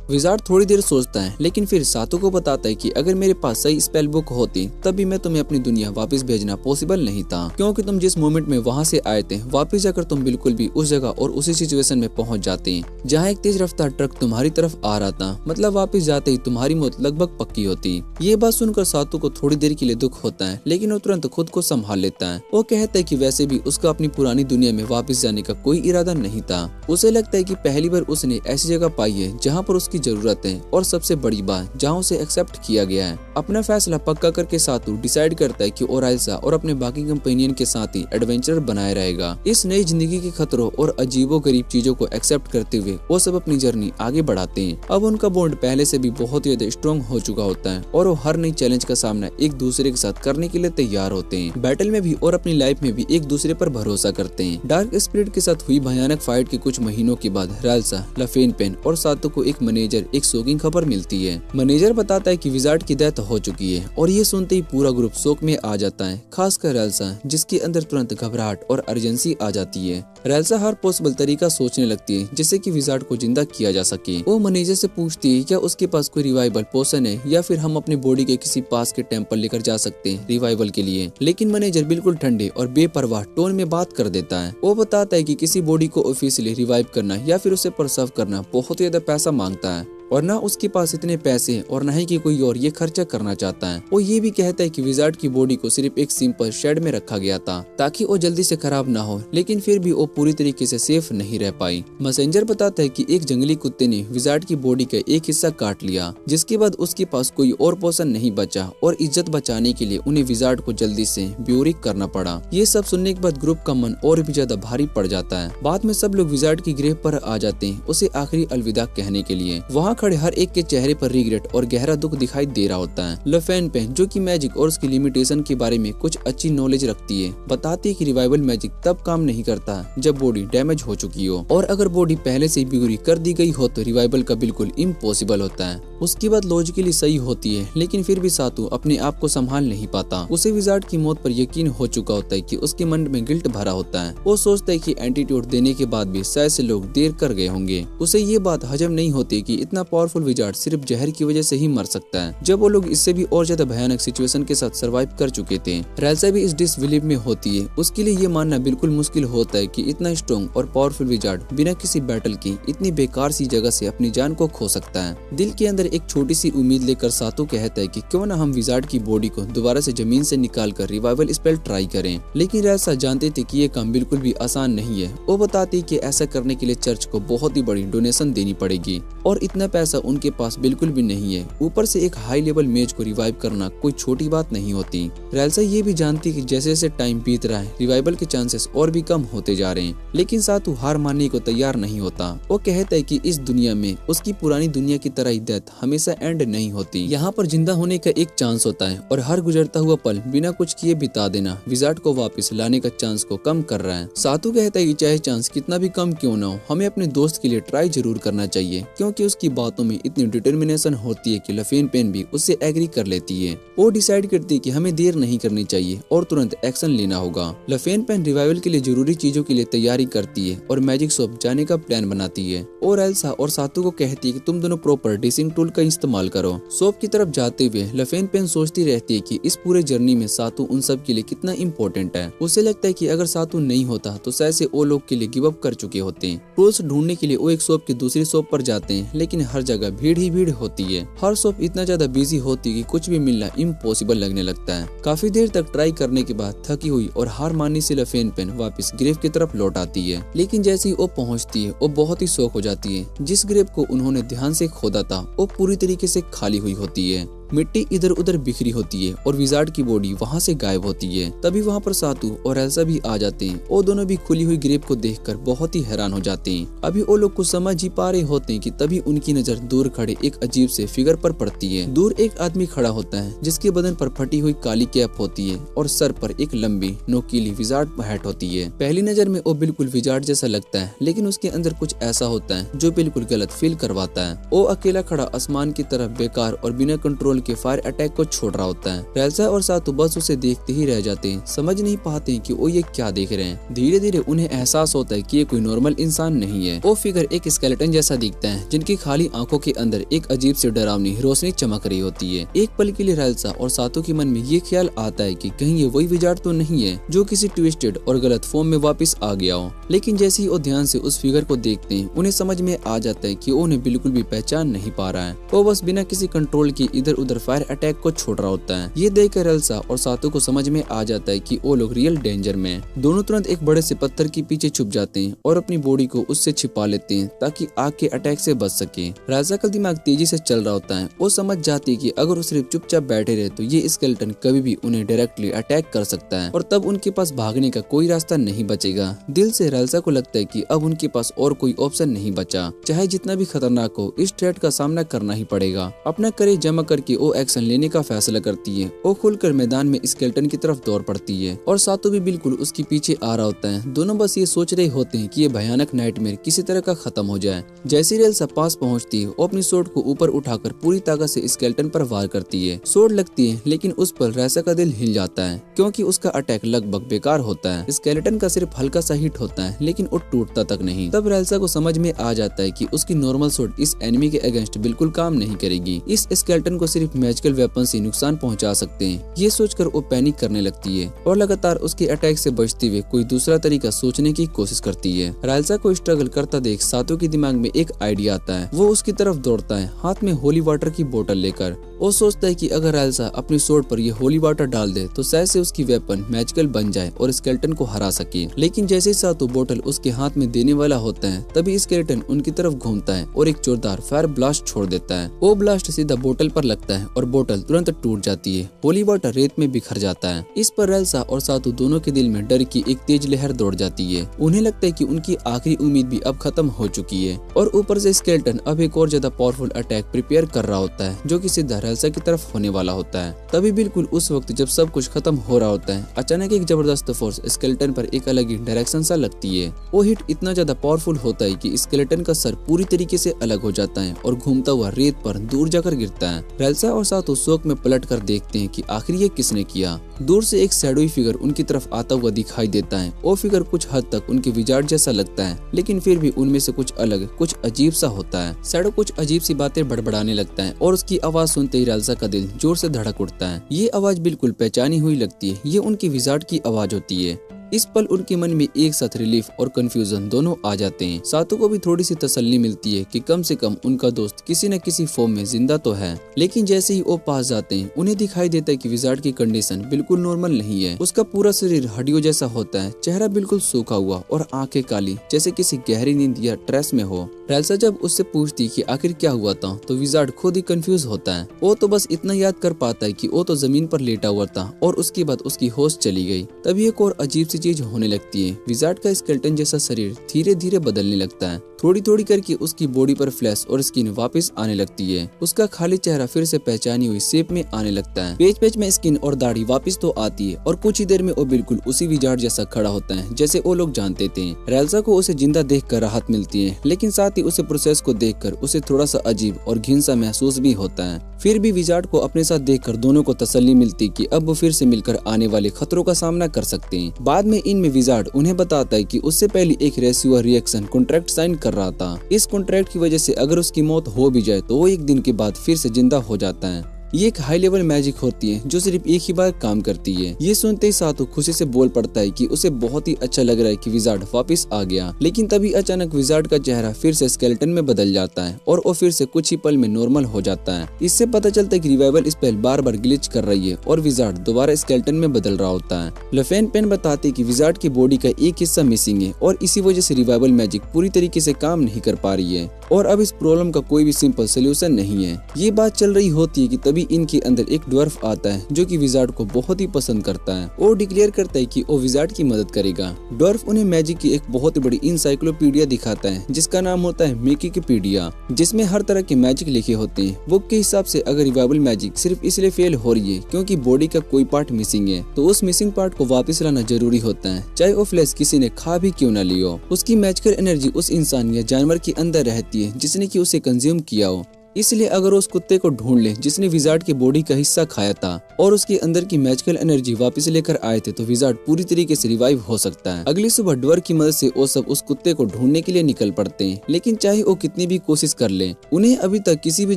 विजार्ड थोड़ी देर सोचता है लेकिन फिर सातों को बताता है कि अगर मेरे पास सही स्पेल बुक होती तभी मैं तुम्हें अपनी दुनिया वापस भेजना पॉसिबल नहीं था, क्योंकि तुम जिस मोमेंट में वहां से आए थे वापस जाकर तुम बिल्कुल भी उस जगह और उसी सिचुएशन में पहुंच जाते हैं जहां एक तेज रफ्तार ट्रक तुम्हारी तरफ आ रहा था। मतलब वापस जाते ही तुम्हारी मौत लगभग पक्की होती। ये बात सुनकर सातों को थोड़ी देर के लिए दुख होता है लेकिन वो तुरंत खुद को संभाल लेता है। वो कहता है कि वैसे भी उसका अपनी पुरानी दुनिया में वापस जाने का कोई इरादा नहीं था। उसे लगता है कि पहली बार उसने ऐसी जगह पाई है जहाँ पर उसकी जरूरत है और सबसे बड़ी बात जहाँ उसे एक्सेप्ट किया गया है। अपना फैसला पक्का करके सातू डिसाइड करता है कि वो रेल्सा और अपने बाकी कंपेनियन के साथ ही एडवेंचर बनाए रहेगा। इस नई जिंदगी के खतरों और अजीबोगरीब चीजों को एक्सेप्ट करते हुए वो सब अपनी जर्नी आगे बढ़ाते हैं। अब उनका बॉन्ड पहले से भी बहुत ज्यादा स्ट्रॉन्ग हो चुका होता है और वो हर नई चैलेंज का सामना एक दूसरे के साथ करने के लिए तैयार होते हैं। बैटल में भी और अपनी लाइफ में भी एक दूसरे पर भरोसा करते हैं। डार्क स्पिरिट के साथ हुई भयानक फाइट के कुछ महीनों के बाद रेल्सा, लफेन पेन और सातों को एक मैनेजर एक शॉकिंग खबर मिलती है। मैनेजर बताता है कि विजार्ड की डेथ हो चुकी है और ये सुनते ही पूरा ग्रुप शोक में आ जाता है, खासकर रेल्सा जिसके अंदर तुरंत घबराहट और अर्जेंसी आ जाती है। रेल्सा हर पॉसिबल तरीका सोचने लगती है जिससे कि विजार्ड को जिंदा किया जा सके। वो मैनेजर से पूछती है क्या उसके पास कोई रिवाइवल पोशन है या फिर हम अपनी बॉडी के किसी पास के टेम्पल लेकर जा सकते हैं रिवाइवल के लिए। लेकिन मैनेजर बिल्कुल ठंडे और बेपरवाह टोन में बात कर देता है। वो बताता है कि किसी बॉडी को ऑफिशियली रिवाइव करना या फिर उसे प्रसर्व करना बहुत ज्यादा पैसा मांगता है और ना उसके पास इतने पैसे हैं और न ही कि कोई और ये खर्चा करना चाहता है। वो ये भी कहता है कि विजार्ड की बॉडी को सिर्फ एक सिंपल शेड में रखा गया था ताकि वो जल्दी से खराब ना हो, लेकिन फिर भी वो पूरी तरीके से सेफ नहीं रह पाई। मैसेंजर बताता है कि एक जंगली कुत्ते ने विजार्ड की बॉडी का एक हिस्सा काट लिया, जिसके बाद उसके पास कोई और पोषण नहीं बचा और इज्जत बचाने के लिए उन्हें विजार्ड को जल्दी से ब्यूरिक करना पड़ा। ये सब सुनने के बाद ग्रुप का मन और भी ज्यादा भारी पड़ जाता है। बाद में सब लोग विजार्ड की ग्रेव पर आ जाते हैं उसे आखिरी अलविदा कहने के लिए। वहाँ खड़े हर एक के चेहरे पर रिग्रेट और गहरा दुख दिखाई दे रहा होता है। लफेन पेन जो कि मैजिक और उसकी लिमिटेशन के बारे में कुछ अच्छी नॉलेज रखती है बताती है कि रिवाइवल मैजिक तब काम नहीं करता जब बॉडी डैमेज हो चुकी हो और अगर बॉडी पहले से ब्यूरी कर दी गई हो तो रिवाइवल का बिल्कुल इम्पॉसिबल होता है। उसकी बात लॉजिकली सही होती है लेकिन फिर भी सातू अपने आप को संभाल नहीं पाता। उसे विजार्ड की मौत पर यकीन हो चुका होता है कि उसके मन में गिल्ट भरा होता है। वो सोचता है कि एंटीट्यूड देने के बाद भी शायद से लोग देर कर गए होंगे। उसे ये बात हजम नहीं होती कि इतना पावरफुल विजार्ड सिर्फ जहर की वजह से ही मर सकता है जब वो लोग इससे भी और ज्यादा भयानक सिचुएशन के साथ सर्वाइव कर चुके थे। रेल्सा भी इस डिसबिलीव में होती है। उसके लिए ये मानना बिल्कुल मुश्किल होता है कि इतना स्ट्रॉन्ग और पावरफुल विजार्ड बिना किसी बैटल की इतनी बेकार सी जगह से अपनी जान को खो सकता है। दिल के अंदर एक छोटी सी उम्मीद लेकर सातू कहता है कि क्यों ना हम विजार्ड की बॉडी को दोबारा से जमीन से निकाल कर रिवाइवल स्पेल ट्राई करें। लेकिन रेल्सा जानते थे कि ये काम बिल्कुल भी आसान नहीं है। वो बताती कि ऐसा करने के लिए चर्च को बहुत ही बड़ी डोनेशन देनी पड़ेगी और इतना पैसा उनके पास बिल्कुल भी नहीं है। ऊपर से एक हाई लेवल मेज को रिवाइव करना कोई छोटी बात नहीं होती। रेल्सा ये भी जानती कि जैसे जैसे टाइम बीत रहा है रिवाइवल के चांसेस और भी कम होते जा रहे हैं, लेकिन सातू हार मानने को तैयार नहीं होता। वो कहता है कि इस दुनिया में उसकी पुरानी दुनिया की तरह ही डेथ हमेशा एंड नहीं होती। यहाँ पर जिंदा होने का एक चांस होता है और हर गुजरता हुआ पल बिना कुछ किए बिता देना विजार्ड को वापस लाने का चांस को कम कर रहा है। सातू कहता है कि चाहे चांस कितना भी कम क्यों ना हो हमें अपने दोस्त के लिए ट्राई जरूर करना चाहिए, क्योंकि उसकी बातों में इतनी डिटर्मिनेशन होती है कि लफेन पेन भी उससे एग्री कर लेती है। वो डिसाइड करती है कि हमें देर नहीं करनी चाहिए और तुरंत एक्शन लेना होगा। लफेन पेन रिवाइवल के लिए जरूरी चीजों के लिए तैयारी करती है और मैजिक शॉप जाने का प्लान बनाती है। और एल्सा और सातू को कहती है कि तुम दोनों प्रॉपर डिसिंग टूल का इस्तेमाल करो। शॉप की तरफ जाते हुए लफेन पेन सोचती रहती है कि इस पूरे जर्नी में सातू उन सब के लिए कितना इम्पोर्टेंट है। उसे लगता है कि अगर सातू नहीं होता तो शायद से वो लोग के लिए गिव अप कर चुके होते हैं। टूल्स ढूंढने के लिए वो एक शॉप की दूसरी शॉप पर जाते हैं, लेकिन हर जगह भीड़ ही भीड़ होती है। हर शॉप इतना ज्यादा बिजी होती है कि कुछ भी मिलना इम्पॉसिबल लगने लगता है। काफी देर तक ट्राई करने के बाद थकी हुई और हार मानने से फेन पेन वापस ग्रेव की तरफ लौट आती है। लेकिन जैसे ही वो पहुंचती है वो बहुत ही शौक हो जाती है। जिस ग्रेव को उन्होंने ध्यान से खोदा था वो पूरी तरीके से खाली हुई होती है। मिट्टी इधर उधर बिखरी होती है और विजार्ड की बॉडी वहाँ से गायब होती है। तभी वहाँ पर सातू और एल्सा भी आ जाते हैं। वो दोनों भी खुली हुई ग्रेव को देखकर बहुत ही हैरान हो जाते हैं। अभी वो लोग कुछ समझ ही पा रहे होते हैं कि तभी उनकी नजर दूर खड़े एक अजीब से फिगर पर पड़ती है। दूर एक आदमी खड़ा होता है जिसके बदन पर फटी हुई काली कैप होती है और सर पर एक लंबी नोकीली विजार्ड हैट होती है। पहली नजर में वो बिल्कुल विजार्ड जैसा लगता है, लेकिन उसके अंदर कुछ ऐसा होता है जो बिल्कुल गलत फील करवाता है। वो अकेला खड़ा आसमान की तरफ बेकार और बिना कंट्रोल के फायर अटैक को छोड़ रहा होता है। रेल्सा और सातू बस उसे देखते ही रह जाते हैं, समझ नहीं पाते कि वो ये क्या देख रहे हैं। धीरे धीरे उन्हें एहसास होता है कि ये कोई नॉर्मल इंसान नहीं है। वो फिगर एक स्केलेटन जैसा दिखता है जिनकी खाली आंखों के अंदर एक अजीब से डरावनी रोशनी चमक रही होती है। एक पल के लिए रेल्सा और सातू के मन में ये ख्याल आता है कि कहीं ये वही विजार्ड तो नहीं है जो किसी ट्विस्टेड और गलत फॉर्म में वापस आ गया हो। लेकिन जैसे ही वो ध्यान से उस फिगर को देखते हैं उन्हें समझ में आ जाता है कि वो उन्हें बिल्कुल भी पहचान नहीं पा रहा है। वो बस बिना किसी कंट्रोल के इधर उधर फायर अटैक को छोड़ रहा होता है। ये देखकर एल्सा और सातू को समझ में आ जाता है कि वो लोग रियल डेंजर में हैं। दोनों तुरंत एक बड़े से पत्थर के पीछे छुप जाते हैं और अपनी बॉडी को उससे छिपा लेते हैं ताकि आग के अटैक से बच सके। राजा का दिमाग तेजी से चल रहा होता है। वो समझ जाती है कि अगर वो सिर्फ चुपचाप बैठे रहे तो ये स्केलेटन कभी भी उन्हें डायरेक्टली अटैक कर सकता है और तब उनके पास भागने का कोई रास्ता नहीं बचेगा। दिल से राजा को लगता है कि अब उनके पास और कोई ऑप्शन नहीं बचा, चाहे जितना भी खतरनाक हो इस थ्रेट का सामना करना ही पड़ेगा। अपना करेज जमा करके वो एक्शन लेने का फैसला करती है। वो खुलकर मैदान में स्केलेटन की तरफ दौड़ पड़ती है और सातू भी बिल्कुल उसके पीछे आ रहा होता है। दोनों बस ये सोच रहे होते हैं कि ये भयानक नाइटमेयर किसी तरह का खत्म हो जाए। जैसी रेल्सा पास पहुंचती है वो अपनी सोर्ड को ऊपर उठाकर पूरी ताकत से स्केलेटन पर वार करती है। सोर्ड लगती है लेकिन उस पर रेल्सा का दिल हिल जाता है क्योंकि उसका अटैक लगभग बेकार होता है। स्केलेटन का सिर्फ हल्का सा हिट होता है लेकिन वो टूटता तक नहीं। तब रेल्सा को समझ में आ जाता है कि उसकी नॉर्मल सोर्ड इस एनिमी के अगेंस्ट बिल्कुल काम नहीं करेगी। इस स्केलेटन को सिर्फ मैजिकल वेपन से नुकसान पहुंचा सकते हैं। ये सोचकर वो पैनिक करने लगती है और लगातार उसके अटैक से बचते हुए कोई दूसरा तरीका सोचने की कोशिश करती है। रायल्सा को स्ट्रगल करता देख सातू के दिमाग में एक आइडिया आता है। वो उसकी तरफ दौड़ता है हाथ में होली वाटर की बोतल लेकर। वो सोचता है कि अगर रायल्सा अपनी सोर्ड पर ये होली वाटर डाल दे तो शायद से उसकी वेपन मैजिकल बन जाए और स्केलेटन को हरा सके। लेकिन जैसे ही सातू बोतल उसके हाथ में देने वाला होता है तभी स्केलेटन उनकी तरफ घूमता है और एक जोरदार फायर ब्लास्ट छोड़ देता है। वो ब्लास्ट सीधा बोतल पर लगता है और बोतल तुरंत टूट जाती है। होली वाटर रेत में बिखर जाता है। इस पर रेल्सा और सातू दोनों के दिल में डर की एक तेज लहर दौड़ जाती है। उन्हें लगता है कि उनकी आखिरी उम्मीद भी अब खत्म हो चुकी है और ऊपर से स्केलेटन अब एक और ज्यादा पावरफुल अटैक प्रिपेयर कर रहा होता है जो कि सीधा रेल्सा की तरफ होने वाला होता है। तभी बिल्कुल उस वक्त जब सब कुछ खत्म हो रहा होता है अचानक एक जबरदस्त फोर्स स्केलेटन पर एक अलग ही डायरेक्शन सा लगती है। वो हिट इतना ज्यादा पावरफुल होता है कि स्केलेटन का सर पूरी तरीके से अलग हो जाता है और घूमता हुआ रेत पर दूर जाकर गिरता है। रेल्सा और सातू शौक में पलट कर देखते हैं कि आखिर ये किसने किया। दूर से एक शैडोई फिगर उनकी तरफ आता हुआ दिखाई देता है। वो फिगर कुछ हद तक उनके विजार्ड जैसा लगता है लेकिन फिर भी उनमें से कुछ अलग कुछ अजीब सा होता है। शैडो कुछ अजीब सी बातें बड़बड़ाने लगता है और उसकी आवाज सुनते ही रेल्सा का दिल जोर से धड़क उठता है। ये आवाज बिल्कुल पहचानी हुई लगती है। ये उनकी विजार्ड की आवाज होती है। इस पल उनके मन में एक साथ रिलीफ और कंफ्यूजन दोनों आ जाते हैं। सातू को भी थोड़ी सी तसल्ली मिलती है कि कम से कम उनका दोस्त किसी न किसी फॉर्म में जिंदा तो है। लेकिन जैसे ही वो पास जाते हैं उन्हें दिखाई देता है कि विजार्ड की कंडीशन बिल्कुल नॉर्मल नहीं है। उसका पूरा शरीर हड्डियों जैसा होता है, चेहरा बिल्कुल सूखा हुआ और आंखें काली जैसे किसी गहरी नींद या स्ट्रेस में हो। रेल्सा जब उससे पूछती कि आखिर क्या हुआ था तो विजार्ड खुद ही कंफ्यूज होता है। वो तो बस इतना याद कर पाता है कि वो तो जमीन पर लेटा हुआ था और उसके बाद उसकी होश चली गई। तभी एक और अजीब सी चीज होने लगती है। विजार्ड का स्केलेटन जैसा शरीर धीरे धीरे बदलने लगता है। थोड़ी थोड़ी करके उसकी बॉडी पर फ्लैश और स्किन वापस आने लगती है। उसका खाली चेहरा फिर से पहचानी हुई शेप में आने लगता है। पेच पेच में स्किन और दाढ़ी वापस तो आती है और कुछ ही देर में वो बिल्कुल उसी विजार्ड जैसा खड़ा होता है जैसे वो लोग जानते थे। रेल्सा को उसे जिंदा देखकर राहत मिलती है लेकिन साथ ही उसे प्रोसेस को देखकर उसे थोड़ा सा अजीब और घिन सा महसूस भी होता है। फिर भी विजार्ड को अपने साथ देखकर दोनों को तसल्ली मिलती कि अब वो फिर से मिलकर आने वाले खतरों का सामना कर सकते हैं। बाद में इनमें विजार्ड उन्हें बताता है कि उससे पहले एक रेस्क्यू रिएक्शन कॉन्ट्रैक्ट साइन कर रहा था। इस कॉन्ट्रैक्ट की वजह से अगर उसकी मौत हो भी जाए तो वो एक दिन के बाद फिर से जिंदा हो जाता है। ये एक हाई लेवल मैजिक होती है जो सिर्फ एक ही बार काम करती है। ये सुनते ही सातू खुशी से बोल पड़ता है कि उसे बहुत ही अच्छा लग रहा है कि विजार्ड वापस आ गया। लेकिन तभी अचानक विजार्ड का चेहरा फिर से स्केलेटन में बदल जाता है और वो फिर से कुछ ही पल में नॉर्मल हो जाता है। इससे पता चलता है कि रिवाइवल स्पेल बार बार ग्लिच कर रही है और विजार्ड दोबारा स्केलेटन में बदल रहा होता है। लफेन पेन बताते हैं कि विजार्ड की बॉडी का एक हिस्सा मिसिंग है और इसी वजह से रिवाइवल मैजिक पूरी तरीके से काम नहीं कर पा रही है और अब इस प्रॉब्लम का कोई भी सिंपल सोल्यूशन नहीं है। ये बात चल रही होती है कि तभी इनके अंदर एक ड्वार्फ आता है जो कि विजार्ड को बहुत ही पसंद करता है और डिक्लेयर करता है कि वो विजार्ड की मदद करेगा। ड्वार्फ उन्हें मैजिक की एक बहुत बड़ी इंसाइक्लोपीडिया दिखाता है जिसका नाम होता है मिकीपीडिया, जिसमें हर तरह के मैजिक लिखे होते हैं। बुक के हिसाब से अगर रिवाइवल मैजिक सिर्फ इसलिए फेल हो रही है क्योंकि बॉडी का कोई पार्ट मिसिंग है तो उस मिसिंग पार्ट को वापस लाना जरूरी होता है, चाहे वो फ्लैश किसी ने खा भी क्यों न लियो। उसकी मैजिकल एनर्जी उस इंसान या जानवर के अंदर रहती है जिसने कि उसे कंज्यूम किया हो। इसलिए अगर उस कुत्ते को ढूंढ ले जिसने विजार्ड की बॉडी का हिस्सा खाया था और उसके अंदर की मैजिकल एनर्जी वापस लेकर आए थे तो विजार्ड पूरी तरीके से रिवाइव हो सकता है। अगली सुबह ड्वार्फ की मदद से वो सब उस कुत्ते को ढूंढने के लिए निकल पड़ते हैं, लेकिन चाहे वो कितनी भी कोशिश कर ले उन्हें अभी तक किसी भी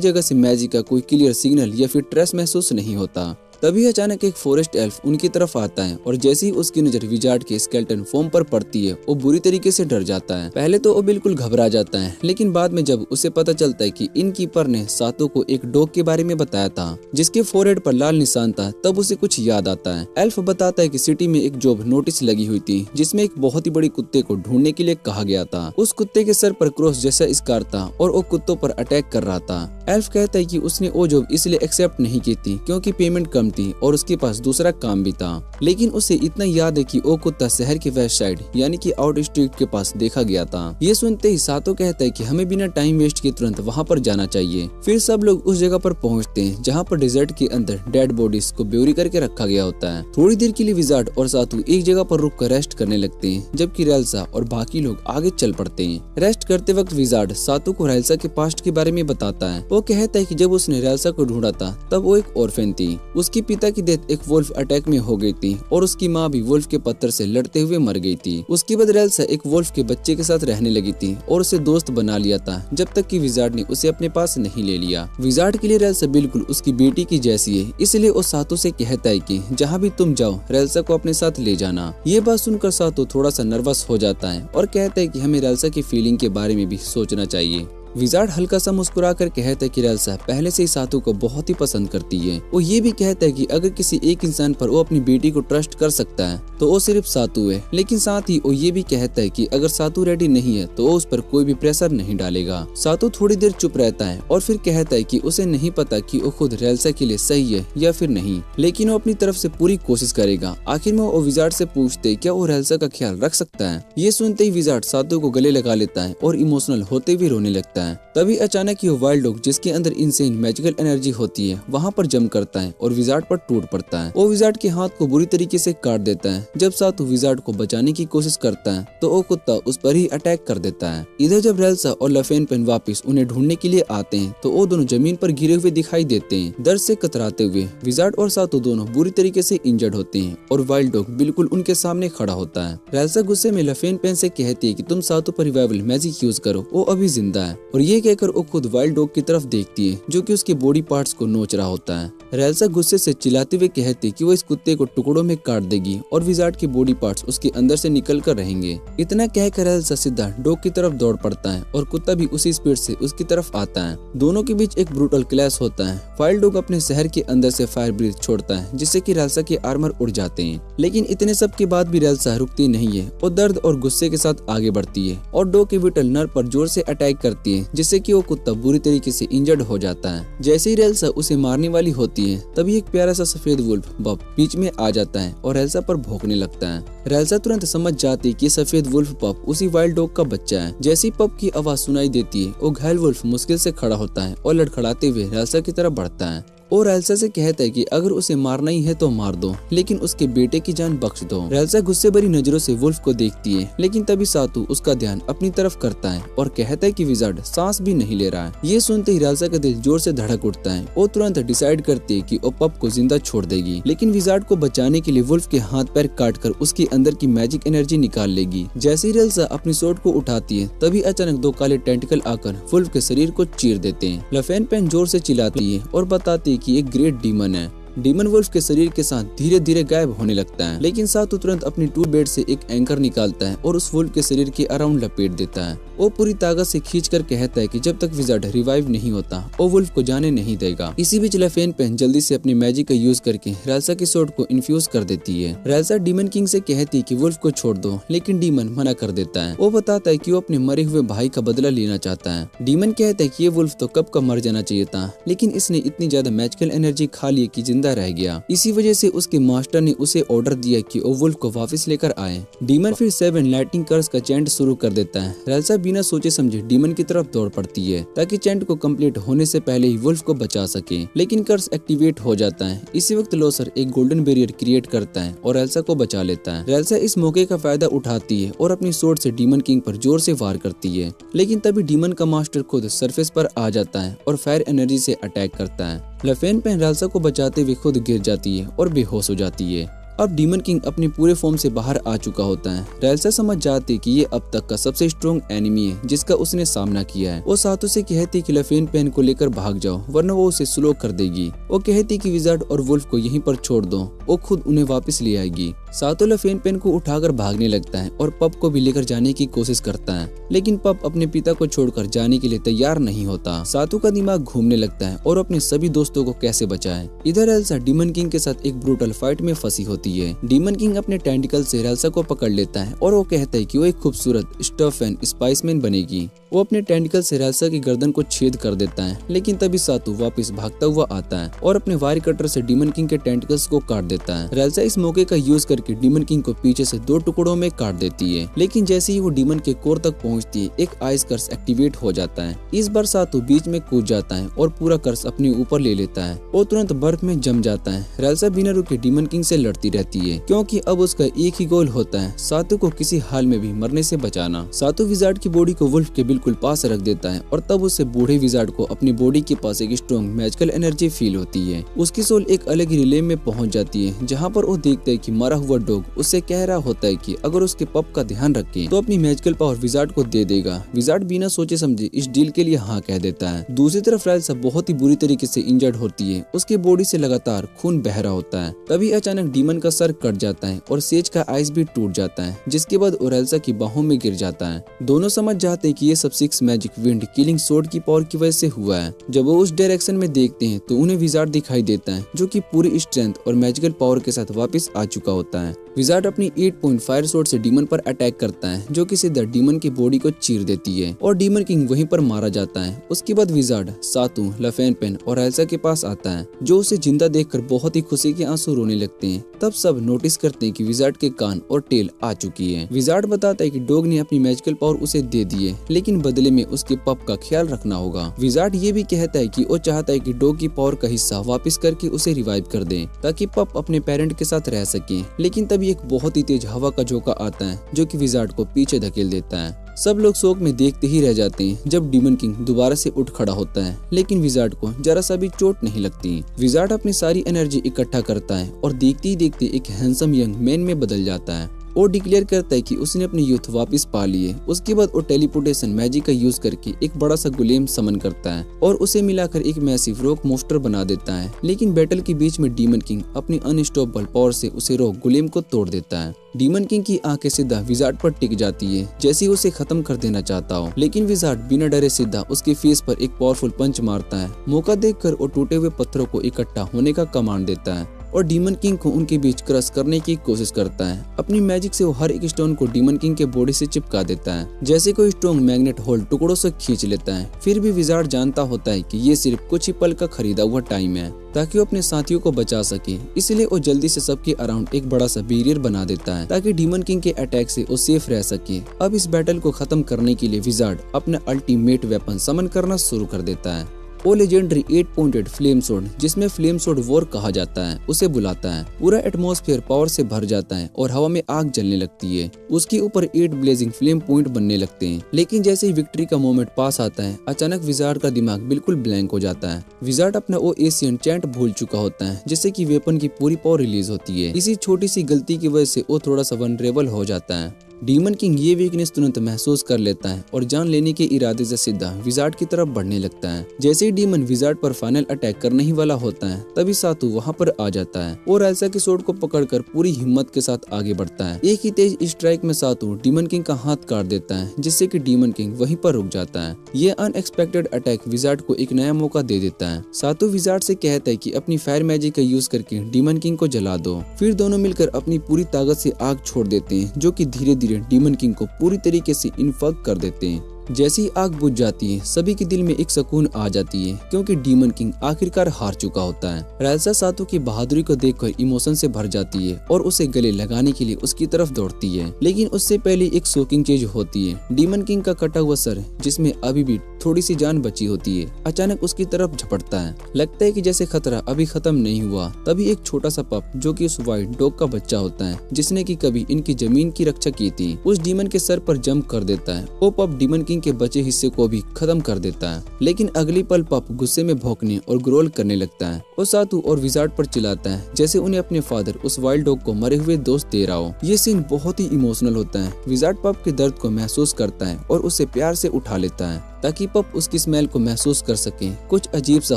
जगह से मैजिक का कोई क्लियर सिग्नल या फिर ट्रेस महसूस नहीं होता। तभी अचानक एक फॉरेस्ट एल्फ उनकी तरफ आता है और जैसे ही उसकी नजर विजार्ड के स्केलेटन फॉर्म पर पड़ती है वो बुरी तरीके से डर जाता है। पहले तो वो बिल्कुल घबरा जाता है, लेकिन बाद में जब उसे पता चलता है कि इनकीपर ने सातों को एक डॉग के बारे में बताया था जिसके फोरहेड पर लाल निशान था, तब उसे कुछ याद आता है। एल्फ बताता है कि सिटी में एक जॉब नोटिस लगी हुई थी जिसमें एक बहुत ही बड़ी कुत्ते को ढूंढने के लिए कहा गया था। उस कुत्ते के सर पर क्रॉस जैसा स्कार था और वो कुत्तों पर अटैक कर रहा था। एल्फ कहता है कि उसने वो जॉब इसलिए एक्सेप्ट नहीं की थी क्योंकि पेमेंट कम थी और उसके पास दूसरा काम भी था, लेकिन उसे इतना याद है कि वो कुत्ता शहर के वेस्ट साइड यानी कि आउट स्ट्रीट के पास देखा गया था। ये सुनते ही सातो कहता है कि हमें बिना टाइम वेस्ट किए तुरंत वहाँ पर जाना चाहिए। फिर सब लोग उस जगह पर पहुँचते हैं जहाँ पर डेजर्ट के अंदर डेड बॉडीज को ब्यूरी करके रखा गया होता है। थोड़ी देर के लिए विजार्ड और सातू एक जगह पर रुक कर रेस्ट करने लगते हैं जबकि रेल्सा और बाकी लोग आगे चल पड़ते हैं। रेस्ट करते वक्त विजार्ड सातू को रेल्सा के पास्ट के बारे में बताता है। वो कहता है कि जब उसने रेल्सा को ढूंढा था तब वो एक ऑर्फन थी। उसके पिता की डेथ एक वुल्फ अटैक में हो गई थी और उसकी माँ भी वुल्फ के पत्थर से लड़ते हुए मर गई थी। उसके बाद रेल्सा एक वुल्फ के बच्चे के साथ रहने लगी थी और उसे दोस्त बना लिया था जब तक कि विजार्ड ने उसे अपने पास नहीं ले लिया। विजार्ड के लिए रेल्सा बिल्कुल उसकी बेटी की जैसी है, इसलिए वो सातू से कहता है कि जहाँ भी तुम जाओ रेल्सा को अपने साथ ले जाना। ये बात सुनकर सातू थोड़ा सा नर्वस हो जाता है और कहता है कि हमें रेल्सा की फीलिंग के बारे में भी सोचना चाहिए। विजार्ड हल्का सा मुस्कुरा कर कहता है कि रेल्सा पहले से ही सातू को बहुत ही पसंद करती है। वो ये भी कहता है कि अगर किसी एक इंसान पर वो अपनी बेटी को ट्रस्ट कर सकता है तो वो सिर्फ सातू है, लेकिन साथ ही वो ये भी कहता है कि अगर सातू रेडी नहीं है तो वो उस पर कोई भी प्रेशर नहीं डालेगा। सातू थोड़ी देर चुप रहता है और फिर कहता है कि उसे नहीं पता कि वो खुद रेल्सा के लिए सही है या फिर नहीं, लेकिन वो अपनी तरफ से पूरी कोशिश करेगा। आखिर में वो विजार्ड से पूछते क्या वो रेल्सा का ख्याल रख सकता है। ये सुनते ही विजार्ड सातू को गले लगा लेता है और इमोशनल होते हुए रोने लगता है। तभी अचानक ही वाइल्ड डॉग जिसके अंदर इनसेन मैजिकल एनर्जी होती है वहाँ पर जम करता है और विजार्ड पर टूट पड़ता है। वो विजार्ड के हाथ को बुरी तरीके से काट देता है। जब सातू विजार्ड को बचाने की कोशिश करता है तो वो कुत्ता उस पर ही अटैक कर देता है। इधर जब रेल्सा और लफेन पेन वापस उन्हें ढूंढने के लिए आते हैं तो वो दोनों जमीन पर गिरे हुए दिखाई देते हैं। दर्द से कतराते हुए विजार्ड और सातू दोनों बुरी तरीके से इंजर्ड होते हैं और वाइल्ड डॉग बिल्कुल उनके सामने खड़ा होता है। रेल्सा गुस्से में लफेन पेन से कहती है कि तुम सातू पर रिवाइवल मैजिक यूज करो, वो अभी जिंदा है। और ये कहकर वो खुद वाइल्ड डॉग की तरफ देखती है जो कि उसके बॉडी पार्ट्स को नोच रहा होता है। रेल्सा गुस्से से चिल्लाते हुए कहती है कि वो इस कुत्ते को टुकड़ों में काट देगी और विजार्ड के बॉडी पार्ट्स उसके अंदर से निकल कर रहेंगे। इतना कहकर रेल्सा सीधा डॉग की तरफ दौड़ पड़ता है और कुत्ता भी उसी स्पीड से उसकी तरफ आता है। दोनों के बीच एक ब्रूटल क्लैश होता है। वाइल्ड डॉग अपने शहर के अंदर से फायर ब्रीथ छोड़ता है जिससे कि रेल्सा के आर्मर उड़ जाते हैं, लेकिन इतने सब के बाद भी रेल्सा रुकती नहीं है और दर्द और गुस्से के साथ आगे बढ़ती है और डॉग के विटल नर्व पर जोर से अटैक करती है जिससे कि वो कुत्ता बुरी तरीके से इंजर्ड हो जाता है। जैसे ही रेल्सा उसे मारने वाली होती है तभी एक प्यारा सा सफेद वुल्फ बब बीच में आ जाता है और रेल्सा पर भौंकने लगता है। रेल्सा तुरंत समझ जाती है कि सफेद वुल्फ पप उसी वाइल्ड डॉग का बच्चा है। जैसे ही पप की आवाज सुनाई देती है वो घायल वुल्फ मुश्किल से खड़ा होता है और लड़खड़ाते हुए रेल्सा की तरफ बढ़ता है और रेल्सा से कहता है कि अगर उसे मारना ही है तो मार दो, लेकिन उसके बेटे की जान बख्श दो। रेल्सा गुस्से भरी नजरों से वुल्फ को देखती है, लेकिन तभी सातू उसका ध्यान अपनी तरफ करता है और कहता है कि विजार्ड सांस भी नहीं ले रहा है। ये सुनते ही रेल्सा का दिल जोर से धड़क उठता है। वो तुरंत डिसाइड करती है कि वो पप को जिंदा छोड़ देगी, लेकिन विजार्ड को बचाने के लिए वुल्फ के हाथ पैर काट कर उसके अंदर की मैजिक एनर्जी निकाल लेगी। जैसे ही रेल्सा अपनी सोर्ड को उठाती है तभी अचानक दो काले टेंटिकल आकर वुल्फ के शरीर को चीर देते हैं। लफेन पेन जोर से चिल्लाती है और बताती है है कि एक ग्रेट डीमन है। डीमन वुल्फ के शरीर के साथ धीरे धीरे गायब होने लगता है, लेकिन सातु तुरंत अपनी टूल बेड से एक एंकर निकालता है और उस वुल्फ के शरीर के अराउंड लपेट देता है। वो पूरी ताकत से खींचकर कहता है कि जब तक विजार्ड रिवाइव नहीं होता वो वुल्फ को जाने नहीं देगा। इसी बीच लेफेन पेन जल्दी से अपनी मैजिक का यूज करके रेल्सा की सोर्ड को इन्फ्यूज कर देती है। रेल्सा डीमन किंग से कहती है कि वुल्फ को छोड़ दो, लेकिन डीमन मना कर देता है। वो बताता है कि वो अपने मरे हुए भाई का बदला लेना चाहता है। डीमन कहता है कि ये वुल्फ तो कब का मर जाना चाहिए था, लेकिन इसने इतनी ज्यादा मैजिकल एनर्जी खा ली कि जिंदा रह गया। इसी वजह से उसके मास्टर ने उसे ऑर्डर दिया कि वो वुल्फ को वापस लेकर आए। डीमन फिर 7 लाइटनिंग कर्स का चैंट शुरू कर देता है। रेल्सा बिना सोचे समझे डीमन की तरफ दौड़ पड़ती है ताकि चैंट को कंप्लीट होने से पहले ही वुल्फ को बचा सके, लेकिन कर्स एक्टिवेट हो जाता है। इसी वक्त लोसर एक गोल्डन बैरियर क्रिएट करता है और रेल्सा को बचा लेता है। रेल्सा इस मौके का फायदा उठाती है और अपनी सोर्ड से डीमन किंग पर जोर से वार करती है, लेकिन तभी डीमन का मास्टर खुद सरफेस पर आ जाता है और फायर एनर्जी से अटैक करता है। लेफेन पेन रेल्सा को बचाते हुए खुद गिर जाती है और बेहोश हो जाती है। अब डीमन किंग अपने पूरे फॉर्म से बाहर आ चुका होता है। रेल्सा समझ जाती है कि ये अब तक का सबसे स्ट्रॉन्ग एनिमी है जिसका उसने सामना किया है। वो सातु से कहती कि लेफेन पेन को लेकर भाग जाओ वरना वो उसे स्लो कर देगी। वो कहती कि विजार्ड और वुल्फ को यहीं पर छोड़ दो, वो खुद उन्हें वापस ले आएगी। सातु लेफेन पेन को उठाकर भागने लगता है और पप को भी लेकर जाने की कोशिश करता है, लेकिन पप अपने पिता को छोड़कर जाने के लिए तैयार नहीं होता। सातु का दिमाग घूमने लगता है और अपने सभी दोस्तों को कैसे बचाए। इधर रेल्सा डीमन किंग के साथ एक ब्रूटल फाइट में फंसी होती है। डीमन किंग अपने टेंटिकल से रेल्सा को पकड़ लेता है और वो कहता है कि वो एक खूबसूरत स्टफ एंड स्पाइसमैन बनेगी। वो अपने टेंटिकल से रेल्सा की गर्दन को छेद कर देता है, लेकिन तभी सातु वापस भागता हुआ आता है और अपने वायर कटर से डीमन किंग के टेंटिकल्स को काट देता है। रेल्सा इस मौके का यूज करके डीमन किंग को पीछे से 2 टुकड़ों में काट देती है, लेकिन जैसे ही वो डीमन के कोर तक पहुंचती है एक आइस कर्स एक्टिवेट हो जाता है। इस बार सातु बीच में कूद जाता है और पूरा कर्स अपने ऊपर ले लेता है। वो तुरंत बर्फ में जम जाता है। रेल्सा बिना रुके डीमन किंग से लड़ती रहती है, क्योंकि अब उसका एक ही गोल होता है, सातु को किसी हाल में भी मरने से बचाना। सातु विजार्ड की बॉडी को वुल्फ के बिल्कुल पास रख देता है और तब उससे बूढ़े विजार्ड को अपनी बॉडी के पास एक स्ट्रॉन्ग मैजिकल एनर्जी फील होती है। उसकी सोल एक अलग ही रिले में पहुंच जाती है, जहां पर वो देखते है कि मरा हुआ डॉग उससे कह रहा होता है कि अगर उसके पप का ध्यान रखे तो अपनी मैजिकल पावर विजार्ड को दे देगा। विजार्ड बिना सोचे समझे इस डील के लिए हाँ कह देता है। दूसरी तरफ रेल्सा बहुत ही बुरी तरीके से इंजर्ड होती है। उसकी बॉडी से लगातार खून बह रहा होता है। तभी अचानक डीमन का सर कट जाता है और सेज का आइस भी टूट जाता है, जिसके बाद रेल्सा की बाहों में गिर जाता है। दोनों समझ जाते हैं कि ये सब 6 मैजिक विंड किलिंग सोर्ड की पावर की वजह से हुआ है। जब वो उस डायरेक्शन में देखते हैं तो उन्हें विजार्ड दिखाई देता है, जो कि पूरी स्ट्रेंथ और मैजिकल पावर के साथ वापस आ चुका होता है। विजार्ड अपनी 8 पॉइंट फायर सोर्ड से डीमन पर अटैक करता है, जो कि सीधा डीमन की बॉडी को चीर देती है और डीमन किंग वहीं पर मारा जाता है। उसके बाद विजार्ड सातु, लेफेन पेन और रेल्सा के पास आता है, जो उसे जिंदा देखकर बहुत ही खुशी के आंसू रोने लगते हैं। तब सब नोटिस करते हैं कि विजार्ड के कान और टेल आ चुकी है। विजार्ड बताता है कि डॉग ने अपनी मैजिकल पावर उसे दे दी है, लेकिन बदले में उसके पप का ख्याल रखना होगा। विजार्ड ये भी कहता है कि वो चाहता है कि डॉग की पावर का हिस्सा वापस करके उसे रिवाइव कर दे, ताकि पप अपने पेरेंट के साथ रह सके। लेकिन तभी एक बहुत ही तेज हवा का झोंका आता है, जो कि विजार्ड को पीछे धकेल देता है। सब लोग शोक में देखते ही रह जाते हैं जब डीमन किंग दोबारा से उठ खड़ा होता है, लेकिन विजार्ड को जरा सा भी चोट नहीं लगती। विजार्ड अपनी सारी एनर्जी इकट्ठा करता है और देखते ही देखते एक हैंडसम यंग मैन में बदल जाता है। वो डिक्लेयर करता है कि उसने अपनी यूथ वापस पा ली है। उसके बाद वो टेलीपोर्टेशन मैजिक का यूज करके एक बड़ा सा गुलेम समन करता है और उसे मिलाकर एक मैसिव रॉक मोस्टर बना देता है। लेकिन बैटल के बीच में डीमन किंग अपनी अनस्टॉपेबल पावर से उसे रॉक गुलेम को तोड़ देता है। डीमन किंग की आंखें सीधा विजार्ड पर टिक जाती है, जैसे उसे खत्म कर देना चाहता हो, लेकिन विजार्ड बिना डरे सीधा उसके फेस पर एक पावरफुल पंच मारता है। मौका देखकर वो टूटे हुए पत्थरों को इकट्ठा होने का कमांड देता है और डीमन किंग को उनके बीच क्रश करने की कोशिश करता है। अपनी मैजिक से वो हर एक स्टोन को डीमन किंग के बॉडी से चिपका देता है, जैसे कोई स्ट्रॉन्ग मैग्नेट होल टुकड़ों से खींच लेता है। फिर भी विजार्ड जानता होता है कि ये सिर्फ कुछ ही पल का खरीदा हुआ टाइम है, ताकि वो अपने साथियों को बचा सके। इसलिए वो जल्दी से सबके अराउंड एक बड़ा सा बैरियर बना देता है, ताकि डीमन किंग के अटैक से वो सेफ रह सके। अब इस बैटल को खत्म करने के लिए विजार्ड अपना अल्टीमेट वेपन समन करना शुरू कर देता है। वो लेजेंडरी 8 पॉइंटेड फ्लेम सोर्ड, जिसमें फ्लेम सोर्ड वॉर कहा जाता है, उसे बुलाता है। पूरा एटमॉस्फेयर पावर से भर जाता है और हवा में आग जलने लगती है। उसके ऊपर 8 ब्लेजिंग फ्लेम पॉइंट बनने लगते हैं। लेकिन जैसे ही विक्ट्री का मोमेंट पास आता है, अचानक विजार्ड का दिमाग बिल्कुल ब्लैंक हो जाता है। विजार्ड अपना वो एशियन चैंट भूल चुका होता है, जिससे कि वेपन की पूरी पावर रिलीज होती है। इसी छोटी सी गलती की वजह से वो थोड़ा सा वनरेबल हो जाता है। डीमन किंग ये वीकनेस तुरंत महसूस कर लेता है और जान लेने के इरादे से सीधा विजार्ड की तरफ बढ़ने लगता है। जैसे ही डीमन विजार्ड पर फाइनल अटैक करने ही वाला होता है तभी सातू वहाँ पर आ जाता है और एल्सा की स्वॉर्ड को पकड़कर पूरी हिम्मत के साथ आगे बढ़ता है। एक ही तेज स्ट्राइक में सातू डीमन किंग का हाथ काट देता है जिससे कि डीमन किंग वहीं पर रुक जाता है। ये अनएक्सपेक्टेड अटैक विजार्ड को एक नया मौका दे देता है। सातू विजार्ड से कहता है कि अपनी फायर मैजिक का यूज करके डीमन किंग को जला दो। फिर दोनों मिलकर अपनी पूरी ताकत से आग छोड़ देते हैं जो कि धीरे धीरे डीमन किंग को पूरी तरीके से इन्फेक्ट कर देते हैं। जैसे ही आग बुझ जाती है सभी के दिल में एक सुकून आ जाती है क्योंकि डीमन किंग आखिरकार हार चुका होता है। रेल्सा सातू की बहादुरी को देखकर इमोशन से भर जाती है और उसे गले लगाने के लिए उसकी तरफ दौड़ती है, लेकिन उससे पहले एक शॉकिंग चीज होती है। डीमन किंग का कटा हुआ सर जिसमें अभी भी थोड़ी सी जान बची होती है अचानक उसकी तरफ झपटता है। लगता है कि जैसे खतरा अभी खत्म नहीं हुआ। तभी एक छोटा सा पप जो कि उस व्हाइट डॉग का बच्चा होता है जिसने की कभी इनकी जमीन की रक्षा की थी उस डीमन के सर पर जंप कर देता है। वो पप डीमन किंग के बचे हिस्से को भी खत्म कर देता है, लेकिन अगली पल पप गुस्से में भौंकने और ग्रोल करने लगता है और सातू और विजार्ड पर चिल्लाता है जैसे उन्हें अपने फादर उस वाइल्ड डॉग को मरे हुए दोस्त दे रहा हो। ये सीन बहुत ही इमोशनल होता है। विजार्ड पप के दर्द को महसूस करता है और उसे प्यार से उठा लेता है ताकि पप उसकी स्मेल को महसूस कर सके। कुछ अजीब सा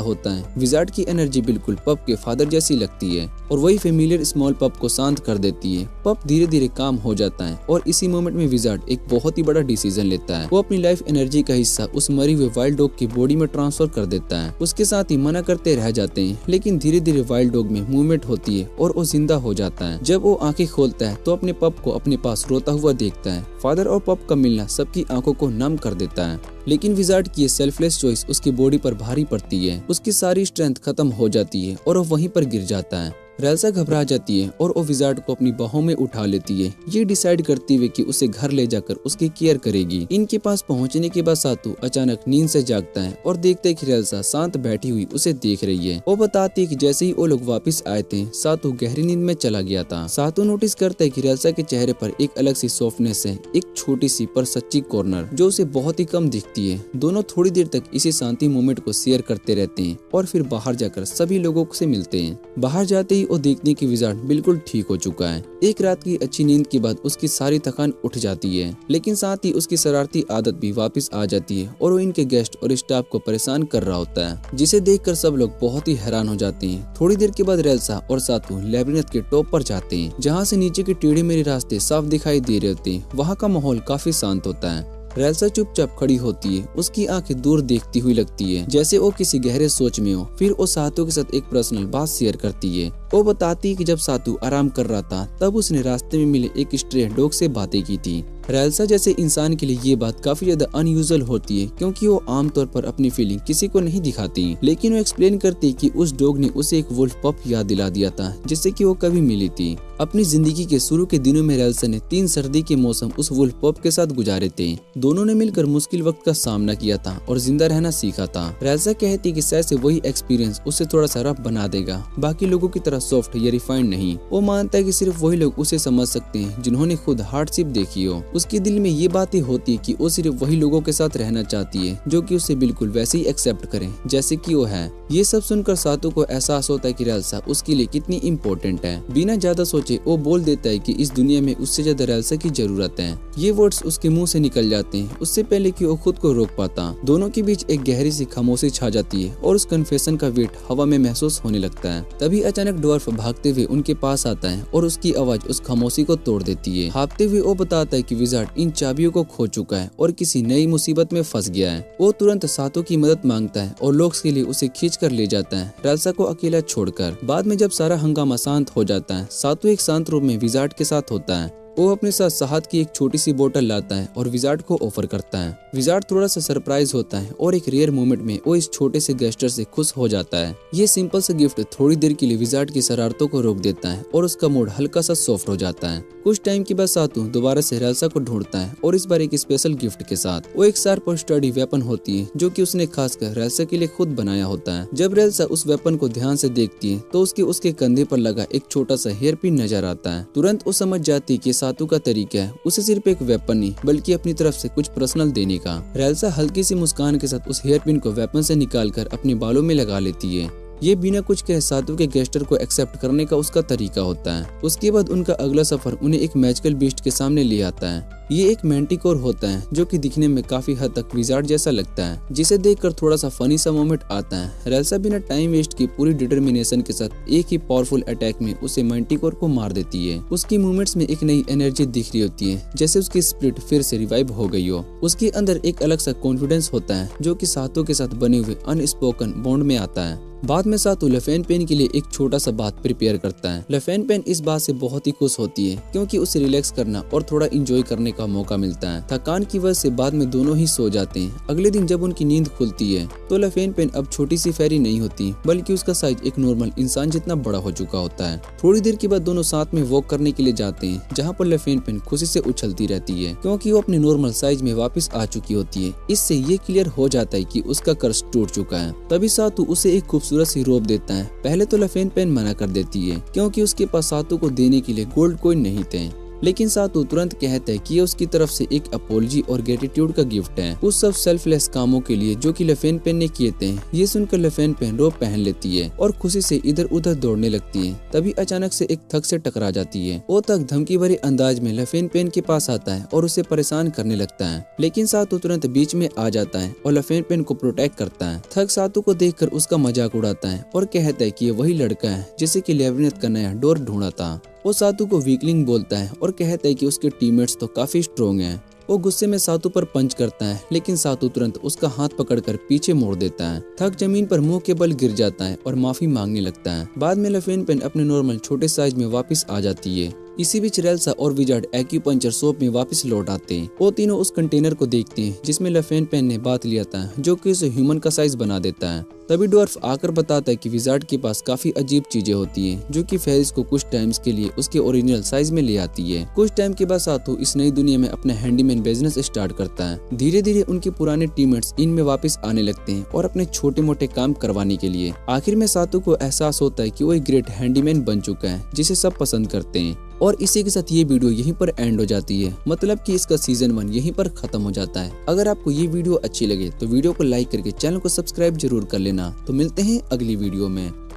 होता है। विजार्ड की एनर्जी बिल्कुल पप के फादर जैसी लगती है और वही फेमिलियर स्मॉल पप को शांत कर देती है। पप धीरे धीरे काम हो जाता है और इसी मोमेंट में विजार्ड एक बहुत ही बड़ा डिसीजन लेता है। वो अपनी लाइफ एनर्जी का हिस्सा उस मरी हुए वाइल्ड डॉग की बॉडी में ट्रांसफर कर देता है। उसके साथ ही मना करते रह जाते हैं, लेकिन धीरे धीरे वाइल्ड डॉग में मूवमेंट होती है और वो जिंदा हो जाता है। जब वो आंखें खोलता है तो अपने पप को अपने पास रोता हुआ देखता है। फादर और पप का मिलना सबकी आंखों को नम कर देता है, लेकिन विजार्ड की सेल्फलेस चॉइस उसकी बॉडी पर भारी पड़ती है। उसकी सारी स्ट्रेंथ खत्म हो जाती है और वो वहीं पर गिर जाता है। रेल्सा घबरा जाती है और वो विजार्ड को अपनी बाहों में उठा लेती है, ये डिसाइड करते हुए कि उसे घर ले जाकर उसकी केयर करेगी। इनके पास पहुंचने के बाद सातू अचानक नींद से जागता है और देखते है कि रेल्सा शांत बैठी हुई उसे देख रही है। वो बताती है कि जैसे ही वो लोग वापस आए थे सातू गहरी नींद में चला गया था। सातू नोटिस करता है कि रेल्सा के चेहरे पर एक अलग सी सॉफ्टनेस है, एक छोटी सी पर सच्ची कॉर्नर जो उसे बहुत ही कम दिखती है। दोनों थोड़ी देर तक इसी शांति मोमेंट को शेयर करते रहते हैं और फिर बाहर जाकर सभी लोगों से मिलते हैं। बाहर जाते ही वो देखने की विजार्ड बिल्कुल ठीक हो चुका है। एक रात की अच्छी नींद के बाद उसकी सारी थकान उठ जाती है, लेकिन साथ ही उसकी शरारती आदत भी वापस आ जाती है और वो इनके गेस्ट और स्टाफ को परेशान कर रहा होता है, जिसे देखकर सब लोग बहुत ही हैरान हो जाते हैं। थोड़ी देर के बाद रेल्सा और सातू लैबिरिन्थ के टॉप पर जाते हैं, जहाँ से नीचे के टेढ़े मेढ़े रास्ते साफ दिखाई दे रहे होते हैं। वहाँ का माहौल काफी शांत होता है। रेल्सा चुपचाप खड़ी होती है, उसकी आंखें दूर देखती हुई लगती है जैसे वो किसी गहरे सोच में हो। फिर वो सातू के साथ एक पर्सनल बात शेयर करती है। वो बताती है कि जब सातू आराम कर रहा था तब उसने रास्ते में मिले एक स्ट्रे डॉग से बातें की थी। रेल्सा जैसे इंसान के लिए ये बात काफी ज्यादा अनयूजुअल होती है क्योंकि वो आमतौर पर अपनी फीलिंग किसी को नहीं दिखाती, लेकिन वो एक्सप्लेन करती कि उस डॉग ने उसे एक वुल्फ पप याद दिला दिया था जिससे कि वो कभी मिली थी। अपनी जिंदगी के शुरू के दिनों में रेल्सा ने 3 सर्दी के मौसम उस वुल्फ पप के साथ गुजारे थे। दोनों ने मिलकर मुश्किल वक्त का सामना किया था और जिंदा रहना सीखा था। रेल्सा कहती कि शायद से वही एक्सपीरियंस उसे थोड़ा सा रफ बना देगा, बाकी लोगों की तरह सॉफ्ट या रिफाइंड नहीं। वो मानता है कि सिर्फ वही लोग उसे समझ सकते हैं जिन्होंने खुद हार्डशिप देखी हो। उसके दिल में ये बातें होती है कि वो सिर्फ वही लोगों के साथ रहना चाहती है जो कि उसे बिल्कुल वैसे ही एक्सेप्ट करें जैसे कि वो है। ये सब सुनकर सातू को एहसास होता है कि रेल्सा उसके लिए कितनी इम्पोर्टेंट है। बिना ज्यादा सोचे वो बोल देता है कि इस दुनिया में उससे ज्यादा रेल्सा की जरूरत है। ये वर्ड्स उसके मुंह से निकल जाते हैं उससे पहले कि वो खुद को रोक पाता। दोनों के बीच एक गहरी सी खामोशी छा जाती है और उस कन्फेशन का वेट हवा में महसूस होने लगता है। तभी अचानक ड्वार्फ भागते हुए उनके पास आता है और उसकी आवाज उस खामोशी को तोड़ देती है। भागते हुए वो बताता है कि विजार्ड इन चाबियों को खो चुका है और किसी नई मुसीबत में फंस गया है। वो तुरंत सातू की मदद मांगता है और लोग के लिए उसे खींच कर ले जाता है, रेल्सा को अकेला छोड़कर। बाद में जब सारा हंगामा शांत हो जाता है सातू एक शांत रूप में विजार्ड के साथ होता है। वो अपने साथ शहद की एक छोटी सी बोतल लाता है और विजार्ड को ऑफर करता है। विजार्ड थोड़ा सा सरप्राइज होता है और एक रेयर मोमेंट में वो इस छोटे से गेस्टर से खुश हो जाता है। ये सिंपल सा गिफ्ट थोड़ी देर के लिए विजार्ड की शरारतों को रोक देता है और उसका मूड हल्का सा सॉफ्ट हो जाता है। कुछ टाइम के बाद सातू दोबारा से रेल्सा को ढूंढता है और इस बार एक स्पेशल गिफ्ट के साथ। वो एक शार्प और स्टडी वेपन होती है जो कि उसने खासकर रेल्सा के लिए खुद बनाया होता है। जब रेल्सा उस वेपन को ध्यान से देखती है तो उसके कंधे पर लगा एक छोटा सा हेयर पिन नजर आता है। तुरंत वो समझ जाती है कि सातू का तरीका है उसे सिर्फ एक वेपन नहीं बल्कि अपनी तरफ से कुछ पर्सनल देने का। रेल्सा हल्की सी मुस्कान के साथ उस हेयर पिन को वेपन से निकालकर अपने बालों में लगा लेती है। ये बिना कुछ कहे सातू के गेस्टर को एक्सेप्ट करने का उसका तरीका होता है। उसके बाद उनका अगला सफर उन्हें एक मैजिकल बीस्ट के सामने ले आता है। ये एक मैंटिकोर होता है जो कि दिखने में काफी हद तक विजार्ड जैसा लगता है, जिसे देखकर थोड़ा सा फनी सा मोमेंट आता है। रेल्सा बिना टाइम वेस्ट की पूरी डिटर्मिनेशन के साथ एक ही पावरफुल अटैक में उसे मैंटिकोर को मार देती है। उसकी मूवमेंट्स में एक नई एनर्जी दिख रही होती है, जैसे उसकी स्पिरिट फिर से रिवाइव हो गई हो। उसके अंदर एक अलग सा कॉन्फिडेंस होता है जो कि सातू के साथ बने हुए अनस्पोकन बॉन्ड में आता है। बाद में सातू लफेन पेन के लिए एक छोटा सा बात प्रिपेयर करता है। लफेन पेन इस बात से बहुत ही खुश होती है क्योंकि उसे रिलैक्स करना और थोड़ा इंजॉय करने का मौका मिलता है। थकान की वजह से बाद में दोनों ही सो जाते हैं। अगले दिन जब उनकी नींद खुलती है तो लफेन पेन अब छोटी सी फेरी नहीं होती, बल्कि उसका साइज एक नॉर्मल इंसान जितना बड़ा हो चुका होता है। थोड़ी देर के बाद दोनों साथ में वॉक करने के लिए जाते हैं, जहाँ पर लफेन पेन खुशी से उछलती रहती है क्योंकि वो अपने नॉर्मल साइज में वापस आ चुकी होती है। इससे ये क्लियर हो जाता है कि उसका कर्ज टूट चुका है। तभी सातू उसे एक खूबसूरत सी रोब देता है। पहले तो लफेन पेन मना कर देती है क्योंकि उसके पास सातू को देने के लिए गोल्ड कॉइन नहीं थे, लेकिन सातू तुरंत कहता है कि ये उसकी तरफ से एक अपॉलजी और ग्रेटिट्यूड का गिफ्ट है उस सब सेल्फलेस कामों के लिए जो कि लफेन पेन ने किए थे। ये सुनकर लफेन पेन रोब पहन लेती है और खुशी से इधर उधर दौड़ने लगती है। तभी अचानक से एक थग से टकरा जाती है। वो थग धमकी भरे अंदाज में लफेन पेन के पास आता है और उसे परेशान करने लगता है, लेकिन सातू तुरंत बीच में आ जाता है और लफेन पेन को प्रोटेक्ट करता है। थग सातू को देखकर उसका मजाक उड़ाता है और कहता है कि ये वही लड़का है जिसे कि लेविनेथ का नया डोर ढूंढा था। वो सातू को वीकलिंग बोलता है और कहता है कि उसके टीममेट्स तो काफी स्ट्रोंग हैं। वो गुस्से में सातू पर पंच करता है, लेकिन सातू तुरंत उसका हाथ पकड़कर पीछे मोड़ देता है। थक जमीन पर मुंह के बल गिर जाता है और माफी मांगने लगता है। बाद में लफेन पेन अपने नॉर्मल छोटे साइज में वापस आ जाती है। इसी बीच रेल्सा और विजार्ड एक्यूपंक्चर शॉप में वापस लौट आते हैं। वो तीनों उस कंटेनर को देखते हैं जिसमें लफेन पेन ने बात लिया था, जो कि उसे ह्यूमन का साइज बना देता है। तभी डॉर्फ आकर बताता है कि विजार्ड के पास काफी अजीब चीजें होती हैं, जो कि फेरिस को कुछ टाइम्स के लिए उसके ओरिजिनल साइज में ले आती है। कुछ टाइम के बाद सातू इस नई दुनिया में अपना हैंडीमैन बिजनेस स्टार्ट करता है। धीरे धीरे उनके पुराने टीममेट्स इनमें वापस आने लगते हैं और अपने छोटे मोटे काम करवाने के लिए। आखिर में सातू को एहसास होता है कि वो एक ग्रेट हैंडीमैन बन चुका है जिसे सब पसंद करते हैं। और इसी के साथ ये वीडियो यहीं पर एंड हो जाती है, मतलब कि इसका सीजन 1 यहीं पर खत्म हो जाता है। अगर आपको ये वीडियो अच्छी लगे तो वीडियो को लाइक करके चैनल को सब्सक्राइब जरूर कर लेना। तो मिलते हैं अगली वीडियो में।